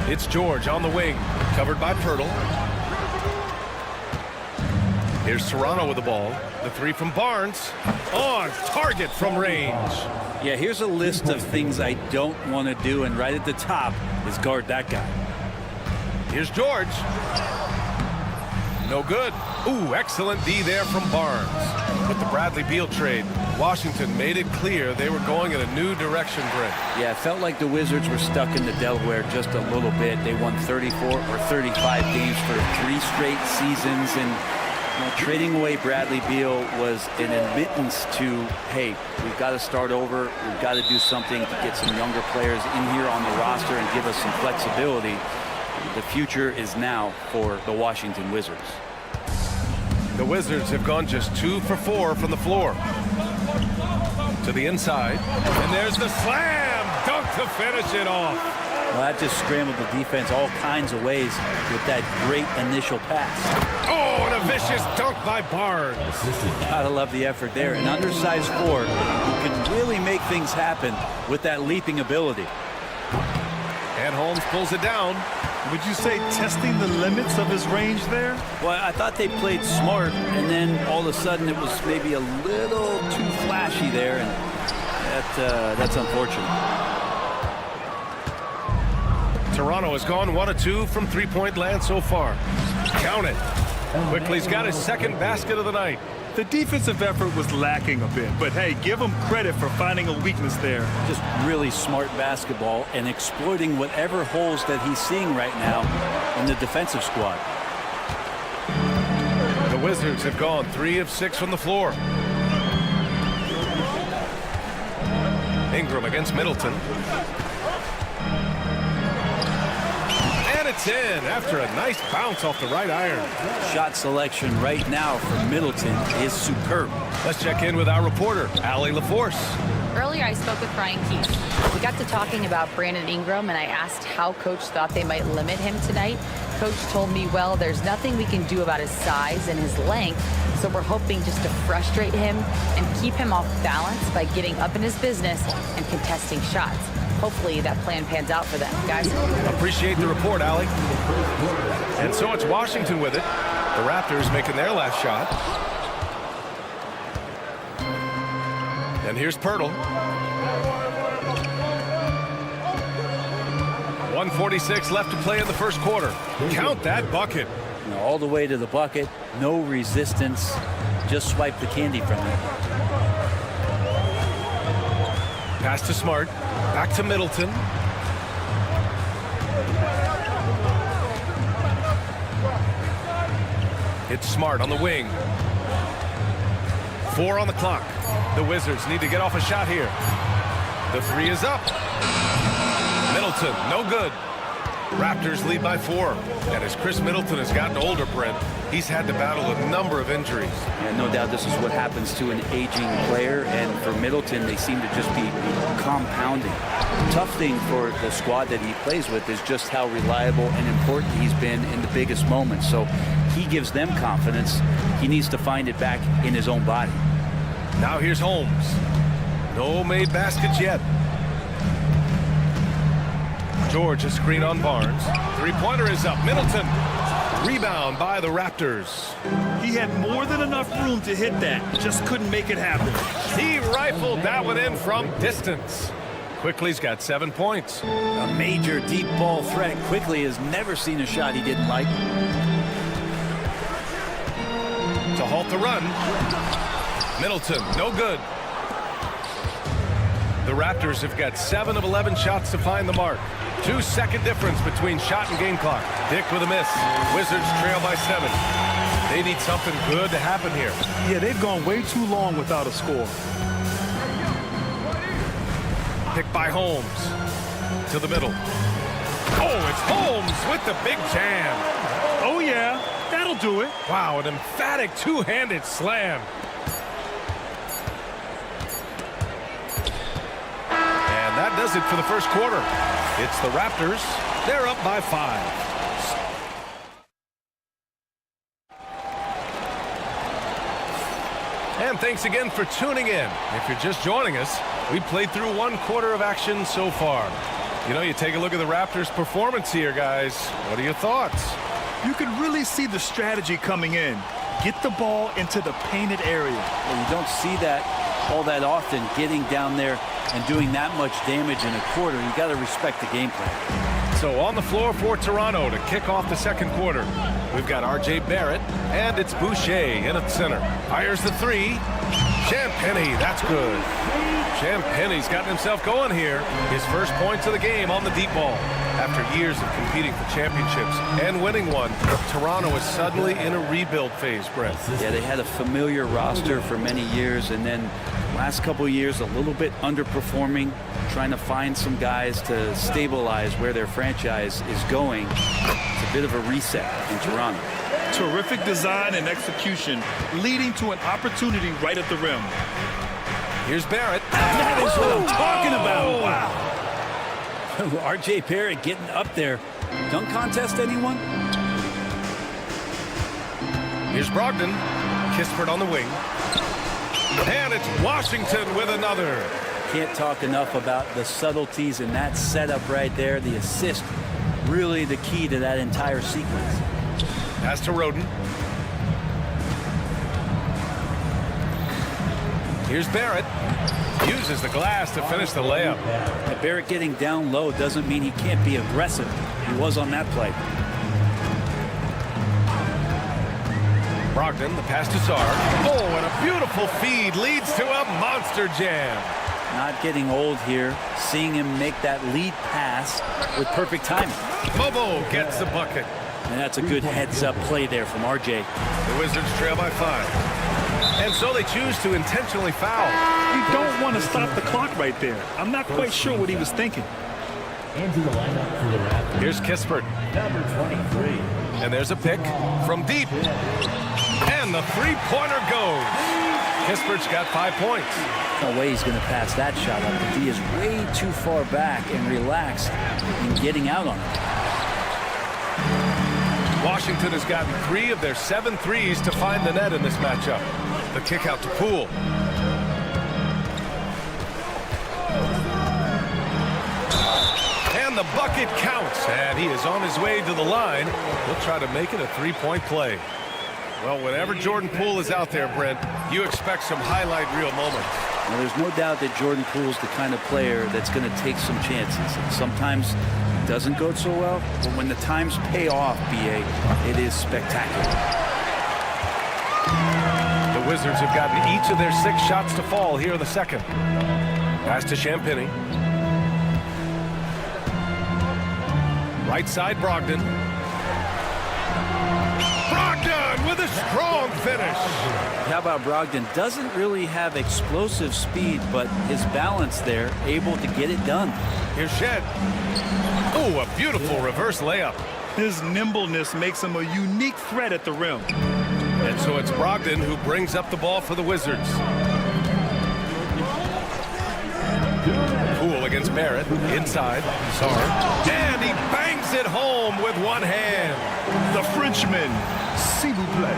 It's George on the wing, covered by Pirtle. Here's Toronto with the ball. The three from Barnes. On target from range. Yeah, here's a list of things I don't want to do, and right at the top is guard that guy. Here's George. No good. Ooh, excellent D there from Barnes. With the Bradley Beal trade, Washington made it clear they were going in a new direction, Brent. Yeah, it felt like the Wizards were stuck in the Delaware just a little bit. They won 34 or 35 games for 3 straight seasons, and trading away Bradley Beal was an admittance to, hey, we've got to start over. We've got to do something to get some younger players in here on the roster and give us some flexibility. The future is now for the Washington Wizards. The Wizards have gone just 2 for 4 from the floor. To the inside. And there's the slam dunk to finish it off. Well, that just scrambled the defense all kinds of ways with that great initial pass. Oh, and a vicious dunk by Barnes. Gotta love the effort there. An undersized forward who can really make things happen with that leaping ability. And Holmes pulls it down. Would you say testing the limits of his range there? Well, I thought they played smart, and then all of a sudden it was maybe a little too flashy there, and that's unfortunate. Toronto has gone 1 of 2 from three-point land so far. Count it. Quickly's got his second basket of the night. The defensive effort was lacking a bit, but hey, give him credit for finding a weakness there. Just really smart basketball and exploiting whatever holes that he's seeing right now in the defensive squad. The Wizards have gone 3 of 6 from the floor. Ingram against Middleton. And it's in after a nice bounce off the right iron. Shot selection right now for Middleton is superb. Let's check in with our reporter, Allie LaForce. Earlier, I spoke with Brian Keith. We got to talking about Brandon Ingram, and I asked how Coach thought they might limit him tonight. Coach told me, well, there's nothing we can do about his size and his length, so we're hoping just to frustrate him and keep him off balance by getting up in his business and contesting shots. Hopefully that plan pans out for them, guys. Appreciate the report, Allie. And so it's Washington with it. The Raptors making their last shot. And here's Pirtle. 1:46 left to play in the first quarter. Count that bucket. All the way to the bucket. No resistance. Just swipe the candy from it. Pass to Smart. Back to Middleton. It's Smart on the wing. 4 on the clock. The Wizards need to get off a shot here. The 3 is up. Middleton, no good. Raptors lead by 4. And as Chris Middleton has gotten older, Brent, he's had to battle a number of injuries. And no doubt this is what happens to an aging player. And for Middleton, they seem to just be compounding. The tough thing for the squad that he plays with is just how reliable and important he's been in the biggest moments. So he gives them confidence. He needs to find it back in his own body. Now here's Holmes. No made baskets yet. George, a screen on Barnes. Three-pointer is up. Middleton. Rebound by the Raptors. He had more than enough room to hit that. Just couldn't make it happen. He rifled that one in from distance. Quickly's got 7 points. A major deep ball threat. Quickly has never seen a shot he didn't like. To halt the run. Middleton, no good. The Raptors have got 7 of 11 shots to find the mark. 2-second difference between shot and game clock. Dick with a miss. Wizards trail by 7. They need something good to happen here. Yeah, they've gone way too long without a score. Picked by Holmes. To the middle. Oh, it's Holmes with the big jam. Oh, yeah. That'll do it. Wow, an emphatic two-handed slam. And that does it for the first quarter. It's the Raptors. They're up by 5. And thanks again for tuning in. If you're just joining us, we played through 1 quarter of action so far. You know, you take a look at the Raptors' performance here, guys. What are your thoughts? You can really see the strategy coming in. Get the ball into the painted area. Well, you don't see that all that often, getting down there and doing that much damage in a quarter. You got to respect the game plan. So on the floor for Toronto to kick off the second quarter, we've got R.J. Barrett, and it's Boucher in at center. Fires the 3. Champagnie, that's good. Champagnie's gotten himself going here. His first points of the game on the deep ball. After years of competing for championships and winning one, Toronto is suddenly in a rebuild phase, Brett. Yeah, they had a familiar roster for many years, and then last couple of years a little bit underperforming, trying to find some guys to stabilize where their franchise is going. It's a bit of a reset in Toronto. Terrific design and execution, leading to an opportunity right at the rim. Here's Barrett. That is what I'm talking about. Wow. R.J. Barrett getting up there. Dunk contest, anyone? Here's Brogdon. Kispert on the wing. And it's Washington with another. Can't talk enough about the subtleties in that setup right there. The assist, really the key to that entire sequence. Pass to Roden. Here's Barrett. Uses the glass to finish the layup. Barrett getting down low doesn't mean he can't be aggressive. He was on that play. Brogdon, the pass to Sarr. Oh, and a beautiful feed leads to a monster jam. Not getting old here. Seeing him make that lead pass with perfect timing. Bobo gets the bucket. And that's a good heads-up play there from R.J. The Wizards trail by 5. And so they choose to intentionally foul. You don't want to stop the clock right there. I'm not quite sure what he was thinking. Into the lineup for the Raptors. Here's Kispert. Number 23. And there's a pick from deep. And the three-pointer goes. Kispert's got 5 points. No way he's going to pass that shot up. He is way too far back and relaxed in getting out on it. Washington has gotten 3 of their 7 threes to find the net in this matchup. The kick out to Poole. And the bucket counts. And he is on his way to the line. He'll try to make it a 3-point play. Well, whenever Jordan Poole is out there, Brent, you expect some highlight reel moments. Well, there's no doubt that Jordan Poole's the kind of player that's going to take some chances. And sometimes it doesn't go so well, but when the times pay off, B.A., it is spectacular. The Wizards have gotten each of their 6 shots to fall here in the second. Pass to Champagnie. Right side, Brogdon. Brogdon with a strong finish. how about Brogdon? Doesn't really have explosive speed, but his balance there, able to get it done. Here's Shed. Oh, a beautiful reverse layup. His nimbleness makes him a unique threat at the rim. And so it's Brogdon who brings up the ball for the Wizards. Poole against Barrett. Inside. Sarr. And he bangs it home with one hand. The Frenchman, s'il vous plaît.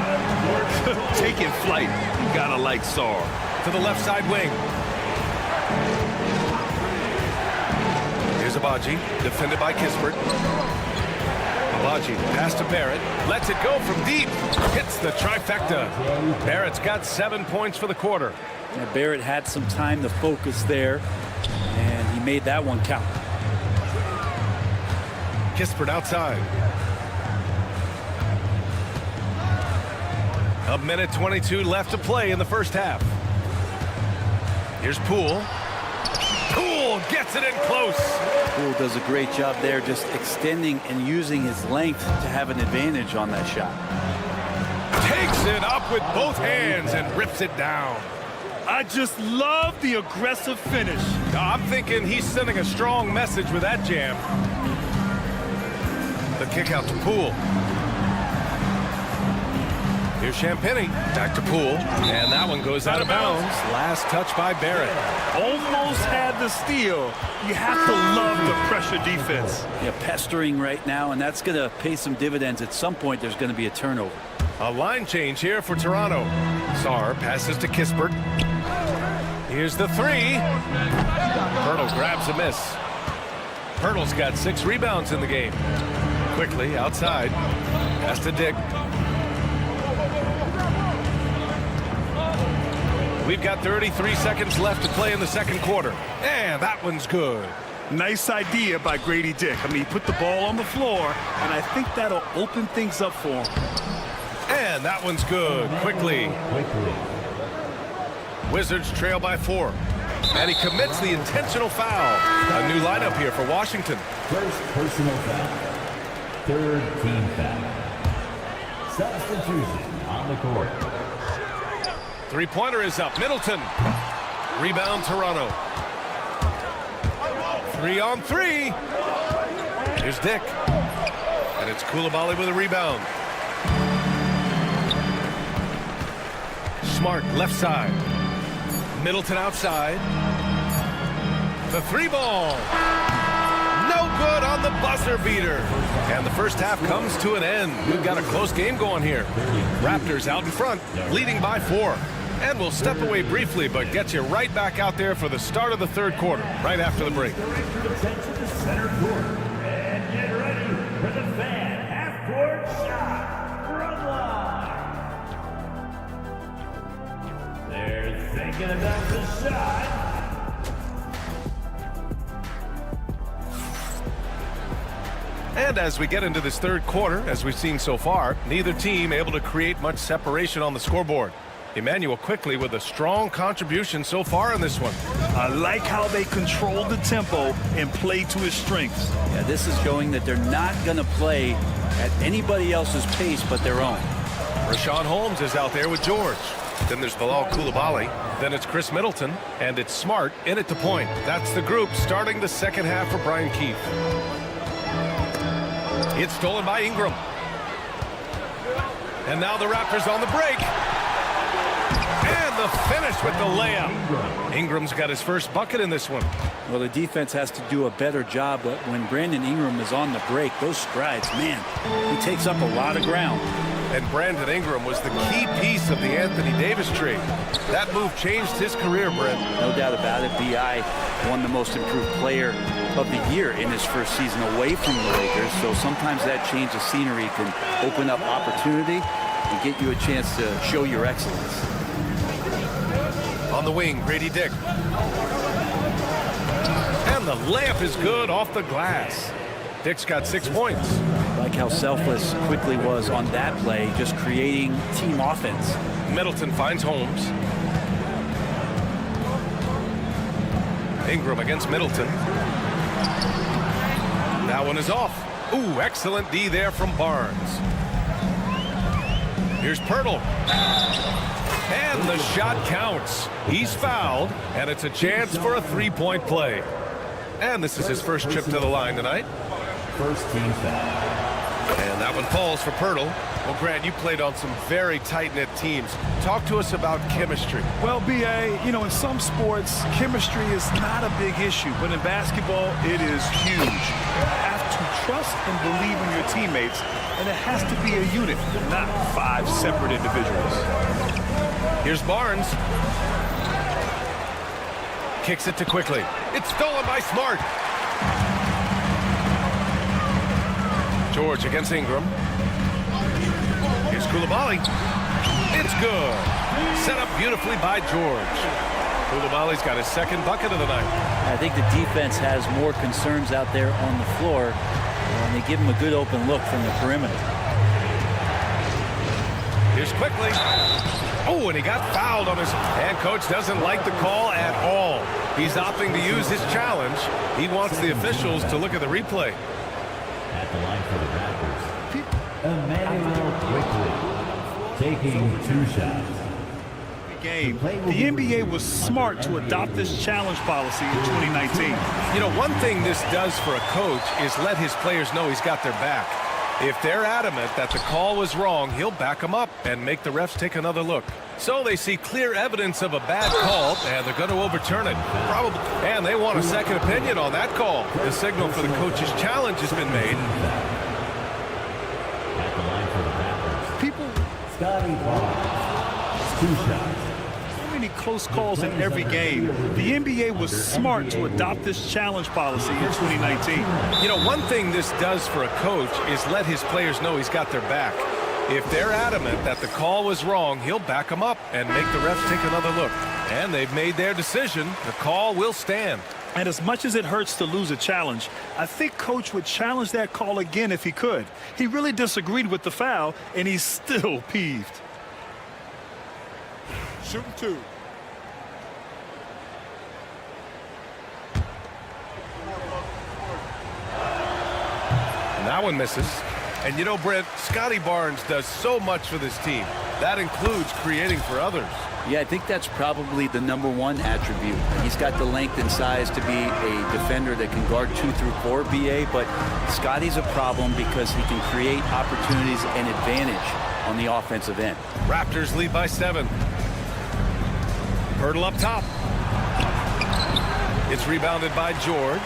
Taking flight. You gotta like Sarr. To the left side wing. Here's Abaji, defended by Kispert. Abaji, pass to Barrett, lets it go from deep, hits the trifecta. Barrett's got 7 points for the quarter. Yeah, Barrett had some time to focus there, and he made that one count. Kispert outside. A minute 22 left to play in the first half. Here's Poole. Poole gets it in close. Poole does a great job there, just extending and using his length to have an advantage on that shot. Takes it up with both hands and rips it down. I just love the aggressive finish. I'm thinking he's sending a strong message with that jam. The kick out to Poole. Here's Champagny, back to Poole, and that one goes out of bounds. Last touch by Barrett. Almost had the steal. You have to love the pressure defense. Yeah, pestering right now, and that's going to pay some dividends. At some point, there's going to be a turnover. A line change here for Toronto. Sarr passes to Kispert. Here's the three. Pirtle grabs a miss. Pirtle's got 6 rebounds in the game. Quickly outside. Pass to Dick. We've got 33 seconds left to play in the second quarter. And that one's good. Nice idea by Grady Dick. I mean, he put the ball on the floor, and I think that'll open things up for him. And that one's good. Quickly. Wizards trail by 4. And he commits the intentional foul. A new lineup here for Washington. First personal foul. Third team foul. Substitution on the court. Three-pointer is up. Middleton. Rebound, Toronto. 3-on-3. Here's Dick. And it's Coulibaly with a rebound. Smart, left side. Middleton outside. The 3-ball. No good on the buzzer beater. And the first half comes to an end. We've got a close game going here. Raptors out in front, leading by 4. And we'll step away briefly, but get you right back out there for the start of the third quarter, right after the break. Attention to center court. And get ready for the fan half-court shot from line. They're thinking about the shot. And as we get into this third quarter, as we've seen so far, neither team able to create much separation on the scoreboard. Emmanuel quickly with a strong contribution so far in this one. I like how they control the tempo and play to his strengths. Yeah, this is showing that they're not going to play at anybody else's pace but their own. Rashawn Holmes is out there with George. Then there's Bilal Coulibaly. Then it's Chris Middleton. And it's Smart in at the point. That's the group starting the second half for Brian Keefe. It's stolen by Ingram. And now the Raptors on the break. And the finish with the layup. Ingram's got his first bucket in this one. Well, the defense has to do a better job, but when Brandon Ingram is on the break, those strides, man, he takes up a lot of ground. And Brandon Ingram was the key piece of the Anthony Davis trade. That move changed his career, Brent. No doubt about it. B.I. won the most improved player of the year in his first season away from the Lakers, so sometimes that change of scenery can open up opportunity and get you a chance to show your excellence. On the wing, Grady Dick. And the layup is good off the glass. Dick's got 6 points. Like how selfless Quickly was on that play, just creating team offense. Middleton finds Holmes. Ingram against Middleton. That one is off. Ooh, excellent D there from Barnes. Here's Pirtle. And the shot counts. He's fouled, and it's a chance for a three-point play. And this is his first trip to the line tonight. First team foul. And that one falls for Pirtle. Well, Grant, you played on some very tight-knit teams. Talk to us about chemistry. Well, B.A., you know, in some sports, chemistry is not a big issue. But in basketball, it is huge. You have to trust and believe in your teammates. And it has to be a unit, not 5 separate individuals. Here's Barnes. Kicks it to Quickly. It's stolen by Smart. George against Ingram. Here's Koulibaly. It's good. Set up beautifully by George. Koulibaly's got his second bucket of the night. I think the defense has more concerns out there on the floor, and they give him a good open look from the perimeter. Here's Quickly. Oh, and he got fouled on his... And coach doesn't like the call at all. He's opting to use his challenge. He wants the officials to look at the replay. At the line for the Raptors, Emmanuel Quickly, taking 2 shots. Game. The NBA was smart to adopt this challenge policy in 2019. You know, one thing this does for a coach is let his players know he's got their back. If they're adamant that the call was wrong, he'll back them up and make the refs take another look. So they see clear evidence of a bad call, and they're going to overturn it. Probably. And they want a second opinion on that call. The signal for the coach's challenge has been made. At the line for the Raptors, Scotty Barnes, 2 shots. Close calls in every game. The NBA was smart to adopt this challenge policy in 2019. You know, one thing this does for a coach is let his players know he's got their back. If they're adamant that the call was wrong, he'll back them up and make the refs take another look. And they've made their decision. The call will stand. And as much as it hurts to lose a challenge, I think coach would challenge that call again if he could. He really disagreed with the foul, and he's still peeved. Shooting 2. That one misses. And you know, Brent, Scotty Barnes does so much for this team. That includes creating for others. Yeah, I think that's probably the #1 attribute. He's got the length and size to be a defender that can guard 2 through 4, BA, but Scotty's a problem because he can create opportunities and advantage on the offensive end. Raptors lead by 7. Pirtle up top. It's rebounded by George.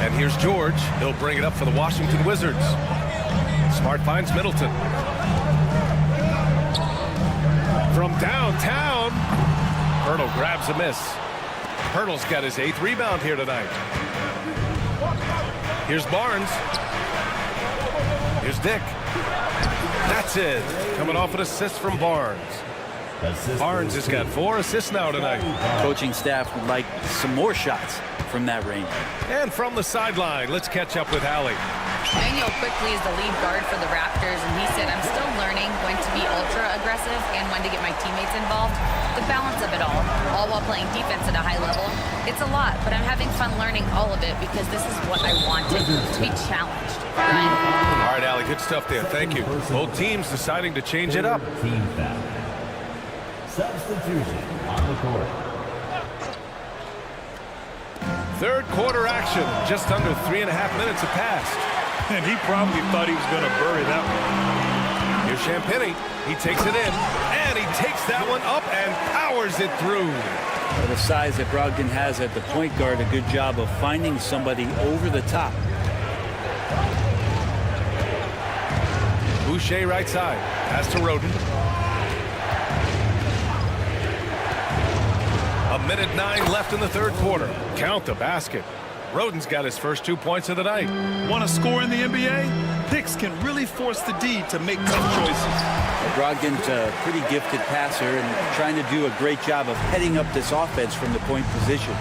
And here's George. He'll bring it up for the Washington Wizards. Smart finds Middleton. From downtown, Pirtle grabs a miss. Pirtle's got his 8th rebound here tonight. Here's Barnes. Here's Dick. That's it. Coming off an assist from Barnes. Barnes has got 4 assists now tonight. Coaching staff would like some more shots from that range. And from the sideline, let's catch up with Allie. Emmanuel Quickly is the lead guard for the Raptors, and he said, I'm still learning when to be ultra aggressive and when to get my teammates involved. The balance of it all while playing defense at a high level. It's a lot, but I'm having fun learning all of it because this is what I wanted, to be challenged. Brian? All right, Allie, good stuff there. Thank you. Both teams deciding to change it up. Team foul. Substitution on the court. Third quarter action. Just under 3.5 minutes have passed. And he probably thought he was going to bury that one. Here's Champagny. He takes it in, and he takes that one up and powers it through. Well, the size that Brogdon has at the point guard, a good job of finding somebody over the top. Boucher right side. Pass to Roden. 1:09 left in the third quarter. Count the basket. Roden's got his first 2 points of the night. Want to score in the NBA? Picks can really force the D to make tough choices. Brogdon's a pretty gifted passer and trying to do a great job of heading up this offense from the point position.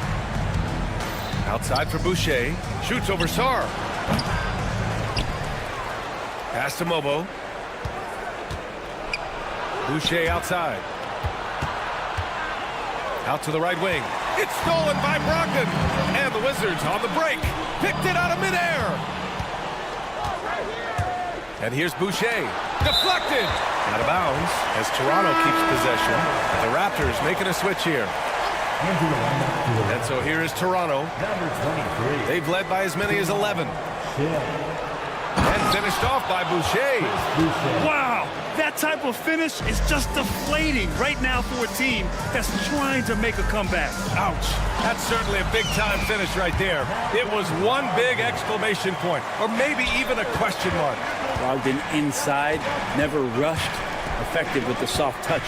Outside for Boucher. Shoots over Sarr. Pass to Mobo. Boucher outside. Out to the right wing. It's stolen by Brogdon. And the Wizards on the break. Picked it out of midair. And here's Boucher. Deflected. Out of bounds as Toronto keeps possession. The Raptors making a switch here. And so here is Toronto. They've led by as many as 11. And finished off by Boucher. Wow, that type of finish is just deflating right now for a team that's trying to make a comeback. Ouch. That's certainly a big-time finish right there. It was one big exclamation point, or maybe even a question mark. Brogdon inside, never rushed, effective with the soft touch.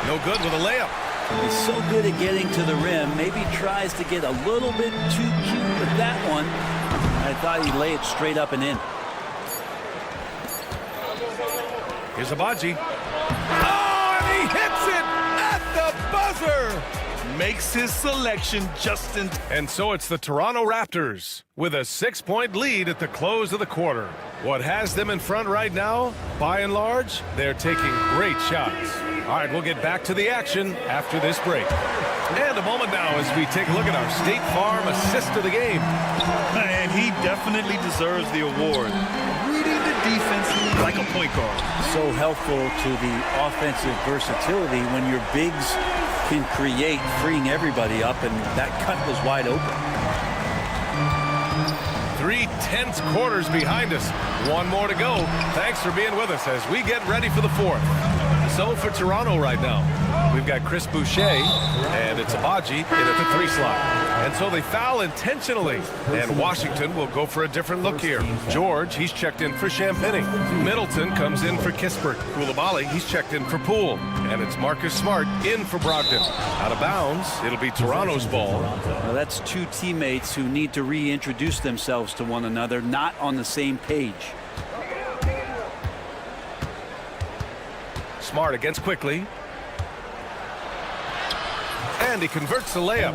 No good with a layup. He's so good at getting to the rim. Maybe tries to get a little bit too cute with that one. I thought he'd lay it straight up and in. Here's Abaji. Oh, and he hits it at the buzzer. Makes his selection just in time. And so it's the Toronto Raptors with a 6-point lead at the close of the quarter. What has them in front right now, by and large, they're taking great shots. All right, we'll get back to the action after this break. And a moment now as we take a look at our State Farm assist of the game. And he definitely deserves the award. Reading the defense like a point guard. So helpful to the offensive versatility when your bigs can create, freeing everybody up, and that cut was wide open. 3 tense quarters behind us. One more to go. Thanks for being with us as we get ready for the fourth. So for Toronto right now, we've got Chris Boucher, and it's Abaji in at the 3 slot. And so they foul intentionally, and Washington will go for a different look here. George, he's checked in for Champagny. Middleton comes in for Kispert. Koulibaly, he's checked in for Poole. And it's Marcus Smart in for Brogdon. Out of bounds, it'll be Toronto's ball. Well, that's two teammates who need to reintroduce themselves to one another, not on the same page. Smart against Quickly. And he converts the layup.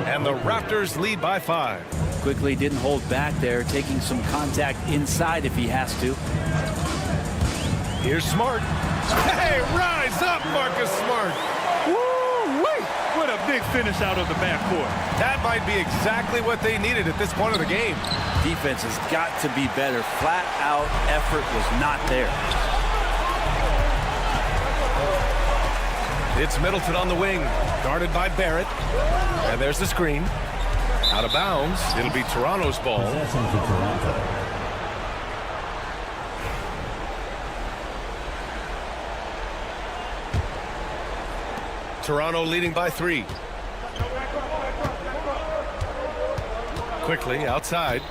And the Raptors lead by 5. Quickly didn't hold back there, taking some contact inside if he has to. Here's Smart. Hey, rise up, Marcus Smart. Woo-wee! What a big finish out of the backcourt. That might be exactly what they needed at this point of the game. Defense has got to be better. Flat out effort was not there. It's Middleton on the wing, guarded by Barrett. And there's the screen. Out of bounds, it'll be Toronto's ball. Toronto leading by 3. Quickly outside.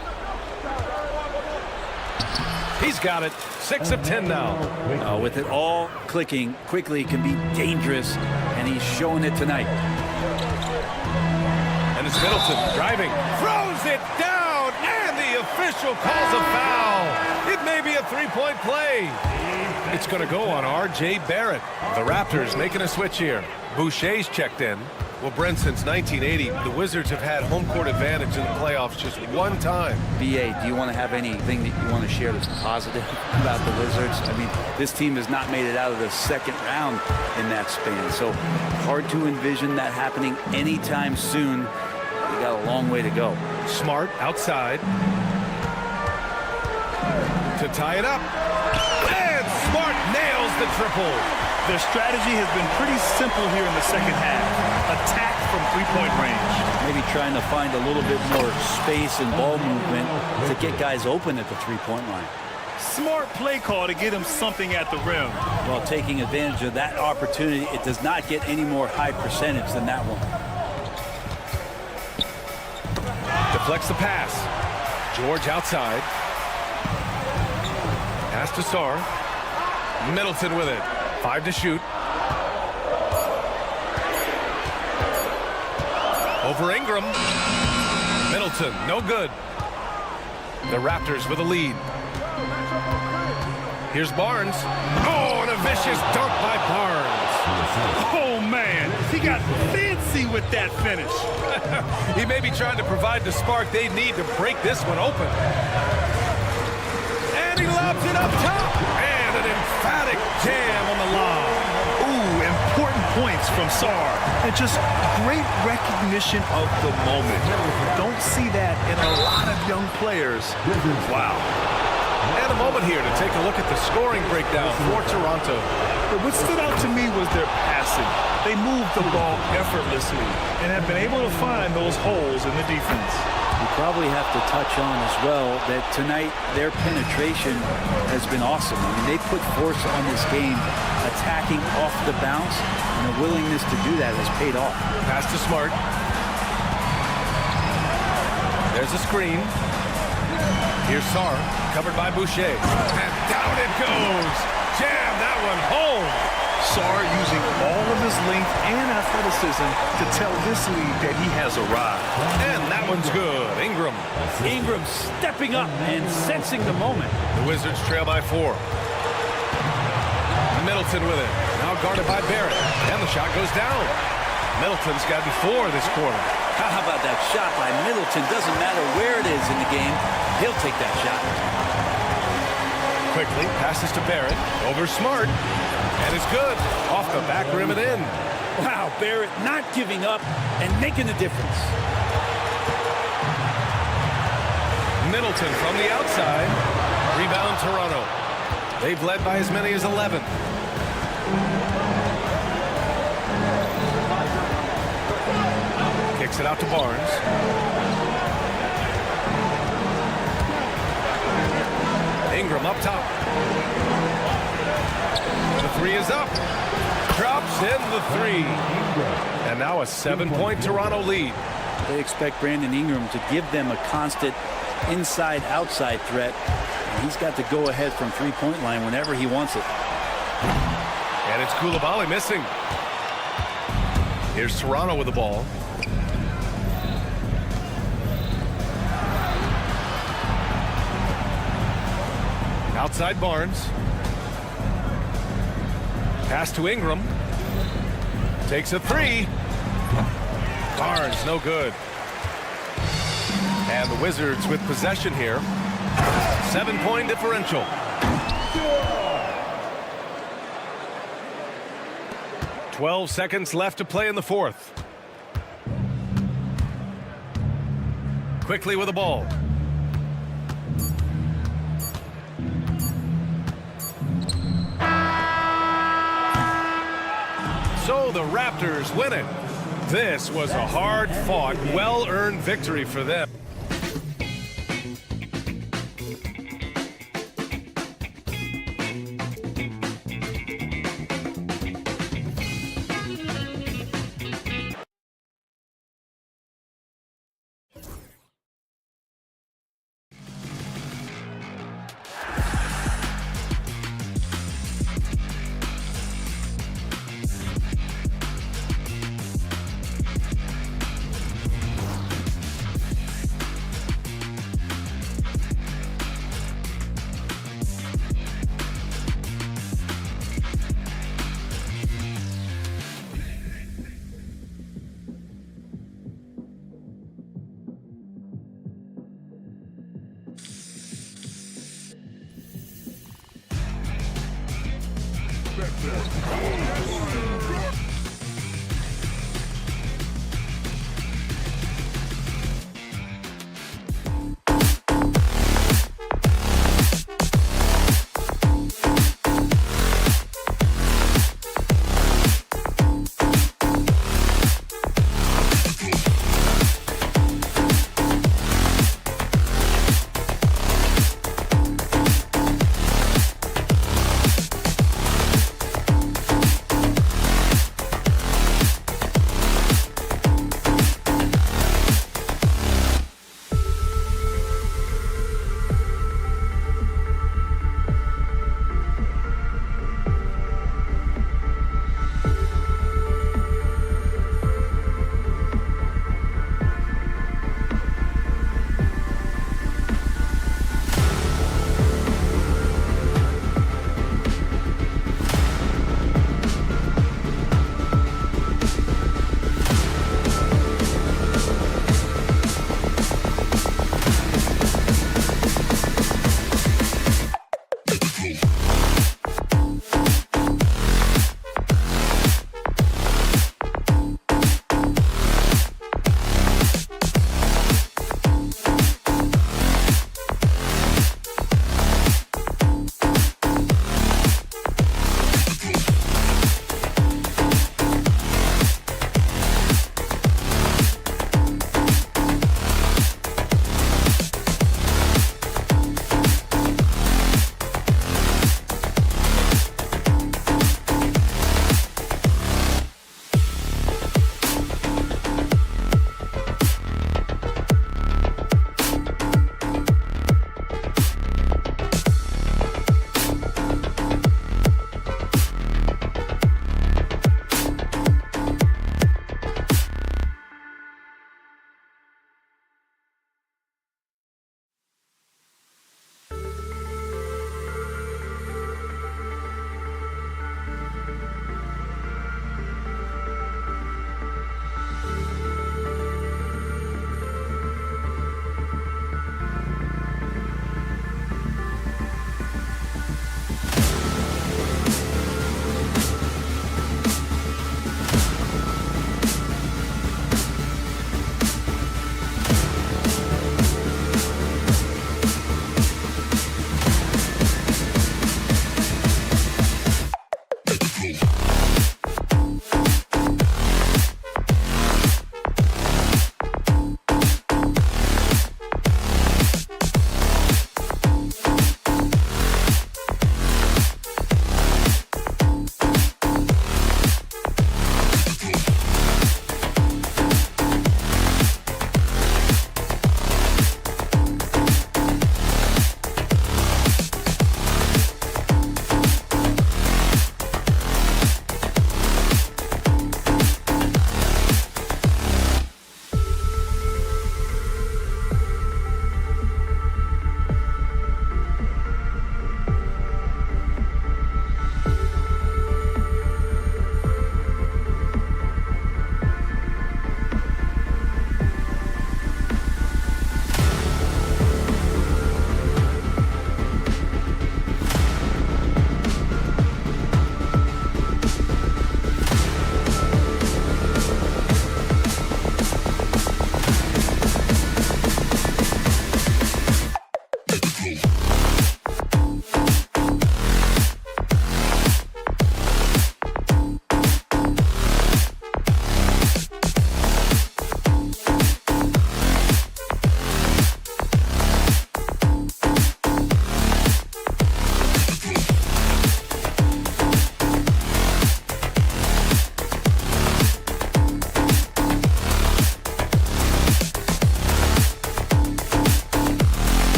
He's got it. 6 of 10 now. With it all clicking, Quickly can be dangerous, and he's showing it tonight. And it's Middleton driving. Throws it down, and the official calls a foul. It may be a 3-point play. It's going to go on R.J. Barrett. The Raptors making a switch here. Boucher's checked in. Well, Brent, since 1980, the Wizards have had home court advantage in the playoffs just one time. B.A., do you want to have anything that you want to share that's positive about the Wizards? I mean, this team has not made it out of the second round in that span, so hard to envision that happening anytime soon. We got a long way to go. Smart outside to tie it up. And Smart nails the triple. Their strategy has been pretty simple here in the second half. Attack from 3-point range. Maybe trying to find a little bit more space and ball movement to get guys open at the 3-point line. Smart play call to get him something at the rim. Well, taking advantage of that opportunity, it does not get any more high percentage than that one. Deflects the pass. George outside. Pass to Sarr. Middleton with it. 5 to shoot. Over Ingram. Middleton, no good. The Raptors with a lead. Here's Barnes. Oh, and a vicious dunk by Barnes. Oh, man. He got fancy with that finish. He may be trying to provide the spark they need to break this one open. And he lobs it up top. And an emphatic jam on the lob. Ooh, important points from Sarr, and just great recognition of the moment. Don't see that in a lot of young players. Wow. And a moment here to take a look at the scoring breakdown for Toronto. What stood out to me was their passing. They moved the ball effortlessly and have been able to find those holes in the defense. You probably have to touch on as well that tonight their penetration has been awesome. I mean, they put force on this game, attacking off the bounce, and the willingness to do that has paid off. Pass to Smart. There's a screen. Here's Sarr, covered by Boucher. And down it goes. Jam that one home. Sarr using all of his length and athleticism to tell this league that he has arrived. And that one's good. Ingram. Ingram stepping up and sensing the moment. The Wizards trail by 4. Middleton with it. Now guarded by Barrett. And the shot goes down. Middleton's gotten 4 this quarter. How about that shot by Middleton? Doesn't matter where it is in the game. He'll take that shot. Quickly passes to Barrett. Over Smart. And it's good. Off the back rim and in. Wow, Barrett not giving up and making the difference. Middleton from the outside. Rebound Toronto. They've led by as many as 11. Kicks it out to Barnes. Ingram up top. The 3 is up. Drops in the 3. And now a 7-point Toronto lead. They expect Brandon Ingram to give them a constant inside-outside threat. And he's got to go ahead from three-point line whenever he wants it. And it's Koulibaly missing. Here's Toronto with the ball. Outside Barnes. Pass to Ingram. Takes a 3. Barnes, no good. And the Wizards with possession here. 7-point differential. "12 seconds left to play in the 4th. Quickly with the ball. So the Raptors win it. This was a hard-fought, well-earned victory for them.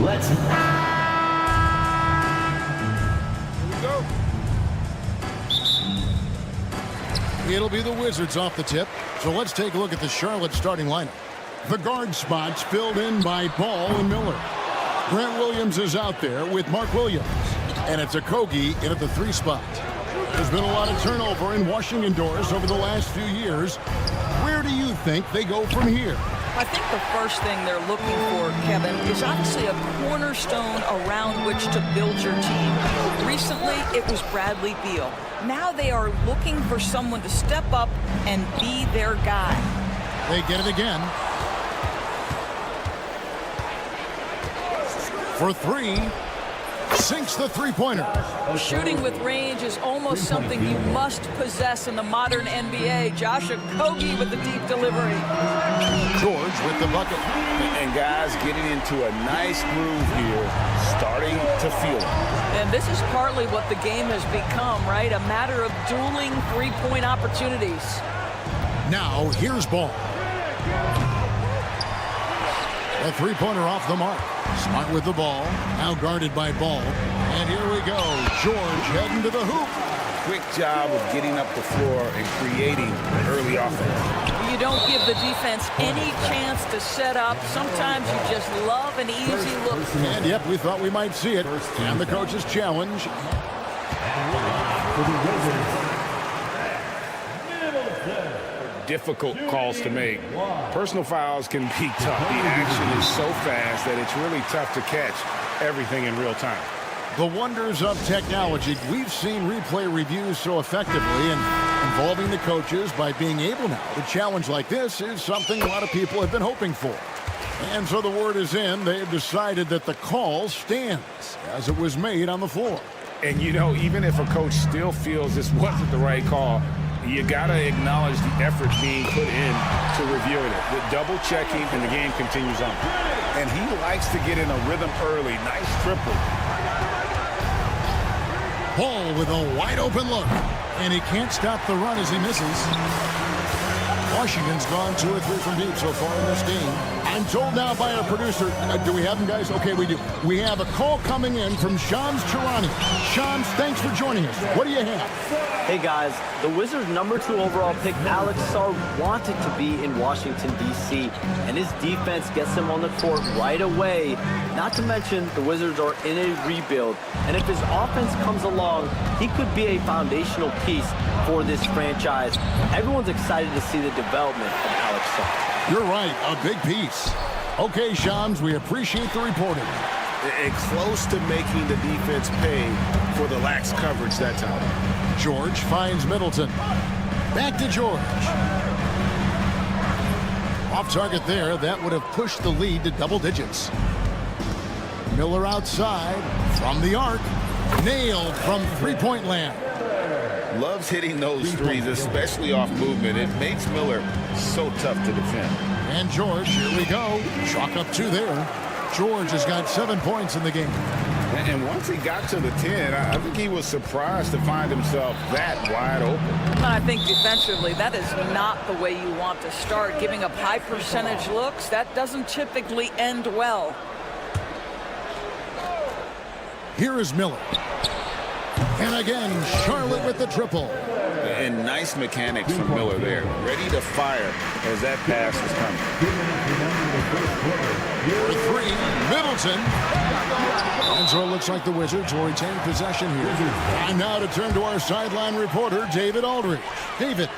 Let's go. It'll be the Wizards off the tip. So let's take a look at the Charlotte starting lineup. The guard spots filled in by Ball and Miller. Grant Williams is out there with Mark Williams. And it's Okogie in at the 3 spot. There's been a lot of turnover in Washington doors over the last few years. Where do you think they go from here? I think the first thing they're looking for, Kevin, is obviously a cornerstone around which to build your team. Recently, it was Bradley Beal. Now they are looking for someone to step up and be their guy. They get it again. For 3. Sinks the 3-pointer. Shooting with range is almost something you must possess in the modern NBA. Josh Okogie with the deep delivery. George with the bucket. And guys getting into a nice groove here, starting to feel it. And this is partly what the game has become, right? A matter of dueling 3-point opportunities. Now, here's Ball. A 3-pointer off the mark. Smart with the ball. Now guarded by Ball. And here we go. George heading to the hoop. Quick job of getting up the floor and creating early offense. You don't give the defense any chance to set up. Sometimes you just love an easy look. And yep, we thought we might see it. And the coach's challenge. Difficult calls to make. Personal fouls can be tough. The action is so fast that it's really tough to catch everything in real time. The wonders of technology. We've seen replay reviews so effectively, and involving the coaches by being able now to challenge like this is something a lot of people have been hoping for. And so the word is in. They have decided that the call stands as it was made on the floor. And you know, even if a coach still feels this wasn't the right call, you gotta acknowledge the effort being put in to reviewing it. The double checking, and the game continues on. And he likes to get in a rhythm early. Nice triple. Ball with a wide open look, and he can't stop the run as he misses. Washington's gone 2 or 3 from deep so far in this game. I'm told now by our producer, do we have him, guys? Okay, we do. We have a call coming in from Shams Charania. Shams, thanks for joining us. What do you have? Hey guys, the Wizards' #2 overall pick Alex Sarr wanted to be in Washington, D.C., and his defense gets him on the court right away. Not to mention, the Wizards are in a rebuild, and if his offense comes along, he could be a foundational piece for this franchise. Everyone's excited to see the development of Alex Sarr. You're right, a big piece. Okay, Shams, we appreciate the reporting. And close to making the defense pay for the lax coverage that time. George finds Middleton. Back to George. Off target there. That would have pushed the lead to double digits. Miller outside from the arc. Nailed from 3-point land. Loves hitting those threes, especially off movement. It makes Miller so tough to defend. And George, here we go. Chalk up 2 there. George has got 7 points in the game. And once he got to the 10, I think he was surprised to find himself that wide open. I think defensively, that is not the way you want to start. Giving up high percentage looks, that doesn't typically end well. Here is Miller. And again, Charlotte with the triple. And nice mechanics from Miller there. Ready to fire as that pass is coming. For 3, Middleton. And so it looks like the Wizards will retain possession here. And now to turn to our sideline reporter, David Aldridge. David.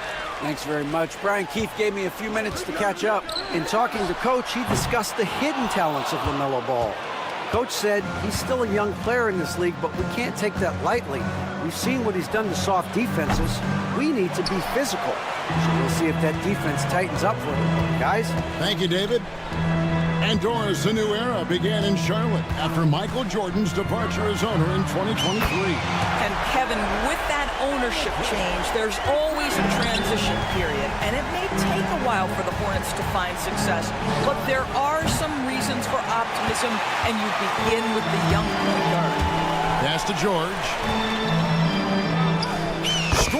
Thanks very much. Brian Keefe gave me a few minutes to catch up. In talking to Coach, he discussed the hidden talents of LaMelo Ball. Coach said he's still a young player in this league, but we can't take that lightly. We've seen what he's done to soft defenses. We need to be physical. So we'll see if that defense tightens up for him. Guys? Thank you, David. And Doris, a new era began in Charlotte after Michael Jordan's departure as owner in 2023. And Kevin, with that ownership change, there's always a transition period, and it may take a while for the Hornets to find success, but there are some reasons for optimism, and you begin with the young point guard. Pass to George.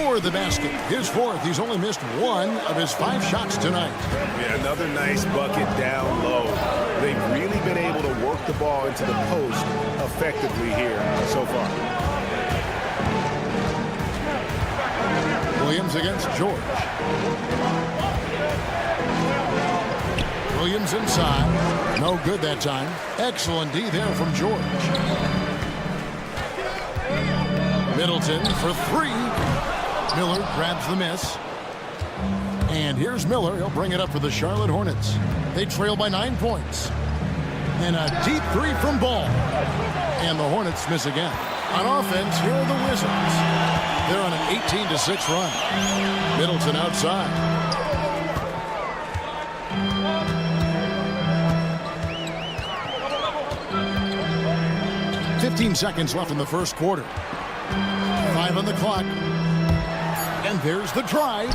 for the basket. His fourth. He's only missed 1 of his 5 shots tonight. Yeah, another nice bucket down low. They've really been able to work the ball into the post effectively here so far. Williams against George. Williams inside. No good that time. Excellent D there from George. Middleton for 3. Miller grabs the miss. And here's Miller. He'll bring it up for the Charlotte Hornets. They trail by 9 points. And a deep 3 from Ball. And the Hornets miss again. On offense, here are the Wizards. They're on an 18-6 run. Middleton outside. 15 seconds left in the first quarter. 5 on the clock. And there's the drive.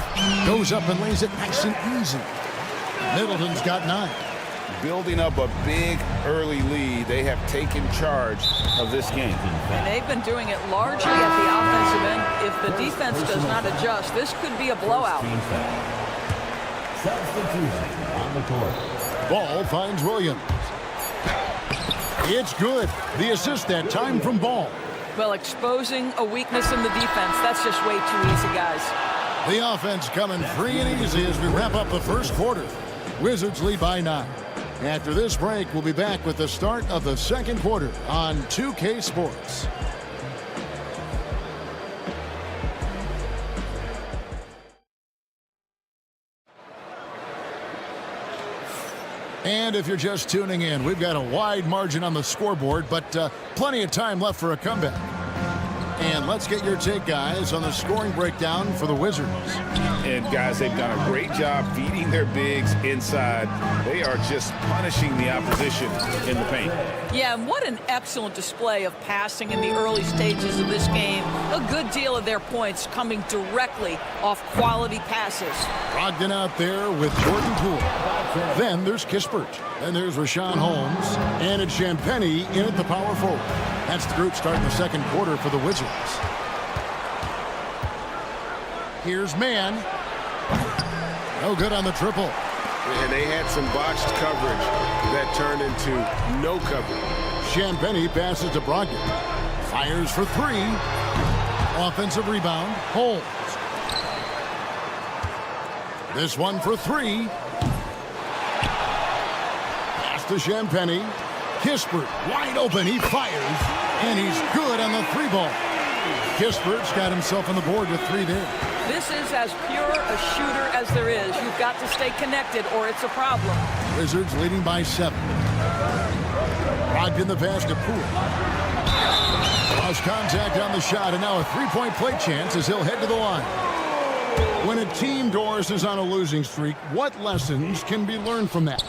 Goes up and lays it nice and easy. Middleton's got 9. Building up a big early lead, they have taken charge of this game. And they've been doing it largely at the offensive end. If the defense does not adjust, this could be a blowout. Substitution on the court. Ball finds Williams. It's good. The assist that time from Ball. Well, exposing a weakness in the defense, that's just way too easy, guys. The offense coming free and easy as we wrap up the first quarter. Wizards lead by 9. After this break, we'll be back with the start of the second quarter on 2K Sports. And if you're just tuning in, we've got a wide margin on the scoreboard, but plenty of time left for a comeback. And let's get your take, guys, on the scoring breakdown for the Wizards. And, guys, they've done a great job feeding their bigs inside. They are just punishing the opposition in the paint. Yeah, and what an excellent display of passing in the early stages of this game. A good deal of their points coming directly off quality passes. Brogdon out there with Jordan Poole. Then there's Kispert. Then there's Rashawn Holmes. And it's Champagnie in at the power forward. That's the group starting the second quarter for the Wizards. Here's Mann. No good on the triple. And they had some botched coverage that turned into no coverage. Champagnie passes to Brogdon. Fires for 3. Offensive rebound. Holmes. This one for 3. Pass to Champagnie. Kispert wide open. He fires. And he's good on the 3-ball. Kispert's got himself on the board with 3 there. This is as pure a shooter as there is. You've got to stay connected or it's a problem. Wizards leading by 7. Brogdon the pass to Poole. Lost contact on the shot, and now a 3-point play chance as he'll head to the line. When a team, Doris, is on a losing streak, what lessons can be learned from that?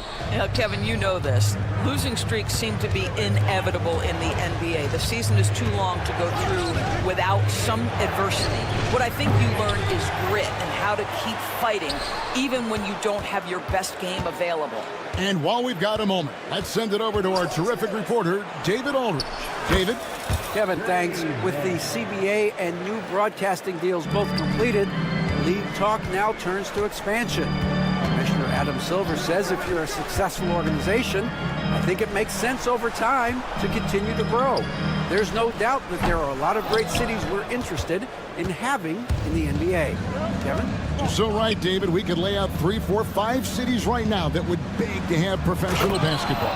Kevin, you know this. Losing streaks seem to be inevitable in the NBA. The season is too long to go through without some adversity. What I think you learn is grit and how to keep fighting even when you don't have your best game available. And while we've got a moment, let's send it over to our terrific reporter, David Aldridge. David? Kevin, thanks. With the CBA and new broadcasting deals both completed, league talk now turns to expansion. Commissioner Adam Silver says if you're a successful organization, I think it makes sense over time to continue to grow. There's no doubt that there are a lot of great cities we're interested in having in the NBA. Kevin? So right, David, we could lay out 3, 4, 5 cities right now that would beg to have professional basketball.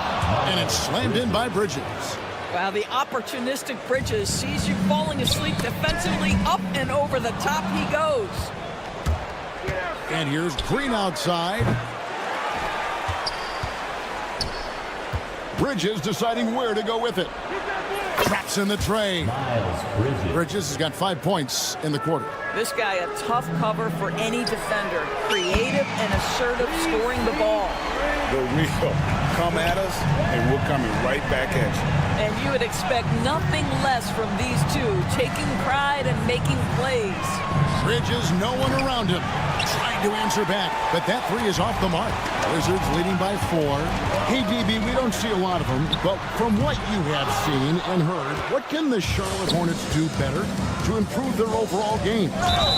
And it's slammed in by Bridges. Well, the opportunistic Bridges sees you falling asleep defensively. Up and over the top he goes. And here's Green outside. Bridges deciding where to go with it. Traps in the tray. Bridges has got 5 points in the quarter. This guy a tough cover for any defender. Creative and assertive scoring the ball. The real come at us, and we're coming right back at you. And you would expect nothing less from these two, taking pride and making plays. Bridges, no one around him. Trying to answer back, but that three is off the mark. Wizards leading by 4. Hey, DB, we don't see a lot of them, but from what you have seen and heard, what can the Charlotte Hornets do better to improve their overall game?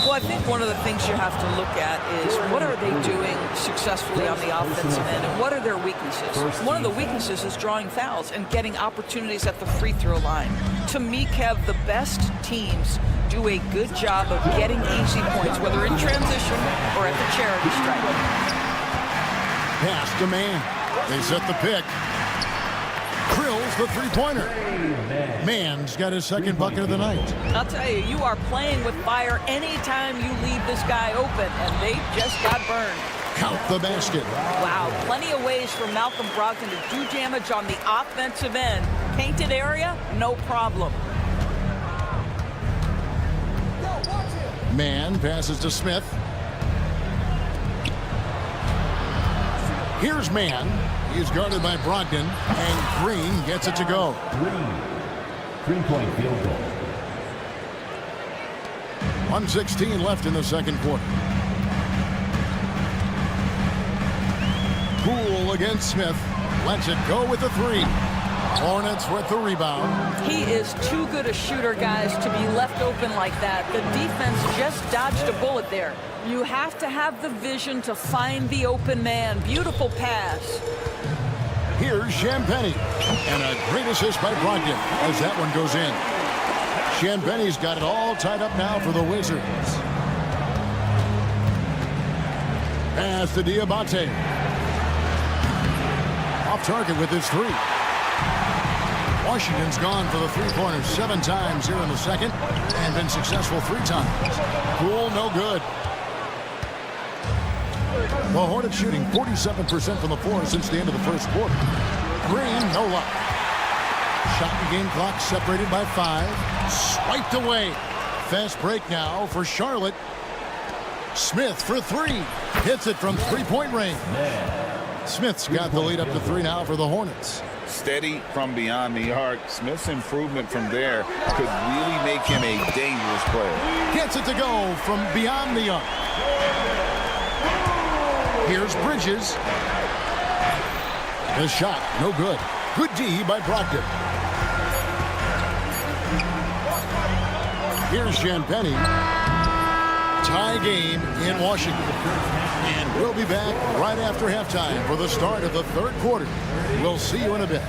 Well, I think one of the things you have to look at is what are they doing successfully on the offensive end and what are their weaknesses? One of the weaknesses is drawing fouls and getting opportunities at the free throw line. To me, Kev, the best teams do a good job of getting easy points, whether in transition or at the charity stripe. Pass to Man. They set the pick. Drills the three-pointer. Man's got his second bucket of the night. I'll tell you, you are playing with fire anytime you leave this guy open, and they just got burned. Count the basket. Wow, plenty of ways for Malcolm Brogdon to do damage on the offensive end. Painted area, no problem. Man passes to Smith. Here's Man. He's guarded by Brogdon, and Green gets it to go. Three-point field goal. 1:16 left in the second quarter. Poole against Smith. Lets it go with the three. Hornets with the rebound. He is too good a shooter, guys, to be left open like that. The defense just dodged a bullet there. You have to have the vision to find the open man. Beautiful pass. Here's Champagnie. And a great assist by Brogdon as that one goes in. Champagnie's got it all tied up now for the Wizards. Pass to Diabate. Off target with his three. Washington's gone for the three-pointers 7 times here in the second and been successful 3 times. Poole, no good. The Hornets shooting 47% from the floor since the end of the first quarter. Green, no luck. Shot and game clock separated by 5. Swiped away. Fast break now for Charlotte. Smith for 3. Hits it from three-point range. Smith's got the lead up to 3 now for the Hornets. Steady from beyond the arc. Smith's improvement from there could really make him a dangerous player. Gets it to go from beyond the arc. Here's Bridges. The shot, no good. Good D by Brogdon. Here's Champagnie. Tie game in Washington. And we'll be back right after halftime for the start of the third quarter. We'll see you in a bit.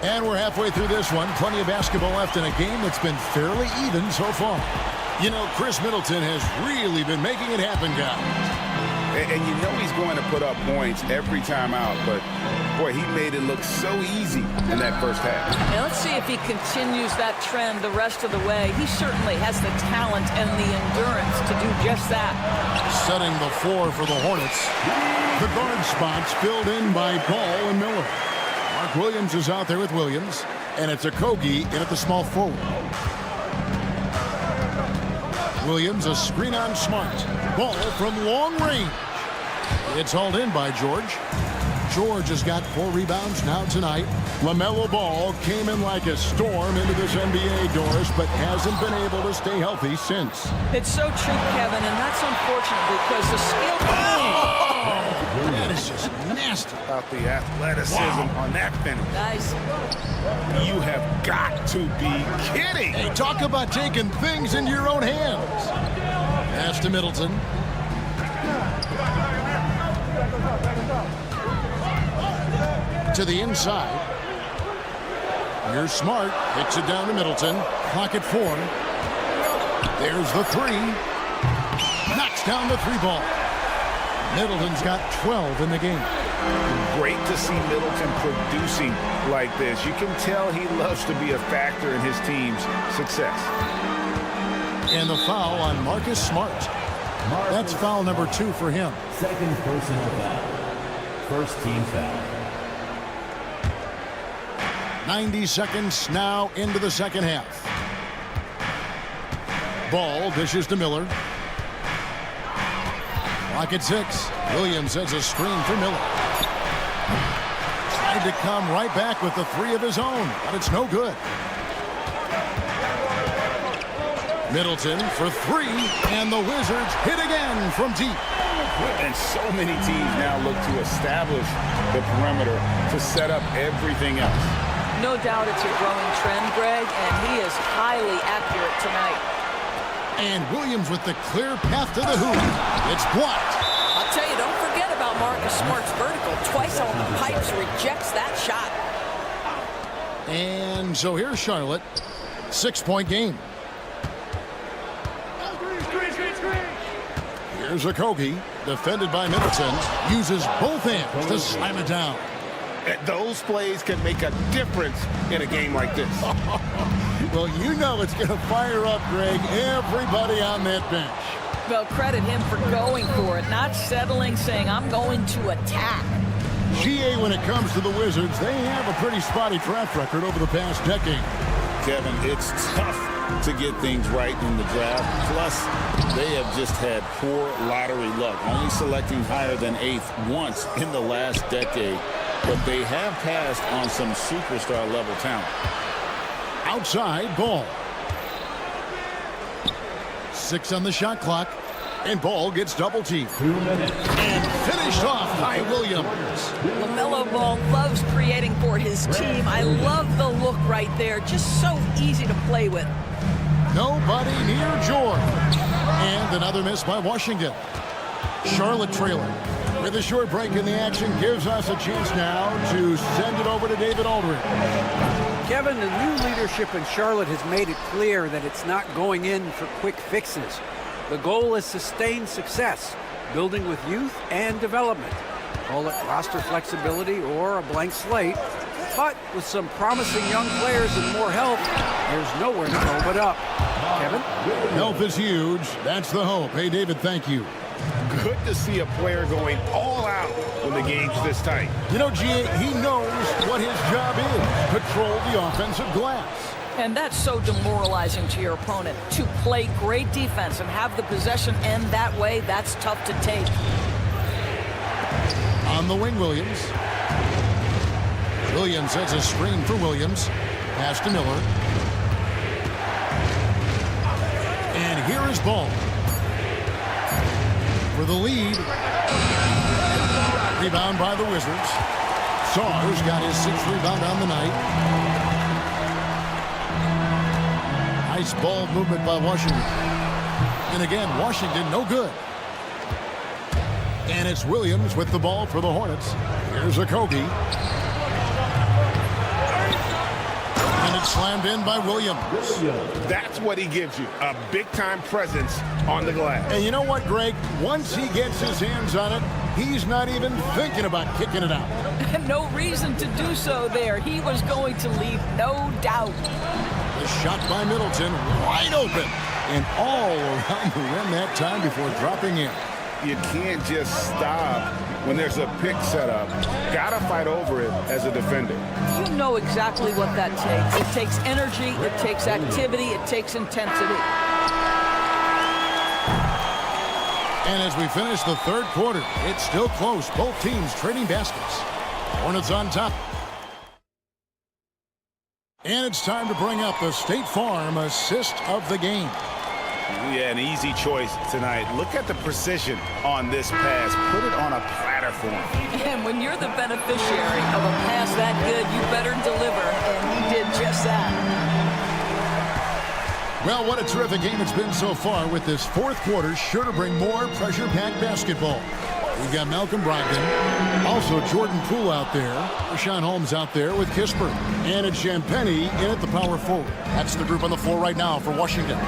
And we're halfway through this one. Plenty of basketball left in a game that's been fairly even so far. You know, Chris Middleton has really been making it happen, guys. And you know he's going to put up points every time out, but boy, he made it look so easy in that first half. Now let's see if he continues that trend the rest of the way. He certainly has the talent and the endurance to do just that. Setting the floor for the Hornets. The guard spots filled in by Ball and Miller. Mark Williams is out there with Williams, and it's Okogie in at the small forward. Williams, a screen on Smart. Ball from long range. It's hauled in by George. George has got 4 rebounds now tonight. LaMelo Ball came in like a storm into this NBA, Doris, but hasn't been able to stay healthy since. It's so true, Kevin, and that's unfortunate because the skill... That is just nasty. About the athleticism on that finish. Nice. You have got to be kidding. Hey, talk about taking things into your own hands. Pass to Middleton. To the inside. Here's Smart. Hits it down to Middleton. Clock at 4. There's the 3. Knocks down the 3 ball. Middleton's got 12 in the game. Great to see Middleton producing like this. You can tell he loves to be a factor in his team's success. And the foul on Marcus Smart. That's foul number 2 for him. Second personal foul. First team foul. 90 seconds now into the second half. Ball dishes to Miller. Clock at 6. Williams has a screen for Miller. Tried to come right back with the 3 of his own, but it's no good. Middleton for 3, and the Wizards hit again from deep. And so many teams now look to establish the perimeter to set up everything else. No doubt it's a growing trend, Greg, and he is highly accurate tonight. And Williams with the clear path to the hoop. It's blocked. I'll tell you, don't forget about Marcus Smart's vertical. Twice on the pipes, rejects that shot. And so here's Charlotte. 6-point game. Here's Okogie, defended by Middleton. Uses both hands to slam it down. Those plays can make a difference in a game like this. Well, you know it's going to fire up, Greg, everybody on that bench. Well, credit him for going for it, not settling, saying, I'm going to attack. GA, when it comes to the Wizards, they have a pretty spotty track record over the past decade. Kevin, it's tough to get things right in the draft. Plus, they have just had poor lottery luck, only selecting higher than 8th once in the last decade. But they have passed on some superstar-level talent. Outside, Ball. 6 on the shot clock. And Ball gets double-teamed. 2 minutes. And finished off by Williams. LaMelo Ball loves creating for his team. I love the look right there. Just so easy to play with. Nobody near George. And another miss by Washington. Charlotte trailing. With a short break in the action, gives us a chance now to send it over to David Aldridge. Kevin, the new leadership in Charlotte has made it clear that it's not going in for quick fixes. The goal is sustained success, building with youth and development. Call it roster flexibility or a blank slate. But with some promising young players and more help, there's nowhere to go but up. Kevin? Help is huge. That's the hope. Hey, David, thank you. Good to see a player going all out when the game's this tight. You know, G.A., he knows what his job is. Patrol the offensive glass. And that's so demoralizing to your opponent. To play great defense and have the possession end that way, that's tough to take. On the wing, Williams. Williams sets a screen for Williams. Pass to Miller. And here is Ball. For the lead. Rebound by the Wizards. Sars got his 6th rebound on the night. Nice ball movement by Washington. And again, Washington no good. And it's Williams with the ball for the Hornets. Here's Okogie. And it's slammed in by Williams. That's what he gives you, a big-time presence on the glass. And you know what, Greg? Once he gets his hands on it, he's not even thinking about kicking it out. No reason to do so there. He was going to leave, no doubt. The shot by Middleton, wide open. And all around the rim that time before dropping in. You can't just stop when there's a pick set up. Gotta fight over it as a defender. You know exactly what that takes. It takes energy, it takes activity, it takes intensity. And as we finish the third quarter, it's still close. Both teams trading baskets. Hornets on top. And it's time to bring up the State Farm assist of the game. Yeah, an easy choice tonight. Look at the precision on this pass. Put it on a platter for him. And when you're the beneficiary of a pass that good, you better deliver. And he did just that. Well, what a terrific game it's been so far, with this fourth quarter sure to bring more pressure-packed basketball. We've got Malcolm Brogdon, also Jordan Poole out there, Rashawn Holmes out there with Kisper, and it's Champagnie in at the power forward. That's the group on the floor right now for Washington.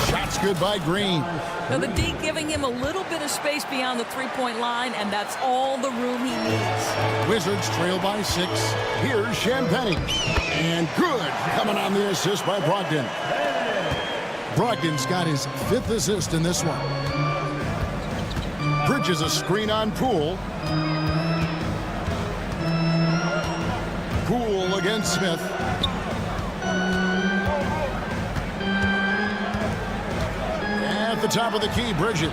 Shots good by Green. Now the D giving him a little bit of space beyond the three-point line, and that's all the room he needs. Wizards trail by 6. Here's Champagnie. And good coming on the assist by Brogdon. Brogdon's got his 5th assist in this one. Bridges a screen on Poole. Poole against Smith. At the top of the key, Bridges.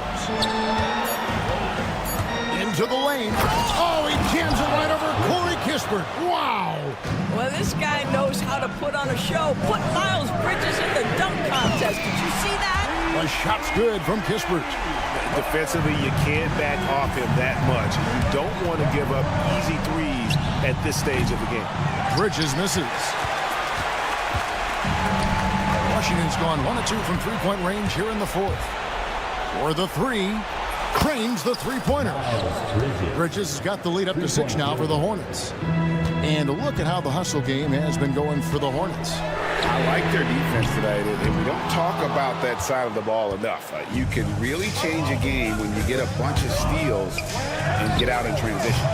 Into the lane. Oh, he jams it right over Corey Kispert. Wow. Well, this guy knows how to put on a show. Put Miles Bridges in the dunk contest. Did you see that? The shot's good from Kispert. Defensively, you can't back off him that much. You don't want to give up easy threes at this stage of the game. Bridges misses. Washington's gone 1 of 2 from three-point range here in the 4th. For the 3, Cranes the three-pointer. Bridges has got the lead up to 6 now for the Hornets. And look at how the hustle game has been going for the Hornets. I like their defense tonight, and we don't talk about that side of the ball enough. You can really change a game when you get a bunch of steals and get out in transition.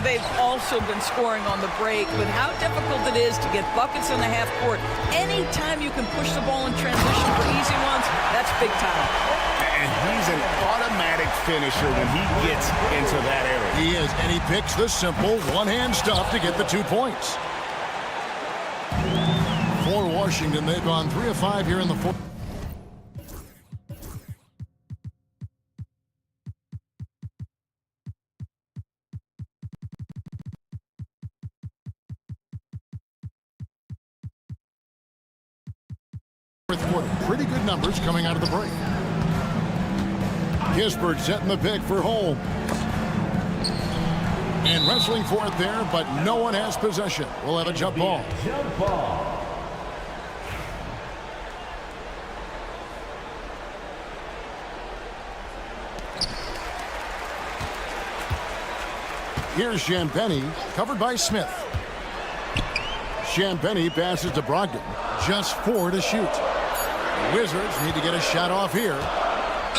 They've also been scoring on the break, but how difficult it is to get buckets in the half court. Anytime you can push the ball in transition for easy ones, that's big time. And he's an automatic finisher when he gets into that area. He is, and he picks the simple one-hand stuff to get the 2 points. For Washington, they've gone 3 of 5 here in the 4th. Quarter. Pretty good numbers coming out of the break. Kispert setting the pick for Holmes. And wrestling for it there, but no one has possession. We'll have a jump ball. Here's Champagny, covered by Smith. Champagny passes to Brogdon. Just 4 to shoot. The Wizards need to get a shot off here.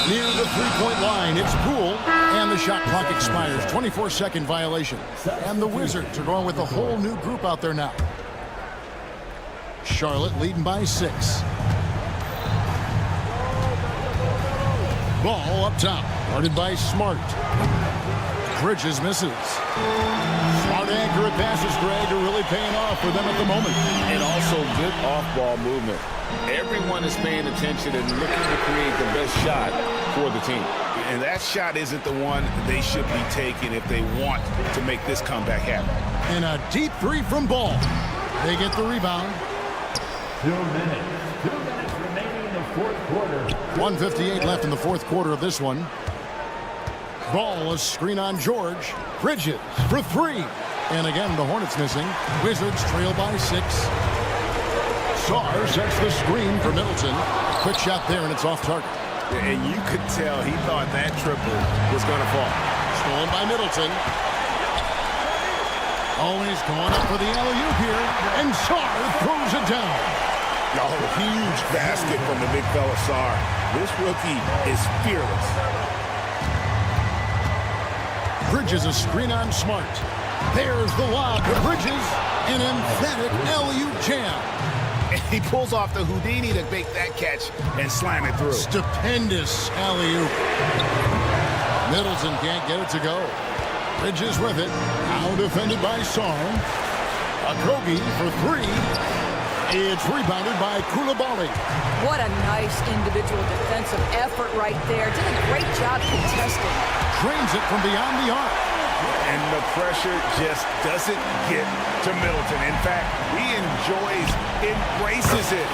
Near the three-point line, it's Poole, and the shot clock expires. 24-second violation. And the Wizards are going with a whole new group out there now. Charlotte leading by 6. Ball up top, guarded by Smart. Bridges misses. Smart accurate passes, Greg, are really paying off for them at the moment. And also good off-ball movement. Everyone is paying attention and looking to create the best shot for the team. And that shot isn't the one they should be taking if they want to make this comeback happen. And a deep 3 from Ball. They get the rebound. 2 minutes. 2 minutes remaining in the 4th quarter. 1:58 left in the 4th quarter of this one. Ball, a screen on George. Bridges for 3. And again, the Hornets missing. Wizards trail by 6. Sarr sets the screen for Middleton. Quick shot there, and it's off target. And you could tell he thought that triple was going to fall. Stolen by Middleton. Always going up for the alley-oop here. And Sarr throws it down. Oh, huge basket from the big fella Sarr. This rookie is fearless. Bridges a screen on Smart. There's the lob to Bridges. An emphatic alley-oop jam. And he pulls off the Houdini to make that catch and slam it through. Stupendous alley-oop. Middleton can't get it to go. Bridges with it. Now defended by Sarr. Okogie for 3. It's rebounded by Koulibaly. What a nice individual defensive effort right there. Did a great job contesting. Drains it from beyond the arc. And the pressure just doesn't get to Middleton. In fact, he embraces it.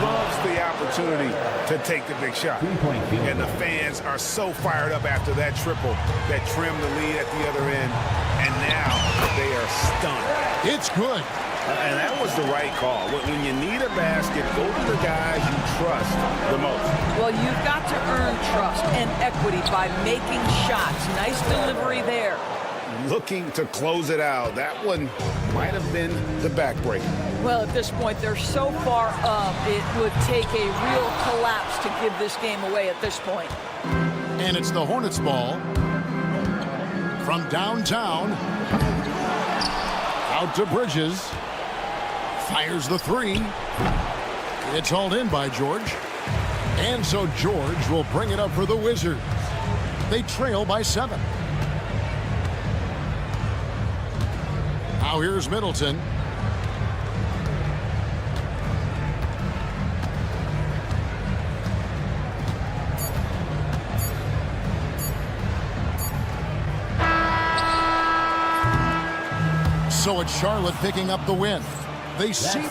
Loves the opportunity to take the big shot. And the fans are so fired up after that triple that trimmed the lead at the other end. And now they are stunned. It's good. And that was the right call. When you need a basket, go to the guys you trust the most. Well, you've got to earn trust and equity by making shots. Nice delivery there. Looking to close it out. That one might have been the backbreaker. Well, at this point, they're so far up, it would take a real collapse to give this game away at this point. And it's the Hornets ball. From downtown. Out to Bridges. Fires the 3. It's hauled in by George. And so George will bring it up for the Wizards. They trail by 7. Now here's Middleton. So it's Charlotte picking up the win. They see.